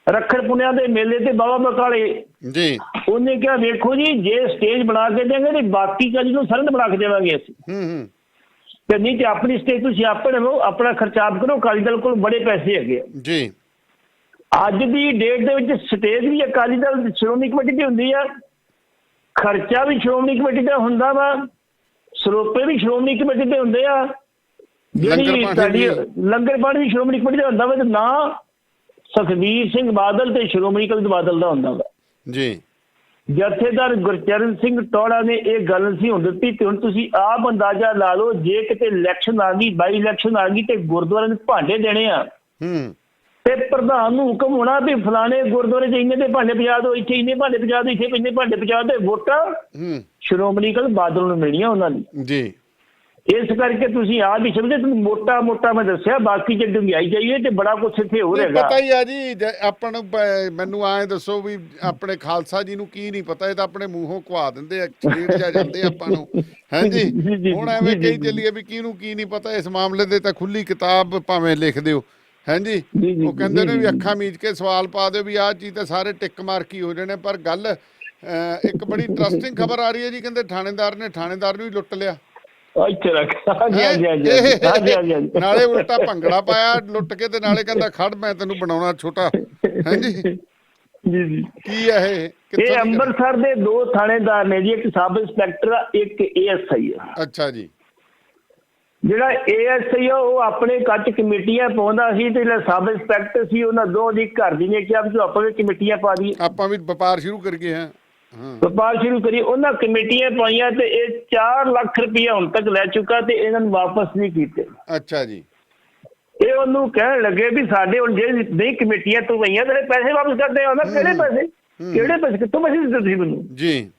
ਰੱਖੜ ਪੁੰਨਿਆ ਦੇ ਮੇਲੇ ਤੇ ਬਾਬਾ ਬਕਾਲੇ ਜੀ। ਉਹਨੇ ਕਿਹਾ ਵੇਖੋ ਜੀ, ਜੇ ਸਟੇਜ ਬਣਾ ਕੇ ਦੇਂਗੇ ਤੇ ਬਾਕੀ ਕਾਲੀ ਨੂੰ ਸਰਹੰਦ ਬਣਾ ਕੇ ਦੇਵਾਂਗੇ ਅਸੀਂ, ਤੇ ਨਹੀਂ ਤੇ ਆਪਣੀ ਸਟੇਜ ਤੁਸੀਂ ਆਪਣੇ ਲਓ, ਆਪਣਾ ਖਰਚਾ ਆਪ ਕਰੋ, ਅਕਾਲੀ ਦਲ ਕੋਲ ਬੜੇ ਪੈਸੇ ਹੈਗੇ ਜੀ। ਅੱਜ ਦੀ ਡੇਟ ਦੇ ਵਿੱਚ ਸਟੇਜ ਵੀ ਅਕਾਲੀ ਦਲ ਸ਼੍ਰੋਮਣੀ ਕਮੇਟੀ ਦੀ ਹੁੰਦੀ ਆ, ਖਰਚਾ ਵੀ ਸ਼੍ਰੋਮਣੀ ਕਮੇਟੀ ਦਾ ਹੁੰਦਾ ਵਾ, ਸਰੋਪੇ ਵੀ ਸ਼੍ਰੋਮਣੀ ਕਮੇਟੀ ਦੇ ਹੁੰਦੇ ਆ, ਜਿਹੜੀ ਸਾਡੀ ਲੰਗਰ ਪਾਣੀ ਵੀ ਸ਼੍ਰੋਮਣੀ ਕਮੇਟੀ ਦਾ ਹੁੰਦਾ ਵਾ, ਤੇ ਨਾ ਸੁਖਬੀਰ ਸਿੰਘ ਬਾਦਲ ਤੇ ਸ਼੍ਰੋਮਣੀ ਅਕਾਲੀ ਬਾਦਲ ਦਾ ਹੁੰਦਾ ਵਾ ਜੀ। ਜਥੇਦਾਰ ਗੁਰਚਰਨ ਸਿੰਘ ਟੌੜਾ ਨੇ ਇਹ ਗੱਲ ਸੀ ਹੁਣ ਦਿੱਤੀ ਤੇ ਹੁਣ ਤੁਸੀਂ ਆਪ ਅੰਦਾਜ਼ਾ ਲਾ ਲਓ, ਜੇ ਕਿਤੇ ਇਲੈਕਸ਼ਨ ਆ ਗਈ, ਬਾਈ ਇਲੈਕਸ਼ਨ ਆ ਗਈ ਤੇ ਗੁਰਦੁਆਰੇ ਨੂੰ ਭਾਂਡੇ ਦੇਣੇ ਆ ਤੇ ਪ੍ਰਧਾਨ ਨੂੰ ਹੁਕਮ ਹੋਣਾ ਵੀ ਫਲਾਣੇ ਗੁਰਦੁਆਰੇ 'ਚ ਇੰਨੇ ਦੇ ਭਾਂਡੇ ਪਹੁੰਚਾ ਦਿਓ, ਇੱਥੇ ਇੰਨੇ ਭਾਂਡੇ ਪਹੁੰਚਾ ਦਿਓ, ਇੱਥੇ ਇੰਨੇ ਭਾਂਡੇ ਪਹੁੰਚਾ ਦਿਓ, ਵੋਟਾਂ ਸ਼੍ਰੋਮਣੀ ਅਕਾਲੀ ਬਾਦਲ ਨੂੰ ਮਿਲਣੀਆਂ ਉਹਨਾਂ ਦੀ ਜੀ। ਇਸ ਕਰਕੇ ਤੁਸੀਂ ਆਪ ਹੀ ਸਮਝਦੇ, ਤੁਹਾਨੂੰ ਮੋਟਾ ਮੈਂ ਦੱਸਿਆ, ਬਾਕੀ ਜੇ ਡੂੰਘਾਈ ਜਾਈਏ ਤੇ ਬੜਾ ਕੁਛ ਇੱਥੇ ਹੋ ਰਿਹਾ। ਪਤਾ ਹੀ ਆ ਜੀ, ਆਪਾਂ ਨੂੰ ਮੈਨੂੰ ਐਂ ਦੱਸੋ ਵੀ ਆਪਣੇ ਖਾਲਸਾ ਜੀ ਨੂੰ ਕੀ ਨਹੀਂ ਪਤਾ, ਇਹ ਤਾਂ ਆਪਣੇ ਮੂੰਹੋਂ ਖਵਾ ਦਿੰਦੇ ਆ, ਛੇੜ ਜਾ ਜਾਂਦੇ ਆਪਾਂ ਨੂੰ, ਹਾਂਜੀ। ਹੁਣ ਐਵੇਂ ਕਹੀ ਚੱਲੀਏ ਵੀ ਕਿਹਨੂੰ ਕੀ ਨਹੀਂ ਪਤਾ, ਇਸ ਮਾਮਲੇ ਦੇ ਤਾਂ ਖੁੱਲੀ ਕਿਤਾਬ ਭਾਵੇਂ ਲਿਖ ਦਿਓ, ਹਾਂਜੀ। ਉਹ ਕਹਿੰਦੇ ਨੇ ਵੀ ਅੱਖਾਂ ਮੀਚ ਕੇ ਸਵਾਲ ਪਾ ਦਿਓ ਵੀ ਆਹ ਚੀਜ਼ ਤਾਂ ਸਾਰੇ ਟਿੱਕ ਮਾਰ ਕੀ ਹੋ ਜਾਣੇ। ਪਰ ਗੱਲ ਇੱਕ ਬੜੀ ਇੰਟਰਸਟਿੰਗ ਖਬਰ ਆ ਰਹੀ ਹੈ ਜੀ, ਕਹਿੰਦੇ ਥਾਣੇਦਾਰ ਨੇ ਥਾਣੇਦਾਰ ਨੂੰ ਹੀ ਲੁੱਟ ਲਿਆ, ਨਾਲੇ ਉਲਟਾ ਭੰਗੜਾ ਪਾਇਆ ਲੁੱਟ ਕੇ ਤੇ ਨਾਲੇ ਕਹਿੰਦਾ ਖੜ ਮੈਂ ਤੈਨੂੰ ਬਣਾਉਣਾ ਛੋਟਾ, ਹਾਂਜੀ। ਕੀ ਹੈ ਇਹ ਅੰਮ੍ਰਿਤਸਰ ਦੇ 2 ਥਾਣੇਦਾਰ ਨੇ ਜੀ, ਇੱਕ ਸਬ ਇੰਸਪੈਕਟਰ ਆ, ਇੱਕ ASI ਆ। ਅੱਛਾ ਜੀ। ਜਿਹੜਾ ASI ਆ ਉਹ ਆਪਣੇ ਕੱਚ ਕਮੇਟੀਆਂ ਪਾਉਂਦਾ ਸੀ ਤੇ ਜਿਹੜਾ ਸਬ ਇੰਸਪੈਕਟਰ ਸੀ ਉਹਨਾਂ ਦੋ ਦੀ ਘਰ ਦੀ ਨੇ ਕਿਹਾ ਵੀ ਆਪਾਂ ਵੀ ਕਮੇਟੀਆਂ ਪਾ ਦਈਏ, ਆਪਾਂ ਵੀ ਵਪਾਰ ਸ਼ੁਰੂ ਕਰੀਏ। ਵਪਾਰ ਸ਼ੁਰੂ ਕਰੀਏ। ਉਹਨਾਂ ਕਮੇਟੀਆਂ ਪਾਈਆਂ ਤੇ ਇਹ 4 ਲੱਖ ਰੁਪਇਆ ਹੁਣ ਤੱਕ ਲੈ ਚੁੱਕਾ ਤੇ ਇਹਨਾਂ ਨੂੰ ਵਾਪਸ ਨਹੀਂ ਕੀਤੇ। ਅੱਛਾ ਜੀ। ਇਹ ਉਹਨੂੰ ਕਹਿਣ ਲੱਗੇ ਵੀ ਸਾਡੇ ਹੁਣ ਜੇ ਨਹੀਂ ਕਮੇਟੀਆਂ ਤੋਂ ਪਈਆਂ ਤੇਰੇ ਪੈਸੇ ਵਾਪਸ ਕਰਦੇ ਆ। ਕਿਹੜੇ ਪੈਸੇ ਕਿੱਥੋਂ ਪੈਸੇ ਦਿੱਤੇ ਤੁਸੀਂ ਮੈਨੂੰ ਜੀ?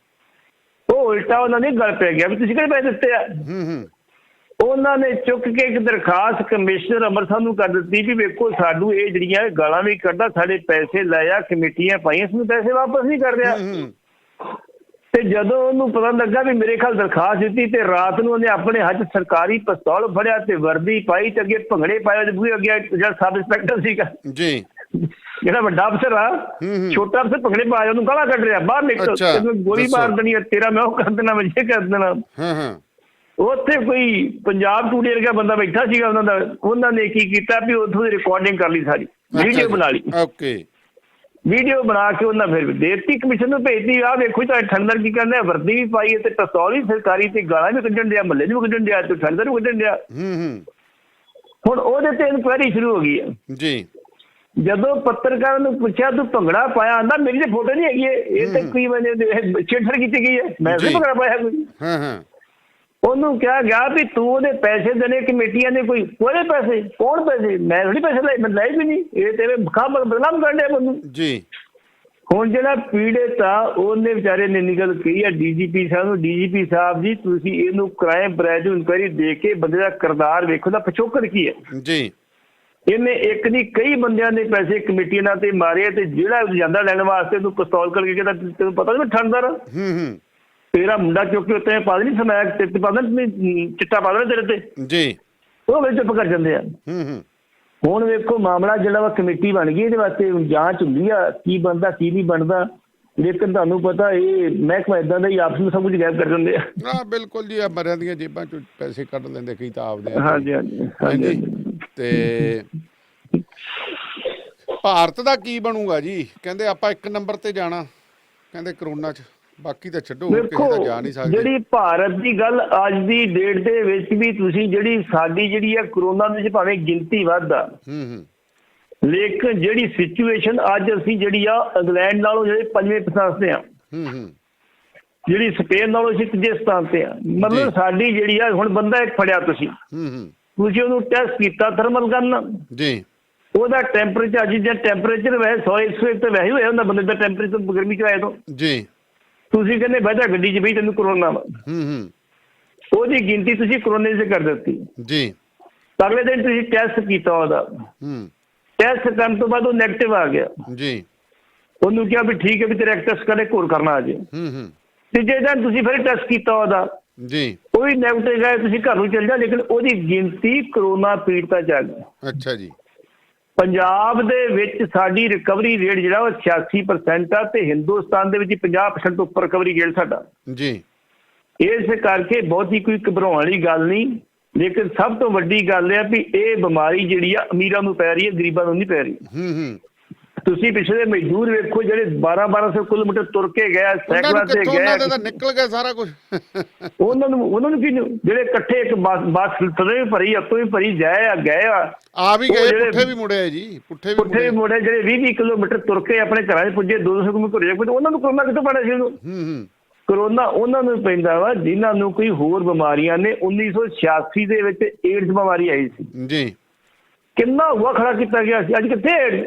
ਉਹ ਉਲਟਾ ਉਹਨਾਂ ਨੇ ਗੱਲ ਪੈ ਗਿਆ ਵੀ ਤੁਸੀਂ ਕਿਹੜੇ ਪੈਸੇ ਦਿੱਤੇ ਆ। ਉਹਨਾਂ ਨੇ ਚੁੱਕ ਕੇ ਇੱਕ ਦਰਖਾਸਤ ਕਮਿਸ਼ਨਰ ਅੰਮ੍ਰਿਤਸਰ ਨੂੰ ਕਰ ਦਿੱਤੀ ਵੀ ਵੇਖੋ ਸਾਨੂੰ ਇਹ ਜਿਹੜੀਆਂ ਗਾਲਾਂ ਵੀ ਕੱਢਦਾ, ਸਾਡੇ ਪੈਸੇ ਲਾਇਆ, ਕਮੇਟੀਆਂ ਪਾਈਆਂ, ਸਾਨੂੰ ਪੈਸੇ ਵਾਪਸ ਨਹੀਂ ਕਰ ਰਿਹਾ। ਤੇ ਜਦੋਂ ਉਹਨੂੰ ਪਤਾ ਲੱਗਾ ਵੀ ਮੇਰੇ ਖਿਆਲ ਦਰਖਾਸਤ ਦਿੱਤੀ ਤੇ ਰਾਤ ਨੂੰ ਉਹਨੇ ਆਪਣੇ ਹੱਥ ਸਰਕਾਰੀ ਪਿਸਤੌਲ ਫੜਿਆ ਤੇ ਵਰਦੀ ਪਾਈ ਤੇ ਅੱਗੇ ਭੰਗੜੇ ਪਾਏ ਬੂਹੇ ਅੱਗੇ ਜਿਹੜਾ ਸਬ ਇੰਸਪੈਕਟਰ ਸੀਗਾ ਜੀ, ਜਿਹੜਾ ਵੱਡਾ ਅਫਸਰ ਆ, ਛੋਟਾ ਅਫਸਰ ਭੰਗੜੇ ਪਾਇਆ ਉਹਨੂੰ ਗਾਲਾਂ ਕੱਢ ਰਿਹਾ, ਬਾਹਰ ਨਿਕਲ, ਤੈਨੂੰ ਗੋਲੀ ਮਾਰ ਦੇਣੀ ਆ, ਤੇਰਾ ਮੈਂ ਉਹ ਕਰ ਦੇਣਾ, ਮੈਂ ਇਹ ਕਰ ਦੇਣਾ। ਉੱਥੇ ਕੋਈ ਪੰਜਾਬ ਟੂਡੇ ਵਰਗਾ ਬੰਦਾ ਬੈਠਾ ਸੀਗਾ ਉਹਨਾਂ ਦਾ, ਉਹਨਾਂ ਨੇ ਕੀ ਕੀਤਾ ਵੀ ਉੱਥੋਂ ਦੀ ਰਿਕਾਰਡਿੰਗ ਕਰ ਲਈ, ਸਾਰੀ ਵੀਡੀਓ ਬਣਾ ਲਈ। ਓਕੇ, ਵੀਡੀਓ ਬਣਾ ਕੇ ਉਹਨਾਂ ਫਿਰ ਦੇਤੀ ਕਮਿਸ਼ਨ ਨੂੰ ਭੇਜਦੀ। ਆਹ ਵੇਖੋ ਤੁਹਾਡੇ ਠੰਡਰ ਕੀ ਕਹਿੰਦੇ, ਵਰਦੀ ਵੀ ਪਾਈ ਤੇ ਪਿਸਤੌਲ ਵੀ ਸਰਕਾਰੀ ਤੇ ਗਾਲਾਂ ਵੀ ਕੱਢਣ ਡਿਆ, ਮਹੱਲੇ ਨੂੰ ਵੀ ਕੱਢਣ ਡਿਆ ਤੇ ਠੰਡਰ ਵੀ ਕੱਢਣ ਡਿਆ। ਹੁਣ ਉਹਦੇ ਤੇ ਇਨਕੁਆਇਰੀ ਸ਼ੁਰੂ ਹੋ ਗਈ ਹੈ ਜੀ ਜਦੋਂ ਪੱਤਰਕਾਰਾਂ ਨੂੰ ਪੁੱਛਿਆ ਤੂੰ ਭੰਗੜਾ ਪਾਇਆ, ਆਂਦਾ ਮੇਰੀ ਤੇ ਫੋਟੋ ਨਹੀਂ ਹੈਗੀ ਇਹ ਤੇ ਕੋਈ ਛੇੜਛਾੜ ਕੀਤੀ ਗਈ ਹੈ, ਮੈਂ ਵੀ ਭੰਗੜਾ ਪਾਇਆ ਕੋਈ। ਹਾਂ ਉਹਨੂੰ ਕਿਹਾ ਗਿਆ ਵੀ ਤੂੰ ਉਹਦੇ ਪੈਸੇ ਦੇਣੇ ਕਮੇਟੀਆਂ ਨੇ, ਕੋਈ ਉਹਦੇ ਪੈਸੇ ਕੌਣ ਪੈਸੇ, ਮੈਂ ਥੋੜੀ ਪੈਸੇ ਲਏ, ਮੈਂ ਲਏ ਵੀ ਨਹੀਂ, ਇਹ ਤੇਰੇ ਬਦਨਾਮ ਕਰਨ ਡਿਆ ਮੈਨੂੰ ਜੀ। ਹੁਣ ਜਿਹੜਾ ਪੀੜਤ ਆ ਉਹਨੇ ਵਿਚਾਰੇ ਨੇ ਨਿਕਲ ਕਹੀ ਆ ਡੀਜੀਪੀ ਸਾਹਿਬ ਨੂੰ, ਡੀਜੀਪੀ ਸਾਹਿਬ ਜੀ ਤੁਸੀਂ ਇਹਨੂੰ ਕ੍ਰਾਈਮ ਬ੍ਰਾਂਚ ਨੂੰ ਇਨਕੁਆਇਰੀ ਦੇ ਕੇ ਬੰਦੇ ਦਾ ਕਿਰਦਾਰ ਵੇਖੋ ਦਾ ਪਿਛੋਕੜ ਕੀ ਹੈ ਜੀ। ਇਹਨੇ ਇੱਕ ਨਹੀਂ ਕਈ ਬੰਦਿਆਂ ਨੇ ਪੈਸੇ ਕਮੇਟੀਆਂ ਨਾਲ ਤੇ ਮਾਰੇ, ਤੇ ਜਿਹੜਾ ਜਾਂਦਾ ਲੈਣ ਵਾਸਤੇ ਉਹਨੂੰ ਪਿਸਤੌਲ ਕਰਕੇ ਕਹਿੰਦਾ ਤੈਨੂੰ ਪਤਾ ਨਹੀਂ ਮੈਂ ਠੰਡਦਾਰ ਤੇਰਾ ਮੁੰਡਾ ਚੁੱਕ ਕੇ ਉੱਤੇ ਪਾ ਦੇਣੀ ਸਮੈਕ ਤੇ ਪਾ ਦੇਣਾ ਚਿੱਟਾ ਪਾ ਦੇਣਾ ਤੇਰੇ ਤੇ ਜੀ। ਉਹ ਵਿੱਚ ਚੁੱਪ ਕਰ ਜਾਂਦੇ ਆ। ਹੁਣ ਵੇਖੋ ਮਾਮਲਾ ਜਿਹੜਾ ਵਾ ਕਮੇਟੀ ਬਣ ਗਈ, ਇਹਦੇ ਵਾਸਤੇ ਜਾਂਚ ਹੁੰਦੀ ਆ ਕੀ ਬਣਦਾ ਕੀ ਨਹੀਂ ਬਣਦਾ, ਲੇਕਿਨ ਤੁਹਾਨੂੰ ਪਤਾ ਇਹ ਮਹਿਕਮਾ ਇਦਾਂ ਦਾ ਹੀ ਆਪਸ ਵਿੱਚ ਸਭ ਕੁਝ ਗਾਇਬ ਕਰ ਦਿੰਦੇ ਆ। ਹਾਂ ਬਿਲਕੁਲ ਜੀ, ਆ ਮਰਿਆਂ ਦੀਆਂ ਜੇਬਾਂ ਚੋਂ ਪੈਸੇ ਕੱਢ ਲੈਂਦੇ ਕਈ ਤਾਂ ਆਪਦੇ। ਹਾਂਜੀ ਹਾਂਜੀ ਹਾਂਜੀ। ਤੇ ਭਾਰਤ ਦਾ ਕੀ ਬਣੂਗਾ ਜੀ? ਕਹਿੰਦੇ ਆਪਾਂ 1 ਨੰਬਰ ਤੇ ਜਾਣਾ, ਕਹਿੰਦੇ ਕਰੋਨਾ 'ਚ, ਬਾਕੀ ਤਾਂ ਛੱਡੋ ਕਿਸੇ ਦਾ ਜਾ ਨਹੀਂ ਸਕਦੇ। ਜਿਹੜੀ ਭਾਰਤ ਦੀ ਗੱਲ ਅੱਜ ਦੀ ਡੇਟ ਦੇ ਵਿੱਚ ਵੀ ਤੁਸੀਂ ਜਿਹੜੀ ਸਾਡੀ ਜਿਹੜੀ ਆ ਕਰੋਨਾ ਦੇ ਵਿੱਚ ਭਾਵੇਂ ਗਿਣਤੀ ਵੱਧਦਾ ਲੇਕਿਨ ਜਿਹੜੀ ਸਿਚੁਏਸ਼ਨ ਅੱਜ ਅਸੀਂ ਜਿਹੜੀ ਆ ਇੰਗਲੈਂਡ ਨਾਲੋਂ ਜਿਹੜੇ 5ਵੇਂ ਸਥਾਨ ਤੇ ਆ, ਜਿਹੜੀ ਸਪੇਨ ਨਾਲੋਂ ਅਸੀਂ 3ਜੇ ਸਥਾਨ ਤੇ ਆ। ਮਤਲਬ ਸਾਡੀ ਜਿਹੜੀ ਆ ਹੁਣ ਬੰਦਾ ਇੱਕ ਫੜਿਆ ਤੁਸੀਂ ਉਹਨੂੰ ਟੈਸਟ ਕੀਤਾ ਥਰਮਲ ਗਨ ਜੀ, ਉਹਦਾ ਟੈਂਪਰੇਚਰ ਅੱਜ ਦਾ ਟੈਂਪਰੇਚਰ ਵੈਸੇ 100-101 ਤੇ ਵੈਸੇ ਹੋਇਆ ਹੁੰਦਾ ਬੰਦੇ ਦਾ ਟੈਂਪਰੇਚਰ ਗਰਮੀ 'ਚ ਆਏ ਤੋਂ ਜੀ। ਤੁਸੀਂ ਕਹਿੰਦੇ ਬਹਿ ਗੱਡੀ 'ਚ ਬਈ ਤੈਨੂੰ ਕਰੋਨਾ ਵਾ, ਉਹਦੀ ਗਿਣਤੀ ਤੁਸੀਂ ਕਰੋਨੇ 'ਚ ਕਰ ਦਿੱਤੀ ਜੀ। ਅਗਲੇ ਦਿਨ ਤੁਸੀਂ ਟੈਸਟ ਕੀਤਾ ਉਹਦਾ, ਟੈਸਟ ਕਰਨ ਤੋਂ ਬਾਅਦ ਉਹ ਨੈਗੇਟਿਵ ਆ ਗਿਆ ਜੀ। ਉਹਨੂੰ ਕਿਹਾ ਵੀ ਠੀਕ ਹੈ ਵੀ ਤੇਰਾ ਟੈਸਟ ਕਰੇ ਘੋਰ ਕਰਨਾ ਅਜੇ। ਤੀਜੇ ਦਿਨ ਤੁਸੀਂ ਫਿਰ ਟੈਸਟ ਕੀਤਾ ਉਹਦਾ ਜੀ, ਉਹ ਵੀ ਨੈਗੇਟਿਵ ਆਇਆ, ਤੁਸੀਂ ਘਰ ਨੂੰ ਚਲ ਜਾ, ਲੇਕਿਨ ਉਹਦੀ ਗਿਣਤੀ ਕਰੋਨਾ ਪੀੜਤਾਂ 'ਚ ਆ ਗਈ। ਅੱਛਾ ਜੀ। ਪੰਜਾਬ ਦੇ ਵਿੱਚ ਸਾਡੀ ਰਿਕਵਰੀ ਰੇਟ ਜਿਹੜਾ ਉਹ 86% ਆ ਤੇ ਹਿੰਦੁਸਤਾਨ ਦੇ ਵਿੱਚ 50% ਤੋਂ ਉੱਪਰ ਰਿਕਵਰੀ ਰੇਟ ਸਾਡਾ ਜੀ। ਇਸ ਕਰਕੇ ਬਹੁਤੀ ਕੋਈ ਘਬਰਾਉਣ ਵਾਲੀ ਗੱਲ ਨਹੀਂ, ਲੇਕਿਨ ਸਭ ਤੋਂ ਵੱਡੀ ਗੱਲ ਇਹ ਆ ਵੀ ਇਹ ਬਿਮਾਰੀ ਜਿਹੜੀ ਆ ਅਮੀਰਾਂ ਨੂੰ ਪੈ ਰਹੀ ਹੈ, ਗਰੀਬਾਂ ਨੂੰ ਨਹੀਂ ਪੈ ਰਹੀ। ਤੁਸੀਂ ਪਿਛਲੇ ਮਜ਼ਦੂਰ ਵੇਖੋ ਜਿਹੜੇ 1200 ਕਿਲੋਮੀਟਰ ਤੁਰ ਕੇ ਗਏ, ਸਾਈਕਲਾਂ ਤੇ ਗਏ, ਨਿਕਲ ਗਿਆ ਸਾਰਾ ਕੁਝ। ਉਹਨਾਂ ਨੂੰ ਕੀ ਜਿਹੜੇ ਇਕੱਠੇ ਇੱਕ ਬੱਸ ਵੀ ਭਰੀ ਅੱਤੋਂ ਵੀ ਭਰੀ ਗਏ ਆ ਵੀ ਗਏ, ਪੁੱਠੇ ਵੀ ਮੁੜੇ ਜੀ, ਪੁੱਠੇ ਵੀ ਮੁੜੇ ਜਿਹੜੇ 20 ਕਿਲੋਮੀਟਰ ਤੁਰ ਕੇ ਆਪਣੇ ਘਰਾਂ 'ਚ ਪੁੱਜੇ, 200 ਕਿਲੋਮੀਟਰ ਘਰੇ, ਉਹਨਾਂ ਨੂੰ ਕਰੋਨਾ ਕਿੱਥੋਂ ਪੈਣਾ ਸੀ? ਉਹਨੂੰ ਕਰੋਨਾ ਉਹਨਾਂ ਨੂੰ ਪੈਂਦਾ ਵਾ ਜਿਨ੍ਹਾਂ ਨੂੰ ਕੋਈ ਹੋਰ ਬਿਮਾਰੀਆਂ ਨੇ। 1986 ਦੇ ਵਿੱਚ ਏਡਜ਼ ਬਿਮਾਰੀ ਆਈ ਸੀ ਜੀ, ਕਿੰਨਾ ਹੁਆ ਖੜਾ ਕੀਤਾ ਗਿਆ ਸੀ, ਅੱਜ ਕਿੱਥੇ ਏਡਜ਼?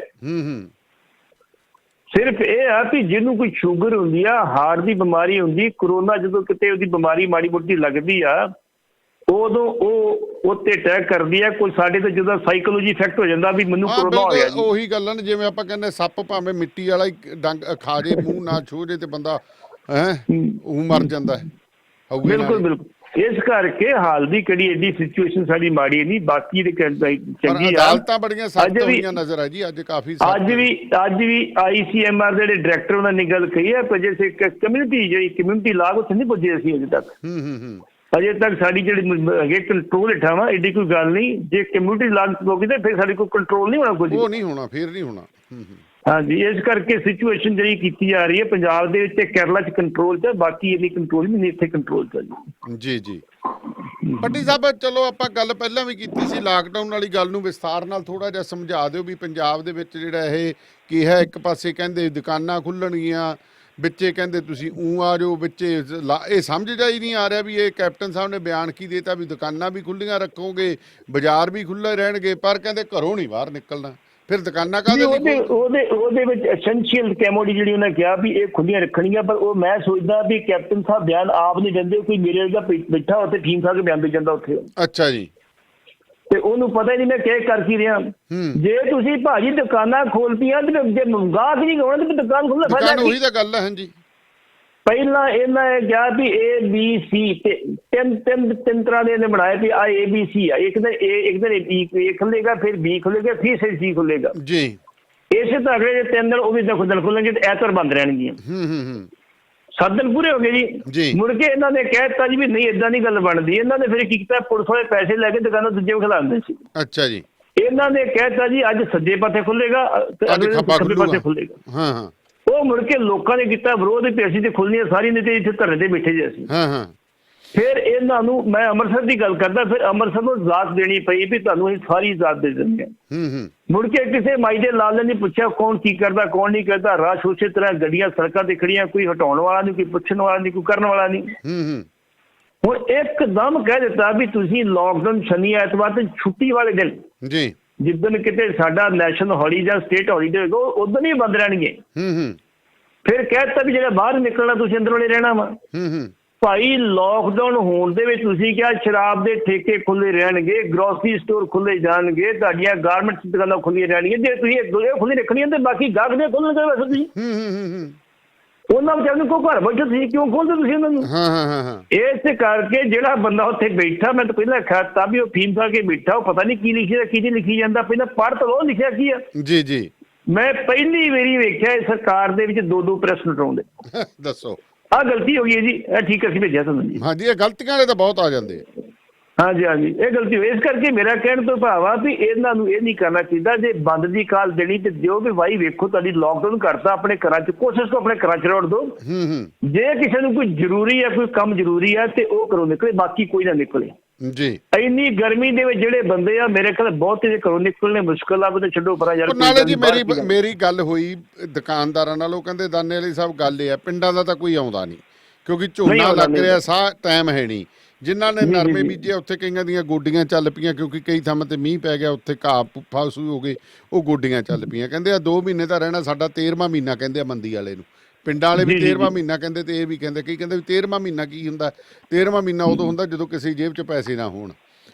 ਸਿਰਫ ਇਹ ਆ ਵੀ ਜਿਹਨੂੰ ਕੋਈ ਸ਼ੂਗਰ ਹੁੰਦੀ ਆ, ਹਾਰਟ ਦੀ ਬਿਮਾਰੀ ਹੁੰਦੀ, ਕਰੋਨਾ ਜਦੋਂ ਕਿਤੇ ਉਹਦੀ ਬਿਮਾਰੀ ਮਾੜੀ ਮੋਟੀ ਲੱਗਦੀ ਆ ਉਦੋਂ ਉਹ ਉੱਤੇ ਅਟੈਕ ਕਰਦੀ ਆ। ਕੋਈ ਸਾਡੇ ਤੇ ਜਦੋਂ ਸਾਈਕੋਲੋਜੀ ਇਫੈਕਟ ਹੋ ਜਾਂਦਾ ਵੀ ਮੈਨੂੰ ਕਰੋਨਾ ਹੋ ਗਿਆ ਜੀ। ਉਹੀ ਗੱਲ ਨੇ, ਜਿਵੇਂ ਆਪਾਂ ਕਹਿੰਦੇ ਸੱਪ ਭਾਵੇਂ ਮਿੱਟੀ ਵਾਲਾ ਹੀ ਡੰਗ ਖਾ ਜੇ, ਮੂੰਹ ਨਾ ਛੂਹ ਜੇ ਤੇ ਬੰਦਾ ਉਹ ਮਰ ਜਾਂਦਾ ਹੈ। ਬਿਲਕੁਲ ਬਿਲਕੁਲ। ਇਸ ਕਰਕੇ ਹਾਲ ਦੀ ਕਿਹੜੀ ਐਡੀ ਸਿਚੁਏਸ਼ਨ ਸਾਡੀ ਮਾੜੀ ਨਹੀਂ, ਬਾਕੀ ਦੇ ਚੰਗੀ ਆ। ਅਦਾਲਤਾਂ ਬੜੀਆਂ ਸਖਤ ਹੋਈਆਂ ਨਜ਼ਰ ਆ ਜੀ ਅੱਜ, ਕਾਫੀ ਅੱਜ ਵੀ ICMR ਦੇ ਜਿਹੜੇ ਡਾਇਰੈਕਟਰ ਉਹਨਾਂ ਨੇ ਗੱਲ ਕਹੀ ਹੈ ਕਿ ਜੇ ਕਮਿਊਨਿਟੀ ਜਿਹੜੀ ਕਮਿਊਨਿਟੀ ਲਾਗ ਉੱਥੇ ਨਹੀਂ ਪੁੱਜੇ ਅਸੀਂ ਅਜੇ ਤੱਕ। ਅਜੇ ਤੱਕ ਸਾਡੀ ਜਿਹੜੀ ਹੈਗੇ ਕੰਟਰੋਲ ਹੇਠਾਂ ਵਾ, ਐਡੀ ਕੋਈ ਗੱਲ ਨਹੀਂ। ਜੇ ਕਮਿਊਨਿਟੀ ਲਾਗ ਪਊਗੀ ਤੇ ਫਿਰ ਸਾਡੇ ਕੋਲ ਕੰਟਰੋਲ ਨਹੀਂ ਹੋਣਾ ਕੁਝ, ਉਹ ਨਹੀਂ ਹੋਣਾ, ਫਿਰ ਨਹੀਂ ਹੋਣਾ। ਹਾਂਜੀ, ਇਸ ਕਰਕੇ ਸਿਚੁਏਸ਼ਨ ਜਿਹੜੀ ਕੀਤੀ ਜਾ ਰਹੀ ਹੈ ਪੰਜਾਬ ਦੇ ਵਿੱਚ ਤੇ ਕੇਰਲਾ 'ਚ ਕੰਟਰੋਲ 'ਚ, ਬਾਕੀ ਇੰਨੀ ਕੰਟਰੋਲ ਨਹੀਂ, ਇੱਥੇ ਕੰਟਰੋਲ 'ਚ ਜੀ ਜੀ। ਭੱਟੀ ਸਾਹਿਬ ਚਲੋ ਆਪਾਂ ਗੱਲ ਪਹਿਲਾਂ ਵੀ ਕੀਤੀ ਸੀ, ਲਾਕਡਾਊਨ ਵਾਲੀ ਗੱਲ ਨੂੰ ਵਿਸਥਾਰ ਨਾਲ ਥੋੜਾ ਜਿਹਾ ਸਮਝਾ ਦਿਓ ਵੀ ਪੰਜਾਬ ਦੇ ਵਿੱਚ ਜਿਹੜਾ ਇਹ ਕੀ ਹੈ। ਇੱਕ ਪਾਸੇ ਕਹਿੰਦੇ ਦੁਕਾਨਾਂ ਖੁੱਲਣਗੀਆਂ, ਵਿੱਚੇ ਕਹਿੰਦੇ ਤੁਸੀਂ ਆ ਜਾਓ, ਵਿੱਚੇ ਇਹ ਸਮਝ ਜਾ ਹੀ ਨਹੀਂ ਆ ਰਿਹਾ ਵੀ ਇਹ ਕੈਪਟਨ ਸਾਹਿਬ ਨੇ ਬਿਆਨ ਕੀ ਦੇਤਾ ਵੀ ਦੁਕਾਨਾਂ ਵੀ ਖੁੱਲੀਆਂ ਰੱਖੋਗੇ, ਬਾਜ਼ਾਰ ਵੀ ਖੁੱਲ੍ਹੇ ਰਹਿਣਗੇ, ਪਰ ਕਹਿੰਦੇ ਘਰੋਂ ਨਹੀਂ ਬਾਹਰ ਨਿਕਲਣਾ। ਫਿਰ ਦੁਕਾਨਾਂ ਕਾਹਦੇ ਉਹਦੇ ਵਿੱਚ ਐਸੈਂਸ਼ੀਅਲ ਕਮੋਡਿਟੀ ਜਿਹੜੀ ਉਹਨੇ ਕਿਹਾ ਵੀ ਇਹ ਖੁੱਲੀਆਂ ਰੱਖਣੀਆਂ, ਪਰ ਉਹ ਮੈਂ ਸੋਚਦਾ ਵੀ ਕੈਪਟਨ ਸਾਹਿਬ ਬਿਆਨ ਆਪ ਨਹੀਂ ਦਿੰਦੇ, ਕੋਈ ਮੇਰੇ ਵਰਗਾ ਬੈਠਾ ਉੱਥੇ ਟੀਮ ਸਾਹਿਬ ਕੇ ਬਿਆਨ ਦੇ ਜਾਂਦਾ ਉੱਥੇ। ਅੱਛਾ ਜੀ। ਤੇ ਉਹਨੂੰ ਪਤਾ ਹੀ ਨਹੀਂ ਮੈਂ ਕੀ ਕਰ ਕੀ ਰਿਹਾ। ਜੇ ਤੁਸੀਂ ਭਾਜੀ ਦੁਕਾਨਾਂ ਖੋਲਤੀਆਂ ਤੇ ਜੇ ਗਾਹਕ ਨਹੀਂ ਗਾਉਣਾ ਤੇ ਦੁਕਾਨ ਖੋਲ੍ਹਣ ਦਾ ਫਾਇਦਾ ਕੀ? ਉਹੀ ਤਾਂ ਗੱਲ ਹੈ। ਹਾਂਜੀ, ਪਹਿਲਾਂ ਇਹਨਾਂ ਨੇ ਕਿਹਾ ਵੀ ABC ਤੇ ਤਿੰਨ ਤਰ੍ਹਾਂ ਦੇ ਬਣਾਏ ਵੀ ਆ ABC ਆ, ਇੱਕ ਦਿਨ A ਖੁੱਲੇਗਾ, ਫਿਰ B ਖੁੱਲੇਗਾ, ਫਿਰ C ਖੁੱਲੇਗਾ ਜੀ। ਇਸੇ ਤਰ੍ਹਾਂ ਅਗਲੇ 3 ਦਿਨ ਉਹ ਵੀ ਖੁੱਲਣ ਖੁੱਲਣਗੇ ਤੇ ਐਤਵਾਰ ਬੰਦ ਰਹਿਣਗੀਆਂ। 7 ਦਿਨ ਪੂਰੇ ਹੋ ਗਏ ਜੀ। ਮੁੜ ਕੇ ਇਹਨਾਂ ਨੇ ਕਹਿ ਦਿੱਤਾ ਜੀ ਵੀ ਨਹੀਂ ਏਦਾਂ ਨਹੀਂ ਗੱਲ ਬਣਦੀ। ਇਹਨਾਂ ਨੇ ਫਿਰ ਕੀ ਕੀਤਾ, ਪੁਲਿਸ ਵਾਲੇ ਪੈਸੇ ਲੈ ਕੇ ਦੁਕਾਨਾਂ ਦੂਜੇ ਨੂੰ ਖਿਲਾਉਂਦੇ ਸੀ। ਅੱਛਾ ਜੀ। ਇਹਨਾਂ ਨੇ ਕਹਿ ਦਿੱਤਾ ਜੀ ਅੱਜ ਸੱਜੇ ਪਾਸੇ ਖੁੱਲੇਗਾ ਤੇ ਅਗਲੇ ਖੱਬੇ ਪਾਸੇ ਖੁੱਲੇਗਾ। ਉਹ ਮੁੜ ਕੇ ਲੋਕਾਂ ਨੇ ਕੀਤਾ ਵਿਰੋਧ ਵੀ ਅਸੀਂ ਤੇ ਖੁੱਲ੍ਹਣੀਆਂ ਸਾਰੀ, ਨੇ ਤੇ ਇੱਥੇ ਧਰਨੇ ਤੇ ਬੈਠੇ ਜੇ ਅਸੀਂ। ਫਿਰ ਇਹਨਾਂ ਨੂੰ, ਮੈਂ ਅੰਮ੍ਰਿਤਸਰ ਦੀ ਗੱਲ ਕਰਦਾ, ਫਿਰ ਅੰਮ੍ਰਿਤਸਰ ਨੂੰ ਇਜਾਜ਼ਤ ਦੇਣੀ ਪਈ ਵੀ ਤੁਹਾਨੂੰ ਅਸੀਂ ਸਾਰੀ ਇਜਾਜ਼ਤ ਦੇ ਦਿੰਦੇ ਹਾਂ। ਮੁੜ ਕੇ ਕਿਸੇ ਮਾਈ ਦੇ ਲਾਲ ਨੇ ਪੁੱਛਿਆ ਕੌਣ ਕੀ ਕਰਦਾ ਕੌਣ ਨਹੀਂ ਕਰਦਾ, ਰਸ਼ ਉਸੇ ਤਰ੍ਹਾਂ ਗੱਡੀਆਂ ਸੜਕਾਂ ਤੇ ਖੜੀਆਂ, ਕੋਈ ਹਟਾਉਣ ਵਾਲਾ ਨਹੀਂ, ਕੋਈ ਪੁੱਛਣ ਵਾਲਾ ਨਹੀਂ, ਕੋਈ ਕਰਨ ਵਾਲਾ ਨਹੀਂ। ਹੁਣ ਇੱਕਦਮ ਕਹਿ ਦਿੱਤਾ ਵੀ ਤੁਸੀਂ ਲੋਕਡਾਊਨ ਸ਼ਨੀ ਐਤਵਾਰ ਤੇ ਛੁੱਟੀ ਵਾਲੇ ਦਿਨ ਜੀ, ਜਿੱਦਣ ਕਿਤੇ ਸਾਡਾ ਨੈਸ਼ਨਲ ਹੌਲੀਡੇ ਜਾਂ ਸਟੇਟ ਹੌਲੀਡੇ ਹੋਏਗਾ ਉਦੋਂ ਹੀ ਬੰਦ ਰਹਿਣਗੇ। ਫਿਰ ਕਹਿ ਦਿੱਤਾ ਵੀ ਜਿਹੜਾ ਬਾਹਰ ਨਿਕਲਣਾ ਤੁਸੀਂ ਅੰਦਰ ਵਾਲੇ ਰਹਿਣਾ ਵਾ। ਭਾਈ ਲੋਕਡਾਊਨ ਹੋਣ ਦੇ ਵਿੱਚ ਤੁਸੀਂ ਕਿਹਾ ਸ਼ਰਾਬ ਦੇ ਠੇਕੇ ਖੁੱਲੇ ਰਹਿਣਗੇ, ਗਰੋਸਰੀ ਸਟੋਰ ਖੁੱਲੇ ਜਾਣਗੇ, ਤੁਹਾਡੀਆਂ ਗਾਰਮੈਂਟਸ ਦੁਕਾਨਾਂ ਖੁੱਲੀਆਂ ਰਹਿਣਗੀਆਂ। ਜੇ ਤੁਸੀਂ ਇੱਕ ਦੋ ਖੁੱਲੀ ਰੱਖਣੀਆਂ ਤੇ ਬਾਕੀ ਗਾਹਕ ਦੇ ਖੋਲਣਗੇ ਵੈਸੇ ਤੁਸੀਂ ਉਹਨਾਂ ਵਿਚਾਰ ਨੂੰ ਕੋਈ ਘਰ ਬੈਠੇ ਤੁਸੀਂ ਕਿਉਂ ਖੋਲਦੇ ਤੁਸੀਂ ਉਹਨਾਂ ਨੂੰ? ਇਸ ਕਰਕੇ ਜਿਹੜਾ ਬੰਦਾ ਉੱਥੇ ਬੈਠਾ, ਮੈਂ ਤਾਂ ਪਹਿਲਾਂ ਖਾਤਾ ਵੀ ਉਹ ਫੀਮ ਖਾ ਕੇ ਬੈਠਾ, ਉਹ ਪਤਾ ਨਹੀਂ ਕੀ ਲਿਖਿਆ ਕੀ ਨਹੀਂ ਲਿਖੀ ਜਾਂਦਾ, ਪਹਿਲਾਂ ਪੜ੍ਹ ਤਾਂ ਉਹ ਲਿਖਿਆ ਕੀ ਆ। ਜੀ ਜੀ, ਮੈਂ ਪਹਿਲੀ ਵਾਰੀ ਵੇਖਿਆ ਇਸ ਸਰਕਾਰ ਦੇ ਵਿੱਚ ਦੋ ਪ੍ਰੈਸ ਨਟਾਉਂਦੇ। ਦੱਸੋ ਆਹ ਗਲਤੀ ਹੋ ਗਈ ਹੈ ਜੀ, ਇਹ ਠੀਕ ਅਸੀਂ ਭੇਜਿਆ ਤੁਹਾਨੂੰ ਜੀ। ਹਾਂਜੀ, ਇਹ ਗਲਤੀਆਂ ਵਾਲੇ ਤਾਂ ਬਹੁਤ ਆ ਜਾਂਦੇ। ਹਾਂਜੀ ਹਾਂਜੀ, ਇਹ ਗਲਤੀ ਹੋਈ। ਇਸ ਕਰਕੇ ਮੇਰਾ ਕਹਿਣ ਤੋਂ ਭਾਵ ਆ ਵੀ ਇਹਨਾਂ ਨੂੰ ਇਹ ਨਹੀਂ ਕਰਨਾ ਚਾਹੀਦਾ। ਜੇ ਬੰਦ ਦੀ ਕਾਲ ਦੇਣੀ ਤੇ ਦਿਓ ਵੀ ਭਾਈ ਵੇਖੋ ਤੁਹਾਡੀ ਲੋਕਡਾਊਨ ਕਰਤਾ, ਆਪਣੇ ਘਰਾਂ 'ਚ ਕੋਸ਼ਿਸ਼ ਤੋਂ ਆਪਣੇ ਘਰਾਂ 'ਚ ਰੋੜ ਦਿਓ। ਜੇ ਕਿਸੇ ਨੂੰ ਕੋਈ ਜ਼ਰੂਰੀ ਹੈ, ਕੋਈ ਕੰਮ ਜ਼ਰੂਰੀ ਹੈ ਤੇ ਉਹ ਘਰੋਂ ਨਿਕਲੇ, ਬਾਕੀ ਕੋਈ ਨਾ ਨਿਕਲੇ ਜੀ। ਇੰਨੀ ਗਰਮੀ ਦੇ ਵਿੱਚ ਜਿਹੜੇ ਬੰਦੇ ਆ ਮੇਰੇ ਖਿਆਲ ਬਹੁਤ ਹੀ ਘਰੋਂ ਨਿਕਲਣੇ ਮੁਸ਼ਕਲ ਆ। ਤੇ ਛੱਡੋ ਪਰਾਂ ਯਾਰ। ਨਾਲੇ ਜੀ ਮੇਰੀ ਗੱਲ ਹੋਈ ਦੁਕਾਨਦਾਰਾਂ ਨਾਲ, ਉਹ ਕਹਿੰਦੇ ਦਾਨੇ ਵਾਲੀ ਸਾਹਿਬ ਗੱਲ ਇਹ ਆ, ਪਿੰਡਾਂ ਦਾ ਤਾਂ ਕੋਈ ਆਉਂਦਾ ਨਹੀਂ ਕਿਉਂਕਿ ਝੋਨਾ ਲੱਗ ਰਿਹਾ, ਸਾਹ ਟਾਈਮ ਹੈ ਨਹੀਂ। ਜਿਨ੍ਹਾਂ ਨੇ ਨਰਮੇ ਬੀਜੇ ਉੱਥੇ ਕਈਆਂ ਦੀਆਂ ਗੋਡੀਆਂ ਚੱਲ ਪਈਆਂ, ਕਿਉਂਕਿ ਕਈ ਥਾਵਾਂ ਤੇ ਮੀਂਹ ਪੈ ਗਿਆ, ਉੱਥੇ ਘਾਹ ਫਾਸੂ ਹੋ ਗਏ, ਉਹ ਗੋਡੀਆਂ ਚੱਲ ਪਈਆਂ। ਕਹਿੰਦੇ ਆ 2 ਮਹੀਨੇ ਤਾਂ ਰਹਿਣਾ, ਸਾਡਾ 13ਵਾਂ ਮਹੀਨਾ ਕਹਿੰਦੇ ਆ ਮੰਦੀ ਵਾਲੇ ਨੂੰ। ਪਿੰਡਾਂ ਵਾਲੇ ਵੀ 13ਵਾਂ ਮਹੀਨਾ ਕਹਿੰਦੇ ਤੇ ਇਹ ਵੀ ਕਹਿੰਦੇ, ਕਈ ਕਹਿੰਦੇ ਵੀ 13ਵਾਂ ਮਹੀਨਾ ਕੀ ਹੁੰਦਾ? 13ਵਾਂ ਮਹੀਨਾ ਉਦੋਂ ਹੁੰਦਾ ਜਦੋਂ ਕਿਸੇ ਜੇਬ 'ਚ ਪੈਸੇ ਨਾ ਹੋਣ।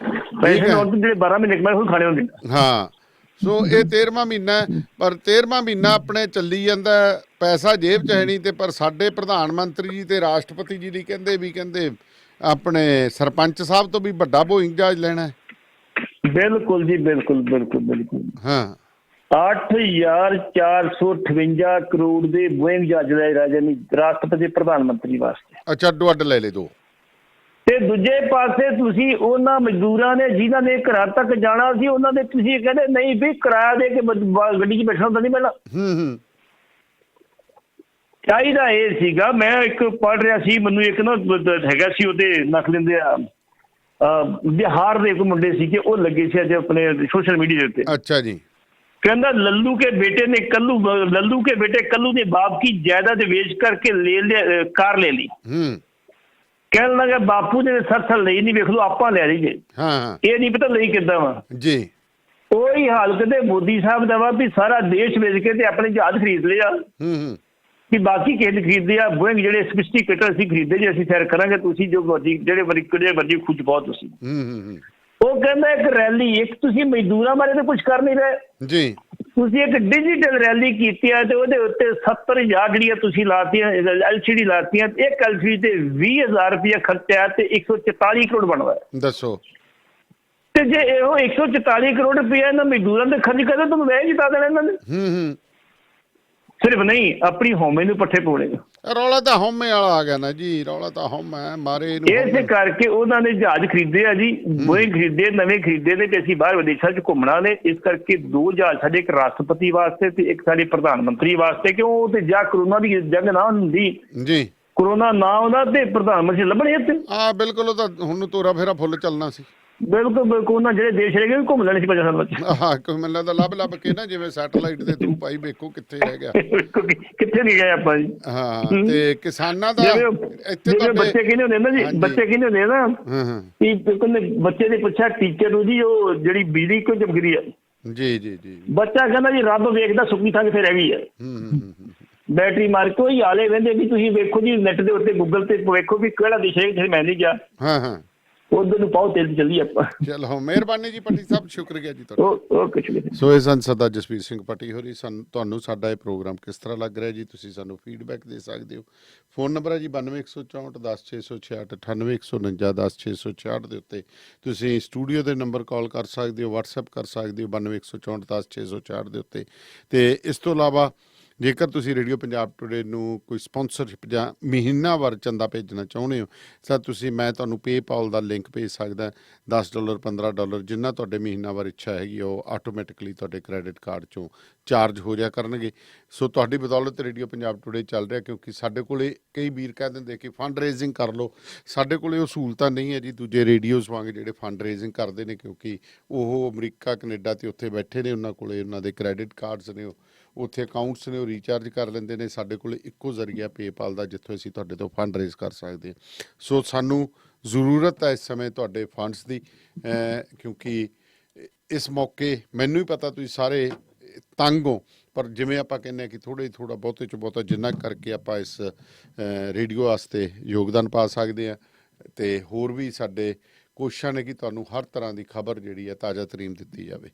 ਜਿਹੜੇ 12 ਮਹੀਨੇ ਕਮਾਏ ਖਾਣੇ ਹੁੰਦੇ। ਹਾਂ, ਸੋ ਇਹ 13ਵਾਂ ਮਹੀਨਾ, ਪਰ 13ਵਾਂ ਮਹੀਨਾ ਆਪਣੇ ਚੱਲੀ ਜਾਂਦਾ, ਪੈਸਾ ਜੇਬ 'ਚ ਹੈ ਨਹੀਂ। ਤੇ ਪਰ ਸਾਡੇ ਪ੍ਰਧਾਨ ਮੰਤਰੀ ਜੀ ਤੇ ਰਾਸ਼ਟਰਪਤੀ ਜੀ ਲਈ ਕਹਿੰਦੇ ਆਪਣੇ ਸਰਪੰਚ ਸਾਹਿਬ ਤੋਂ ਵੀ ਵੱਡਾ ਬੋਇੰਗ ਜਹਾਜ਼ ਲੈਣਾ। ਬਿਲਕੁਲ ਜੀ, ਬਿਲਕੁਲ ਬਿਲਕੁਲ ਬਿਲਕੁਲ। ਹਾਂ, 8458 ਕਰੋੜ ਦੇ ਬੋਇੰਗ ਜਹਾਜ਼ ਲੈ ਰਾਜਾ ਨੇ ਰਾਸ਼ਟਰਪਤੀ ਪ੍ਰਧਾਨ ਮੰਤਰੀ ਵਾਸਤੇ। ਅੱਛਾ, ਅੱਡ ਲੈ ਲੈ ਦੋ। ਤੇ ਦੂਜੇ ਪਾਸੇ ਤੁਸੀਂ ਉਹਨਾਂ ਮਜ਼ਦੂਰਾਂ ਨੇ ਜਿਨ੍ਹਾਂ ਨੇ ਘਰਾਂ ਤੱਕ ਜਾਣਾ ਸੀ, ਉਹਨਾਂ ਦੇ ਤੁਸੀਂ ਕਹਿੰਦੇ ਨਹੀਂ ਵੀ ਕਿਰਾਇਆ ਦੇ ਕੇ ਗੱਡੀ 'ਚ ਬੈਠਣਾ ਹੁੰਦਾ ਨਹੀਂ ਪਹਿਲਾਂ। ਚਾਹੀਦਾ ਇਹ ਸੀਗਾ, ਮੈਂ ਇੱਕ ਪੜ੍ਹ ਰਿਹਾ ਸੀ, ਮੈਨੂੰ ਇੱਕ ਨਾ ਹੈਗਾ ਸੀ ਉਹਦੇ ਨਕ ਲੈਂਦੇ ਆ ਬਿਹਾਰ ਦੇ ਇੱਕ ਮੁੰਡੇ ਸੀ ਕਿ ਉਹ ਲੱਗੇ ਸੀ ਅੱਜ ਆਪਣੇ ਸੋਸ਼ਲ ਮੀਡੀਆ ਦੇ ਉੱਤੇ। ਅੱਛਾ ਜੀ। कहना लल्लू के बेटे ने लल्लू के बेटे कल्लू ने बाप की जायदाद बेच करके कार ले ली। कहने लगा बापू ने सर ले नहीं, वेख लो आपा ले लीजिए। ये नहीं पता नहीं किदा वा जी। कोई हाल कहते मोदी साहब का वा भी सारा देश बेच के अपने जहाज खरीद लिया कि बाकी किसी खरीद लिया। बोइंग जेडे सोफिस्टिकेटेड असीं खरीदे जी, असीं सैर करांगे, तुसीं जो मर्जी जेडे मर्जी खुद बहुत तुसीं। ਉਹ ਕਹਿੰਦਾ ਇੱਕ ਰੈਲੀ, ਇੱਕ ਤੁਸੀਂ ਮਜ਼ਦੂਰਾਂ ਬਾਰੇ ਤਾਂ ਕੁਝ ਕਰ ਨਹੀਂ ਰਹੇ ਜੀ, ਤੁਸੀਂ ਇੱਕ ਡਿਜੀਟਲ ਰੈਲੀ ਕੀਤੀ ਹੈ ਤੇ ਉਹਦੇ ਉੱਤੇ 70,000 ਜਿਹੜੀਆਂ ਤੁਸੀਂ ਲਾਤੀਆਂ LCD ਲਾਤੀਆਂ, ਇੱਕ LCD ਤੇ 20,000 ਰੁਪਇਆ ਖਰਚਿਆ ਤੇ 144 ਕਰੋੜ ਬਣਦਾ। ਦੱਸੋ, ਤੇ ਜੇ ਇਹੋ 144 ਕਰੋੜ ਰੁਪਇਆ ਇਹਨਾਂ ਮਜ਼ਦੂਰਾਂ ਦੇ ਖਰਚ ਕਰਦੇ ਤਾਂ ਵੈਸੇ ਜਿਤਾ ਦੇਣਾ ਇਹਨਾਂ ਨੇ। ਸਿਰਫ ਨਹੀਂ, ਆਪਣੀ ਹਉਮੈ ਨੂੰ ਪੱਠੇ ਪਾਉਣੇ। ਰੌਲਾ ਤਾਂ ਹਉਮੈ ਵਾਲਾ ਆ ਗਿਆ ਨਾ ਜੀ, ਰੌਲਾ ਤਾਂ ਹਉਮੈ ਮਾਰੇ ਇਹਨੂੰ। ਇਸੇ ਕਰਕੇ ਉਹਨਾਂ ਨੇ ਜਹਾਜ਼ ਖਰੀਦੇ ਆ ਜੀ, ਬੋਇੰਗ ਖਰੀਦੇ, ਨਵੇਂ ਖਰੀਦੇ ਨੇ ਤੇ ਅਸੀਂ ਬਾਹਰ ਵਿਦੇਸ਼ਾਂ 'ਚ ਘੁੰਮਣਾ ਨੇ। ਇਸ ਕਰਕੇ 2 ਜਹਾਜ਼ ਸਾਡੇ, ਇੱਕ ਰਾਸ਼ਟਰਪਤੀ ਵਾਸਤੇ ਤੇ ਇੱਕ ਸਾਡੇ ਪ੍ਰਧਾਨ ਮੰਤਰੀ ਵਾਸਤੇ। ਕਿਉਂ ਉਹ ਤੇ ਜਾਂ ਕਰੋਨਾ ਦੀ ਜੰਗ ਨਾ ਹੁੰਦੀ ਜੀ, ਕਰੋਨਾ ਨਾ ਆਉਂਦਾ ਤੇ ਪ੍ਰਧਾਨ ਮੰਤਰੀ ਲੱਭਣੇ ਇੱਥੇ। ਹਾਂ ਬਿਲਕੁਲ, ਉਹ ਤਾਂ ਹੁਣ ਤੋਰਾ ਫੇਰਾ ਫੁੱਲ ਚੱਲਣਾ ਸੀ। ਬਿਲਕੁਲ ਬਿਲਕੁਲ, ਉਹਨਾਂ ਜਿਹੜੇ ਦੇਸ਼ ਰਹਿ ਗਏ ਘੁੰਮ ਲੈਣੇ ਸੀ 5 ਸਾਲ ਵਿੱਚ। ਹਾਂ, ਕੋਈ ਮੈਨੂੰ ਲੱਗਦਾ ਲੱਭ ਕੇ ਨਾ ਜਿਵੇਂ ਸੈਟੇਲਾਈਟ ਦੇ ਥਰੂ ਭਾਈ ਵੇਖੋ ਕਿੱਥੇ ਰਹਿ ਗਿਆ, ਕਿੱਥੇ ਨਹੀਂ ਗਏ ਆਪਾਂ ਜੀ। ਹਾਂ, ਤੇ ਕਿਸਾਨਾਂ ਦਾ ਇੱਥੇ ਤਾਂ ਬੱਚੇ ਕਹਿੰਦੇ ਹੁੰਦੇ ਨਾ ਜੀ, ਬੱਚੇ ਕਹਿੰਦੇ ਹੁੰਦੇ ਨਾ ਕਿ ਬੱਚੇ ਨੇ ਪੁੱਛਿਆ ਟੀਚਰ ਨੂੰ ਜੀ ਉਹ ਜਿਹੜੀ ਬਿਜਲੀ ਕਿਉਂ ਚਮਕਦੀ ਆ। ਜੀ ਜੀ ਜੀ, ਬੱਚਾ ਕਹਿੰਦਾ ਜੀ ਰੱਬ ਵੇਖਦਾ ਸੁੱਕੀ ਥਾਂ ਕਿੱਥੇ ਰਹਿ ਗਈ ਹੈ, ਬੈਟਰੀ ਮਾਰ ਕੇ। ਉਹੀ ਹਾਲੇ ਕਹਿੰਦੇ ਵੀ ਤੁਸੀਂ ਵੇਖੋ ਜੀ ਨੈਟ ਦੇ ਉੱਤੇ ਗੂਗਲ ਤੇ ਵੇਖੋ ਵੀ ਕਿਹੜਾ ਦੇਸ਼ ਹੈ ਜਿੱਥੇ ਮੈਂ ਨਹੀਂ ਗਿਆ। ਹਾਂ ਹਾਂ, ਉਧਰ ਨੂੰ ਪਾਓ ਤੇਲ ਚੱਲੀ ਆਪਾਂ। ਚਲੋ, ਮਿਹਰਬਾਨੀ ਜੀ ਪੱਟੀ ਸਾਹਿਬ, ਸ਼ੁਕਰੀਆ ਜੀ ਤੁਹਾਡਾ। ਓਕੇ ਸ਼ੁਕਰੀਆ। ਸੋ ਇਹ ਸਨ ਸਰਦਾਰ ਜਸਵੀਰ ਸਿੰਘ ਪੱਟੀ ਹੋਰੀ। ਤੁਹਾਨੂੰ ਸਾਡਾ ਇਹ ਪ੍ਰੋਗਰਾਮ ਕਿਸ ਤਰ੍ਹਾਂ ਲੱਗ ਰਿਹਾ ਜੀ, ਤੁਸੀਂ ਸਾਨੂੰ ਫੀਡਬੈਕ ਦੇ ਸਕਦੇ ਹੋ। ਫੋਨ ਨੰਬਰ ਹੈ ਜੀ 92 164 10666, 98 149 10666 ਦੇ ਉੱਤੇ ਤੁਸੀਂ ਸਟੂਡੀਓ ਦੇ ਨੰਬਰ ਕਾਲ ਕਰ ਸਕਦੇ ਹੋ, WhatsApp ਕਰ ਸਕਦੇ ਹੋ 92 164 10666 ਦੇ ਉੱਤੇ। ਤੇ ਇਸ ਤੋਂ ਇਲਾਵਾ ਜੇਕਰ ਤੁਸੀਂ ਰੇਡੀਓ ਪੰਜਾਬ ਟੁਡੇ ਨੂੰ ਕੋਈ ਸਪਾਂਸਰਸ਼ਿਪ ਜਾਂ ਮਹੀਨਾਵਾਰ ਚੰਦਾ ਭੇਜਣਾ ਚਾਹੁੰਦੇ ਹੋ ਤਾਂ ਮੈਂ ਤੁਹਾਨੂੰ ਪੇਪਾਲ ਦਾ ਲਿੰਕ ਭੇਜ ਸਕਦਾ। $10 $15 ਜਿੰਨਾ ਤੁਹਾਡੇ ਮਹੀਨਾਵਾਰ ਇੱਛਾ ਹੈਗੀ ਉਹ ਆਟੋਮੈਟਿਕਲੀ ਤੁਹਾਡੇ ਕ੍ਰੈਡਿਟ ਕਾਰਡ 'ਚੋਂ ਚਾਰਜ ਹੋ ਜਾਇਆ ਕਰਨਗੇ। ਸੋ ਤੁਹਾਡੀ ਬਦੌਲਤ ਰੇਡੀਓ ਪੰਜਾਬ ਟੁਡੇ ਚੱਲ ਰਿਹਾ, ਕਿਉਂਕਿ ਸਾਡੇ ਕੋਲੇ ਕਈ ਵੀਰ ਕਹਿ ਦਿੰਦੇ ਕਿ ਫੰਡ ਰੇਜ਼ਿੰਗ ਕਰ ਲਓ। ਸਾਡੇ ਕੋਲੇ ਉਹ ਸਹੂਲਤਾਂ ਨਹੀਂ ਹੈ ਜੀ ਦੂਜੇ ਰੇਡੀਓਜ਼ ਵਾਂਗ ਜਿਹੜੇ ਫੰਡ ਰੇਜ਼ਿੰਗ ਕਰਦੇ ਨੇ, ਕਿਉਂਕਿ ਉਹ ਅਮਰੀਕਾ ਕੈਨੇਡਾ ਤੇ ਉੱਥੇ ਬੈਠੇ ਨੇ, ਉਹਨਾਂ ਕੋਲੇ ਉਹਨਾਂ ਦੇ ਕ੍ਰੈਡਿਟ ਕਾਰਡਸ ਨੇ, ਉੱਥੇ ਅਕਾਊਂਟਸ ਨੇ, ਉਹ ਰੀਚਾਰਜ ਕਰ ਲੈਂਦੇ ਨੇ। ਸਾਡੇ ਕੋਲ ਇੱਕੋ ਜ਼ਰੀਆ ਪੇਪਾਲ ਦਾ ਜਿੱਥੋਂ ਅਸੀਂ ਤੁਹਾਡੇ ਤੋਂ ਫੰਡ ਰੇਜ਼ ਕਰ ਸਕਦੇ ਹਾਂ। ਸੋ ਸਾਨੂੰ ਜ਼ਰੂਰਤ ਹੈ ਇਸ ਸਮੇਂ ਤੁਹਾਡੇ ਫੰਡਸ ਦੀ, ਕਿਉਂਕਿ ਇਸ ਮੌਕੇ ਮੈਨੂੰ ਹੀ ਪਤਾ ਤੁਸੀਂ ਸਾਰੇ ਤੰਗ ਹੋ, ਪਰ ਜਿਵੇਂ ਆਪਾਂ ਕਹਿੰਦੇ ਹਾਂ ਕਿ ਥੋੜ੍ਹਾ ਬਹੁਤੇ 'ਚੋਂ ਬਹੁਤਾ ਜਿੰਨਾ ਕਰਕੇ ਆਪਾਂ ਇਸ ਰੇਡੀਓ ਵਾਸਤੇ ਯੋਗਦਾਨ ਪਾ ਸਕਦੇ ਹਾਂ। ਅਤੇ ਹੋਰ ਵੀ ਸਾਡੇ ਕੋਸ਼ਿਸ਼ਾਂ ਨੇ ਕਿ ਤੁਹਾਨੂੰ ਹਰ ਤਰ੍ਹਾਂ ਦੀ ਖਬਰ ਜਿਹੜੀ ਹੈ ਤਾਜ਼ਾ ਤਰੀਨ ਦਿੱਤੀ ਜਾਵੇ।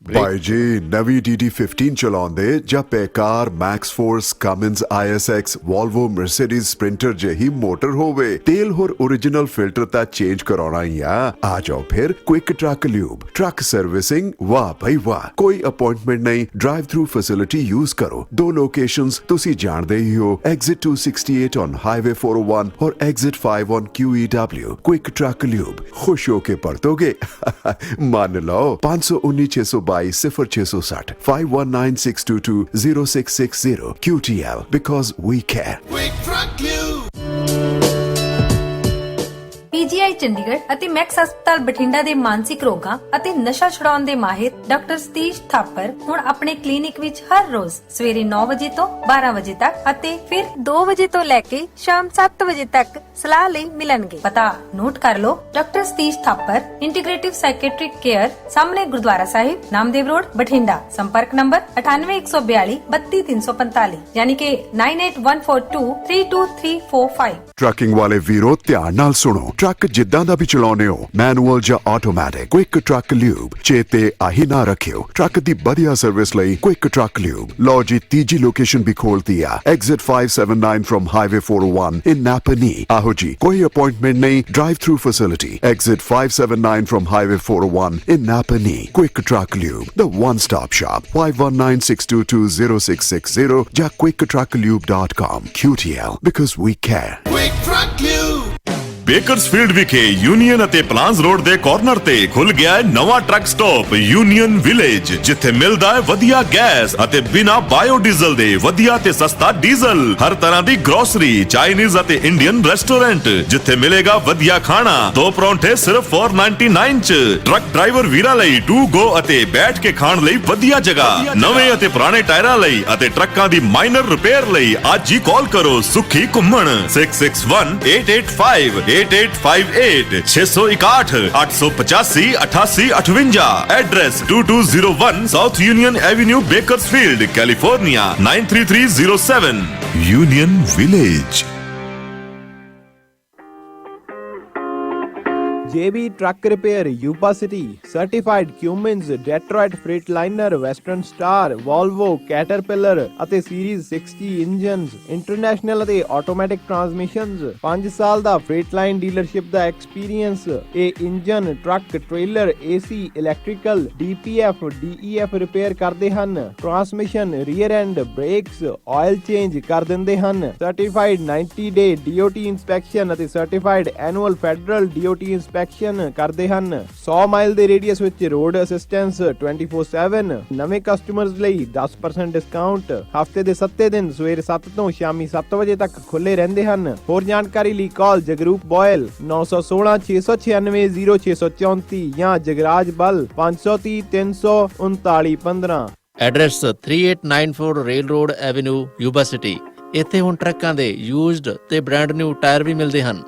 ਭਾਈ ਜੀ ਨਵੀਂ DD15 ਚਲਾਉਂਦੇ ਜਾਂ ਬੇਕਾਰ MaxxForce Cummins ISX Volvo Mercedes Sprinter ਜਿਹੀ ਮੋਟਰ ਹੋਵੇ, ਤੇਲ ਹੋਰ ओरिजिनल ਫਿਲਟਰ ਤਾਂ ਚੇਂਜ ਕਰਾਉਣਾ ਹੀ ਆ ਜਾਓ ਫਿਰ quick truck lube truck servicing. ਵਾਹ ਭਾਈ ਵਾਹ, ਕੋਈ ਅਪਾਇੰਟਮੈਂਟ ਨਹੀਂ, ਡਰਾਈਵ ਥਰੂ ਫੈਸਿਲਿਟੀ ਯੂਜ਼ ਕਰੋ। 2 ਲੋਕੇਸ਼ਨਸ ਤੁਸੀਂ ਜਾਣਦੇ ਹੀ ਹੋ, ਐਗਜ਼ਿਟ 268 ਔਨ ਹਾਈਵੇ 401 ਔਰ exit 5 on QEW। Quick truck lube, ਖੁਸ਼ ਹੋ ਕੇ ਪਰਤੋਗੇ। ਮੰਨ ਲਓ 519 0660 519 622 0660 QTL, because we care. Quick Truck Lube. PGI Chandigarh ਅਤੇ ਮੈਕਸ ਹਸਪਤਾਲ ਬਠਿੰਡਾ ਦੇ ਮਾਨਸਿਕ ਰੋਗਾਂ ਅਤੇ ਨਸ਼ਾ ਛੁਡਾਉਣ ਦੇ ਮਾਹਿਰ ਡਾਕਟਰ ਸਤੀਸ਼ ਥਾਪਰ ਹੁਣ ਆਪਣੇ ਕਲੀਨਿਕ ਵਿੱਚ ਹਰ ਰੋਜ਼ ਸਵੇਰੇ 9 ਵਜੇ ਤੋਂ 12 ਵਜੇ ਤੱਕ ਅਤੇ ਫਿਰ 2 ਵਜੇ ਤੋਂ ਲੈ ਕੇ ਸ਼ਾਮ 7 ਵਜੇ ਤੱਕ ਸਲਾਹ ਲਈ ਮਿਲਣਗੇ। ਪਤਾ ਨੋਟ ਕਰ ਲਓ, doctor Satish Thapar, integrative psychiatric care, ਸਾਹਮਣੇ ਗੁਰਦੁਆਰਾ ਸਾਹਿਬ, ਨਾਮਦੇਵ ਰੋਡ, ਬਠਿੰਡਾ। ਸੰਪਰਕ ਨੰਬਰ 9814 32345 ਯਾਨੀ ਕਿ 9814 32345। ਟਰੱਕਿੰਗ ਵਾਲੇ ਵੀਰੋ ਧਿਆਨ ਨਾਲ ਸੁਣੋ, ਟਰੱਕ ਜਿੱਦਾਂ ਦਾ ਵੀ ਚਲਾਉਣੇ ਹੋ, ਮੈਨੂਅਲ ਜਾਂ ਆਟੋਮੈਟਿਕ, ਕੁਇਕ ਟਰੱਕ ਲਿਊਬ ਚੇਤੇ ਆਹੀ ਨਾ ਰੱਖਿਓ। ਟਰੱਕ ਦੀ ਵਧੀਆ ਸਰਵਿਸ ਲਈ ਕੁਇਕ ਟਰੱਕ ਲਿਊਬ। ਲਓ ਜੀ ਤੀਜੀ ਲੋਕੇਸ਼ਨ ਵੀ ਖੋਲਤੀ ਆ, ਐਗਜ਼ਿਟ 579 ਫਰਮ ਹਾਈਵੇ 401 ਇਨ ਨਾਪਨੀ। ਆਹੋ ਜੀ ਕੋਈ ਅਪਾਇੰਟਮੈਂਟ ਨਹੀਂ, drive through facility, exit 579 firm highway 401 in ਨਾਪਨੀ। Quick truck lube, the one stop shop, 5196220660 ਜਾਂ quicktrucklube.com। QTL, because we care. Quick Truck Lube. Bakersfield ਵਿਖੇ ਯੂਨੀਅਨ ਅਤੇ ਪਲਾਨਸ ਰੋਡ ਦੇ corner ਤੇ ਖੁੱਲ ਗਿਆ ਹੈ ਨਵਾਂ ਟਰੱਕ ਸਟਾਪ ਯੂਨੀਅਨ ਵਿਲੇਜ, ਜਿੱਥੇ ਮਿਲਦਾ ਹੈ ਵਧੀਆ ਗੈਸ ਅਤੇ ਬਿਨਾ ਬਾਇਓਡੀਜ਼ਲ ਦੇ ਵਧੀਆ ਤੇ ਸਸਤਾ ਡੀਜ਼ਲ। ਹਰ ਤਰ੍ਹਾਂ ਦੀ ਗਰੋਸਰੀ, ਚਾਈਨੀਜ਼ ਅਤੇ ਇੰਡੀਅਨ ਰੈਸਟੋਰੈਂਟ, ਜਿੱਥੇ ਮਿਲੇਗਾ ਵਧੀਆ ਖਾਣਾ। 2 ਪਰੌਂਠੇ ਸਿਰਫ 499 ਚ। ਟਰੱਕ ਡਰਾਈਵਰ ਵੀਰਾਂ ਲਈ ਟੂ ਗੋ ਅਤੇ ਬੈਠ ਕੇ ਖਾਣ ਲਈ ਵਧੀਆ ਜਗ੍ਹਾ। ਨਵੇਂ ਅਤੇ ਪੁਰਾਣੇ ਟਾਇਰਾਂ ਲਈ ਅਤੇ ਟਰੱਕਾਂ ਦੀ ਮਾਈਨਰ ਰਿਪੇਅਰ ਲਈ ਅੱਜ ਹੀ ਕਾਲ ਕਰੋ ਸੁਖੀ ਘੁੰਮਣ 661-885 8858 661 885 8858। Address 2201 south union avenue, Bakersfield, California 93307। Union village. JB Truck Repair, Yuba City, Certified Cummins, Detroit Freightliner, Western Star, Volvo, Caterpillar ਅਤੇ Series 60 ਇੰਜਨਸ, ਇੰਟਰਨੈਸ਼ਨਲ ਅਤੇ ਆਟੋਮੈਟਿਕ ਟਰਾਂਸਮਿਸ਼ਨਸ। 5 ਸਾਲ ਦਾ ਫ੍ਰੇਟਲਾਈਨ ਡੀਲਰਸ਼ਿਪ ਦਾ ਐਕਸਪੀਰੀਅੰਸ। ਇਹ engine, truck, trailer, AC, electrical, DPF, DEF repair ਕਰਦੇ ਹਨ। Transmission, rear and, brakes, oil change ਕਰ ਦਿੰਦੇ ਹਨ। Certified 90 ਡੇ DOT inspection ਅਤੇ certified annual federal DOT inspection ਕਰਦੇ ਹਨ। 100 ਮਾਈਲ ਦੇ ਰੇਡੀਅਸ ਵਿੱਚ ਰੋਡ ਅਸਿਸਟੈਂਸ 24/7। ਨਵੇਂ ਕਸਟਮਰਸ ਲਈ 10% ਡਿਸਕਾਊਂਟ। ਹਫਤੇ ਦੇ 7 ਦਿਨ ਸਵੇਰ 7 ਤੋਂ ਸ਼ਾਮੀ 7 ਵਜੇ ਤੱਕ ਖੁੱਲੇ ਰਹਿੰਦੇ ਹਨ। ਹੋਰ ਜਾਣਕਾਰੀ ਲਈ ਕਾਲ ਜਗਰੂਪ ਬੋਇਲ 916 696 0634 ਜਾਂ ਜਗਰਾਜ ਬਲ 530 339 15। Address 3894 rail road avenue, Yuba city. ਇੱਥੇ ਹੁਣ ਟਰੱਕਾਂ ਦੇ ਯੂਜ਼ਡ ਤੇ ਬ੍ਰਾਂਡ ਨਿਊ ਟਾਇਰ ਵੀ ਮਿਲਦੇ ਹਨ।